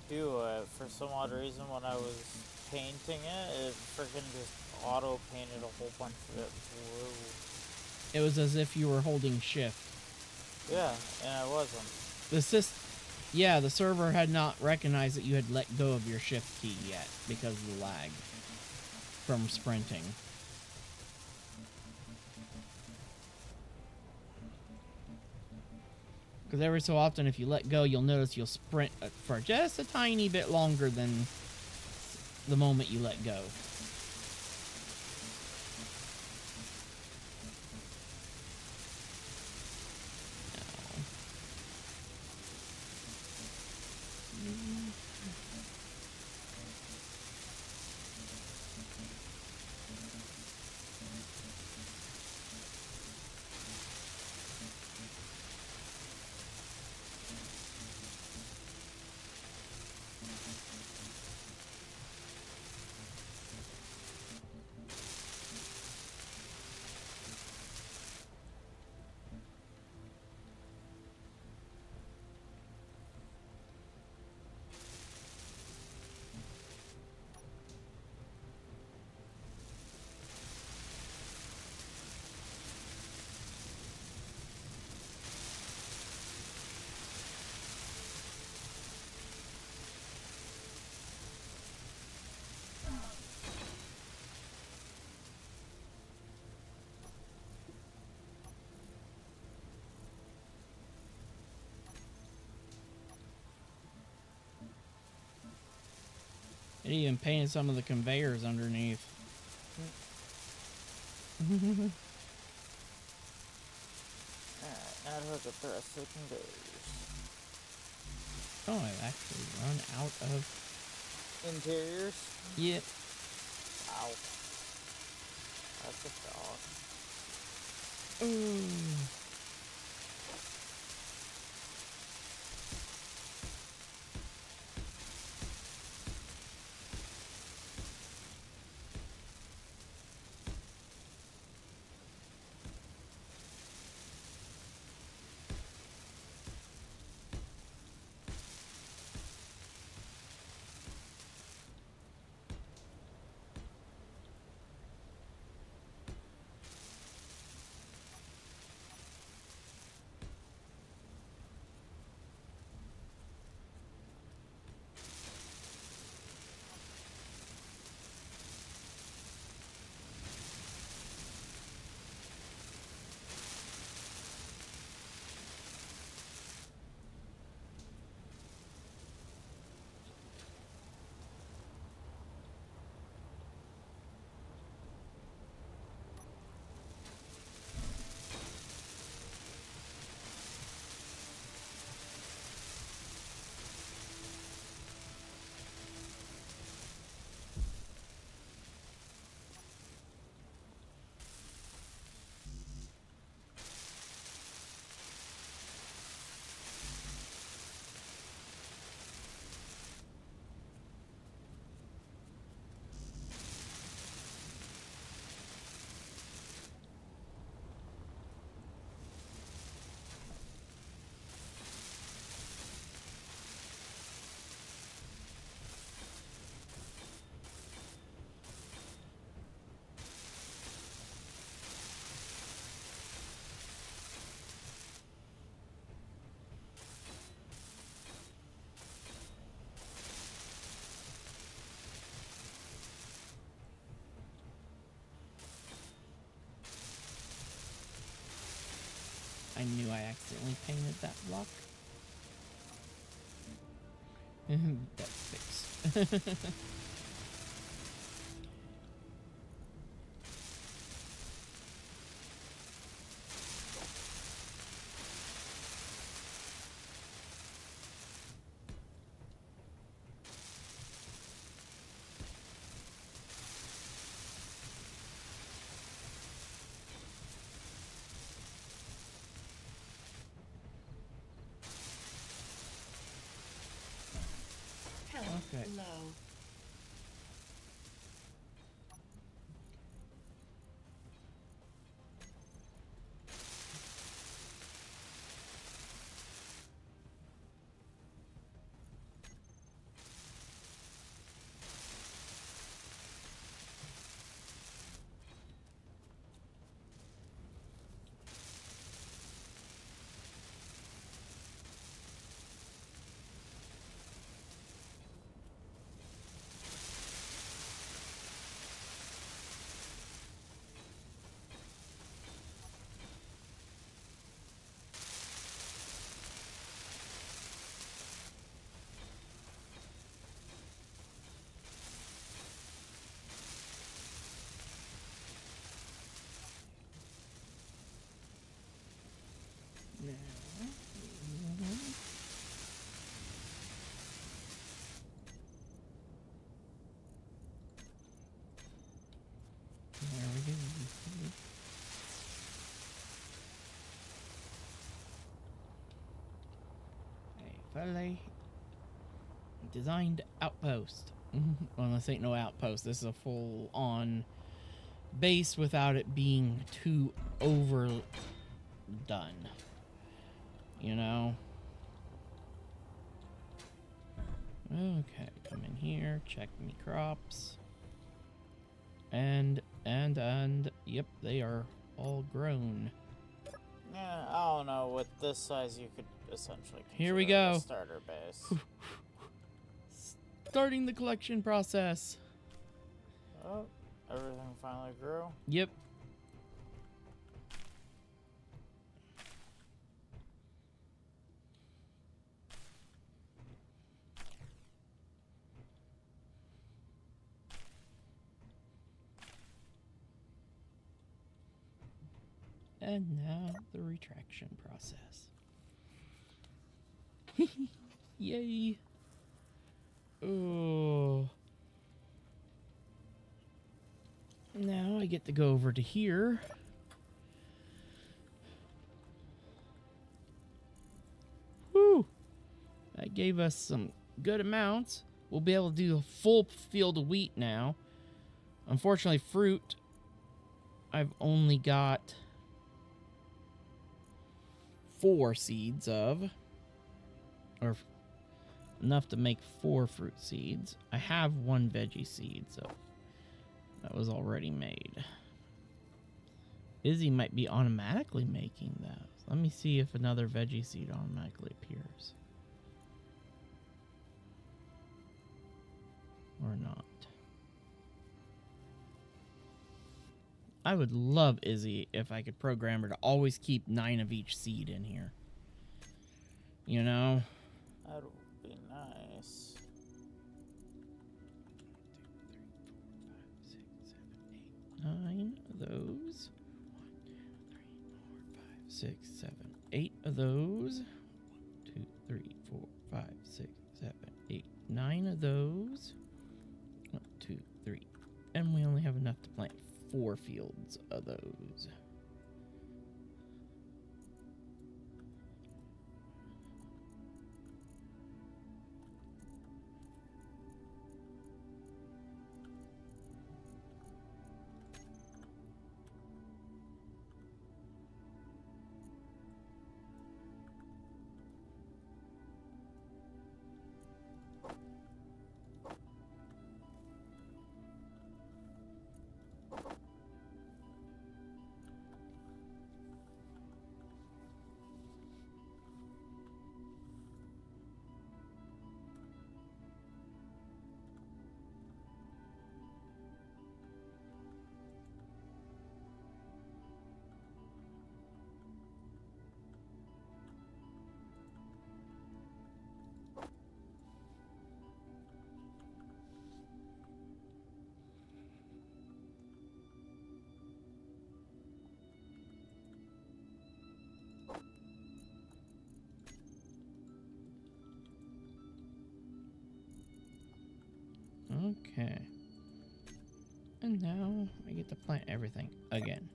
do it for some odd reason. When I was painting it, it freaking just auto painted a whole bunch of it blue. It was as if you were holding shift. Yeah, and I wasn't. The server had not recognized that you had let go of your shift key yet because of the lag from sprinting. Because every so often, if you let go, you'll notice you'll sprint for just a tiny bit longer than the moment you let go. It even painted some of the conveyors underneath. Alright, now to hook up the rest of the conveyors. actually run out of... Interiors? Yep. Ow. That's a dog. Ooh. I knew I accidentally painted that block. That's fixed. Health Okay. low. Now, there we go. A fully designed outpost. Well, this ain't no outpost. This is a full-on base without it being too overdone. You know? Okay, come in here, check me crops. And, yep, they are all grown. Yeah, I don't know. With this size, you could essentially Here we consider it go. a starter base. Starting the collection process. Oh, everything finally grew. Yep. And now the retraction process. Yay. Oh. Now I get to go over to here. Woo! That gave us some good amounts. We'll be able to do a full field of wheat now. Unfortunately, fruit, I've only got 4 seeds of. Or enough to make 4 fruit seeds. I have 1 veggie seed, so that was already made. Izzy might be automatically making that. Let me see if another veggie seed automatically appears. Or not. I would love Izzy if I could program her to always keep 9 of each seed in here. You know? That would be nice. 9 of those. 1, 2, 3, 4, 5, 6, 7, 8 of those. 1, 2, 3, 4, 5, 6, 7, 8, 9 of those. 1, 2, 3. And we only have enough to plant 4 fields of those. Okay. And now I get to plant everything again.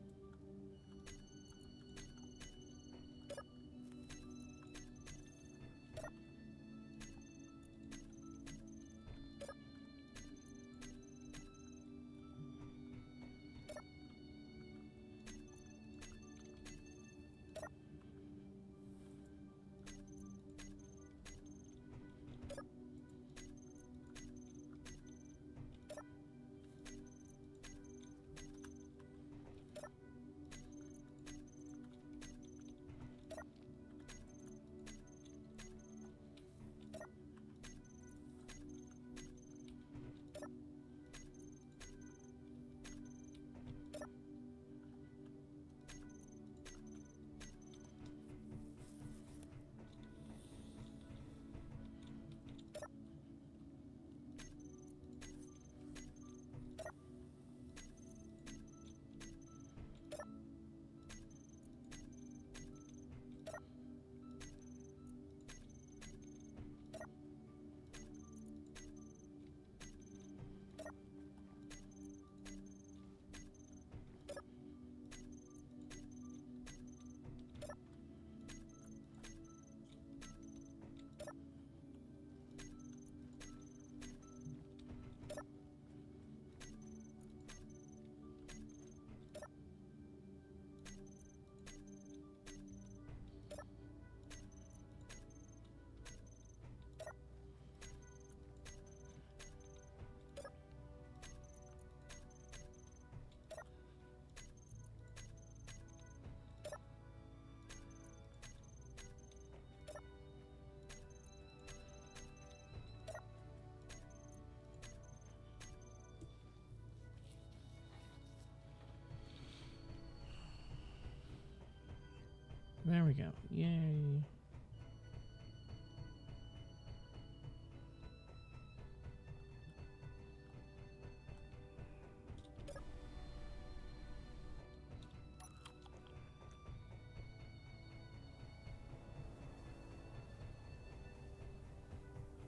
There we go. Yay.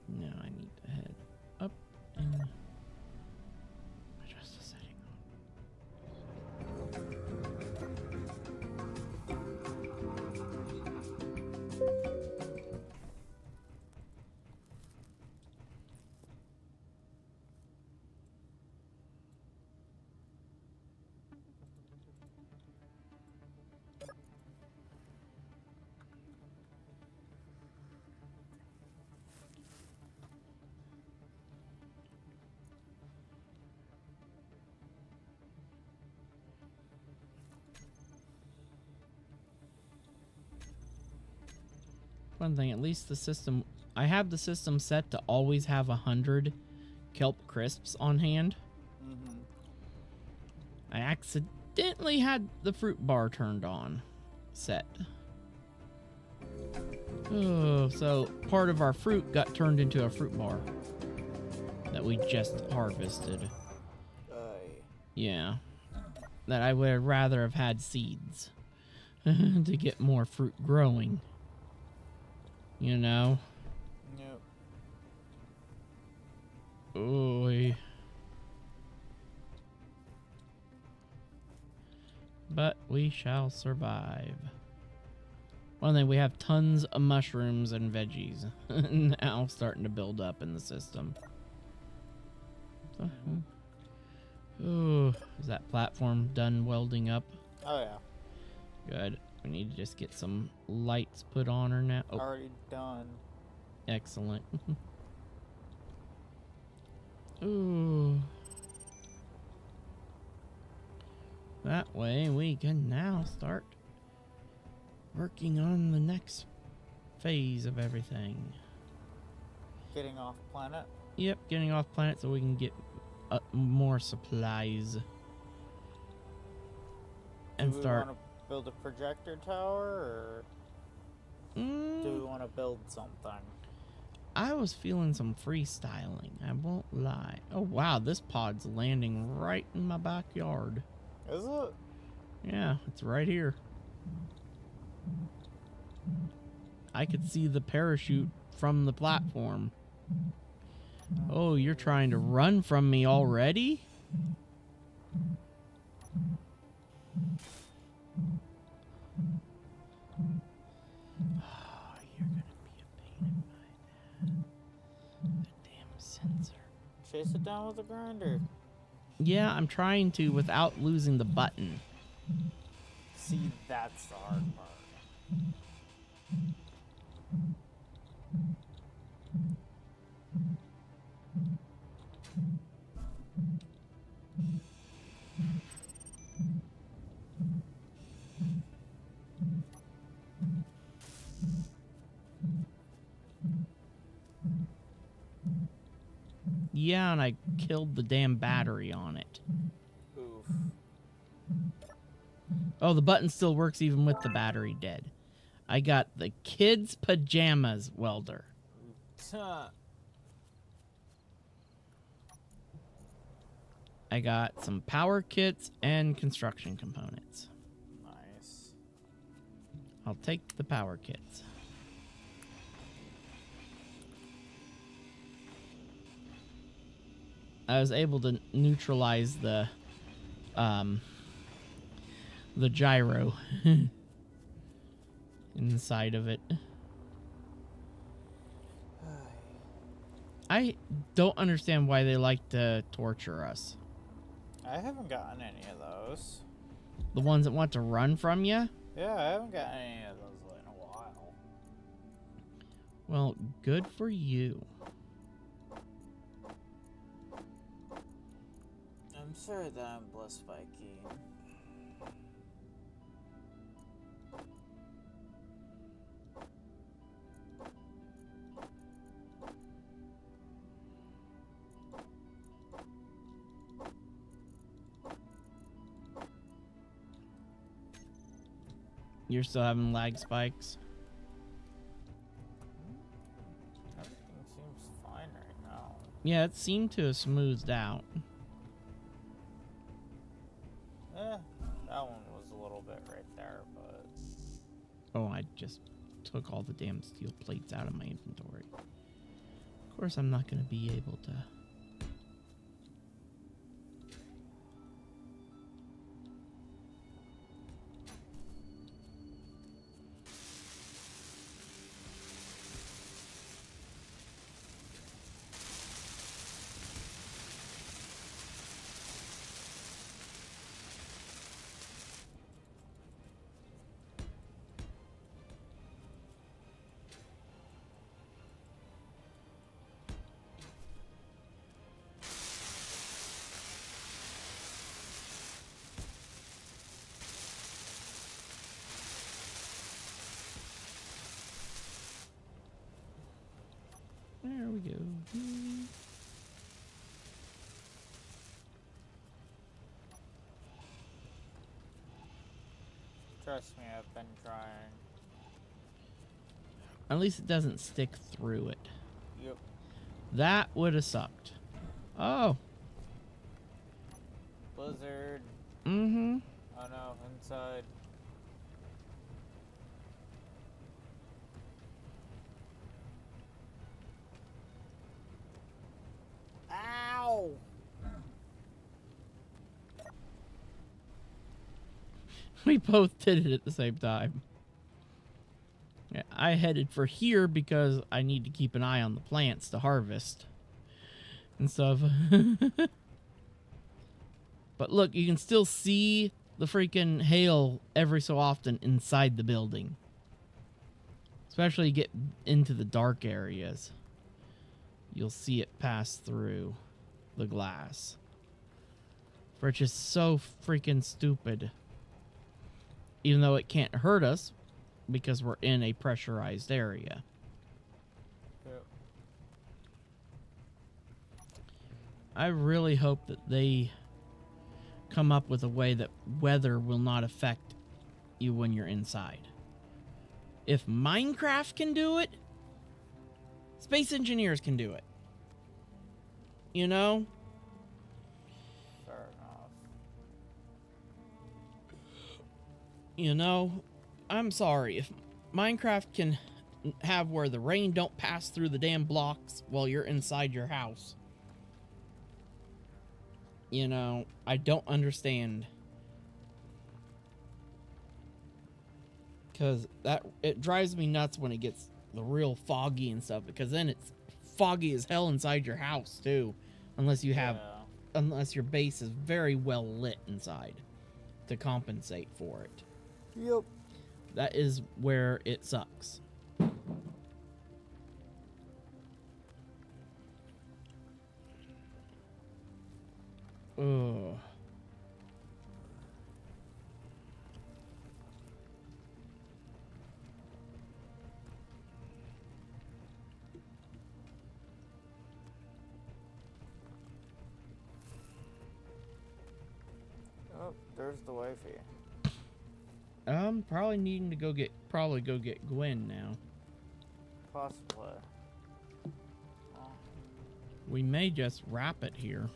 Now I need to head One thing, at least the system... I have the system set to always have 100 kelp crisps on hand. Mm-hmm. I accidentally had the fruit bar turned on. Set. Oh, so part of our fruit got turned into a fruit bar. That we just harvested. Yeah. That I would rather have had seeds. To get more fruit growing. You know? Yep. Oy. But we shall survive. One thing, we have tons of mushrooms and veggies now starting to build up in the system. So, ooh, is that platform done welding up? Oh yeah. Good. We need to just get some lights put on her now. Oh, Already done. excellent. Ooh. That way we can now start working on the next phase of everything. Getting off planet. Yep, getting off planet so we can get more supplies. And Do we start... want to build a projector tower, or do we want to build something? I was feeling some freestyling, I won't lie. Oh wow, this pod's landing right in my backyard. Is it? Yeah, it's right here. I could see the parachute from the platform. Oh, you're trying to run from me already? Oh, you're gonna be a pain in my ass. The damn sensor. Chase it down with a grinder. Yeah, I'm trying to without losing the button. See, that's the hard part. Yeah, and I killed the damn battery on it. Oof. Oh, the button still works even with the battery dead. I got the kids' pajamas welder. I got some power kits and construction components. Nice. I'll take the power kits. I was able to neutralize the gyro inside of it. I don't understand why they like to torture us. I haven't gotten any of those. The ones that want to run from you? Yeah, I haven't gotten any of those in a while. Well, good for you. I'm sorry that I'm blessed by Keen. You're still having lag spikes? Everything seems fine right now. Yeah, it seemed to have smoothed out. That one was a little bit right there, but... Oh, I just took all the damn steel plates out of my inventory. Of course, I'm not going to be able to... There we go. Trust me, I've been trying. At least it doesn't stick through it. Yep. That would have sucked. Oh. Blizzard. Mm-hmm. Oh no, inside. Ow! We both did it at the same time. Yeah, I headed for here because I need to keep an eye on the plants to harvest and stuff. But look, you can still see the freaking hail every so often inside the building. Especially you get into the dark areas. You'll see it pass through the glass. Which is so freaking stupid. Even though it can't hurt us because we're in a pressurized area. Yep. I really hope that they come up with a way that weather will not affect you when you're inside. If Minecraft can do it, space engineers can do it. You know? Fair enough. You know, I'm sorry. If Minecraft can have where the rain don't pass through the damn blocks while you're inside your house, you know, I don't understand. Because it drives me nuts when it gets the real foggy and stuff, because then it's foggy as hell inside your house too, unless you have unless your base is very well lit inside to compensate for it. Yep. That is where it sucks. Ugh. Oh, there's the wifey. Probably needing to go get Gwen now. Possibly. Oh. We may just wrap it here.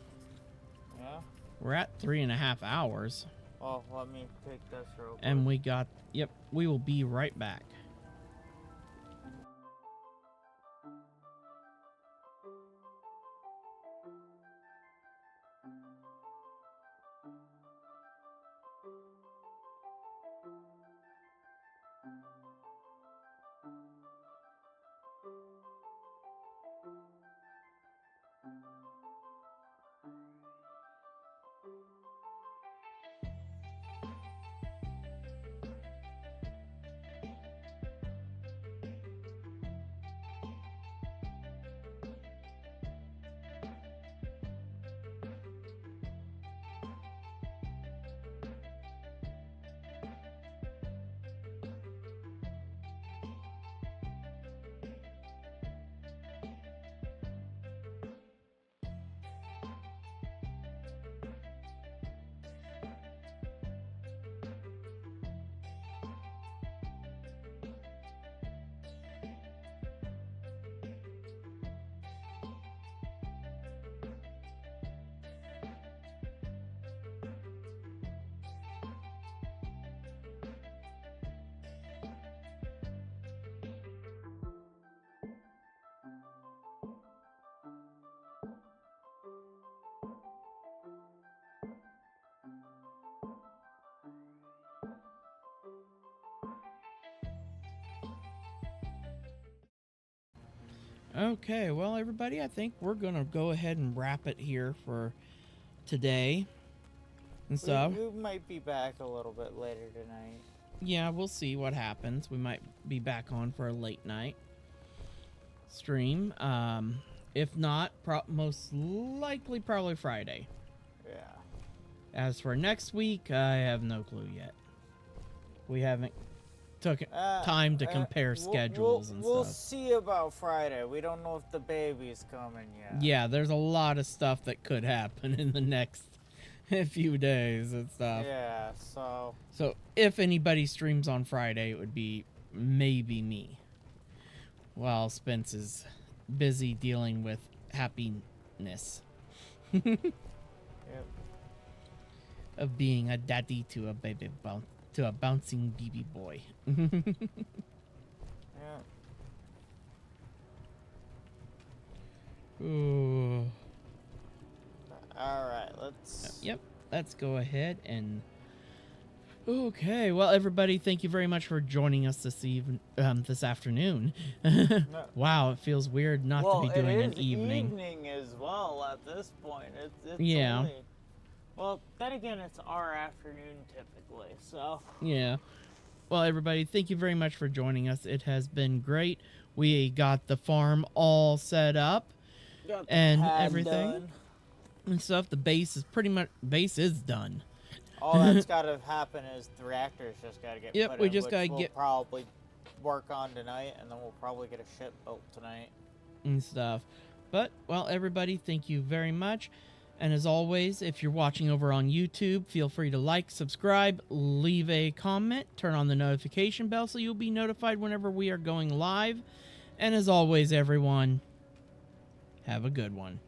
Yeah? We're at 3.5 hours. Well, let me pick this real quick. And we got, yep, we will be right back. Okay, well, everybody, I think we're going to go ahead and wrap it here for today and stuff. We might be back a little bit later tonight. Yeah, we'll see what happens. We might be back on for a late night stream. If not, most likely probably Friday. Yeah. As for next week, I have no clue yet. We haven't took time to compare schedules and we'll stuff. see about Friday. We don't know if the baby's coming yet. Yeah, there's a lot of stuff that could happen in the next few days and stuff. Yeah, So if anybody streams on Friday, it would be maybe me. While Spence is busy dealing with happiness Yep. of being a daddy to a to a bouncing BB boy. Yeah. Ooh. All right, let's. Yep. Let's go ahead and. Okay, well, everybody, thank you very much for joining us this afternoon. Wow, it feels weird not to be doing an evening. Evening as well at this point. It's Yeah. only, well, then again, it's our afternoon typically. So. Yeah. Well, everybody, thank you very much for joining us. It has been great. We got the farm all set up Got the and pad everything done. and stuff. The base is done. All that's got to happen is the reactors just got to get Yep, put we in, just which gotta we'll get- probably work on tonight, and then we'll probably get a ship built tonight. And stuff. But, well, everybody, thank you very much. And as always, if you're watching over on YouTube, feel free to like, subscribe, leave a comment, turn on the notification bell so you'll be notified whenever we are going live. And as always, everyone, have a good one.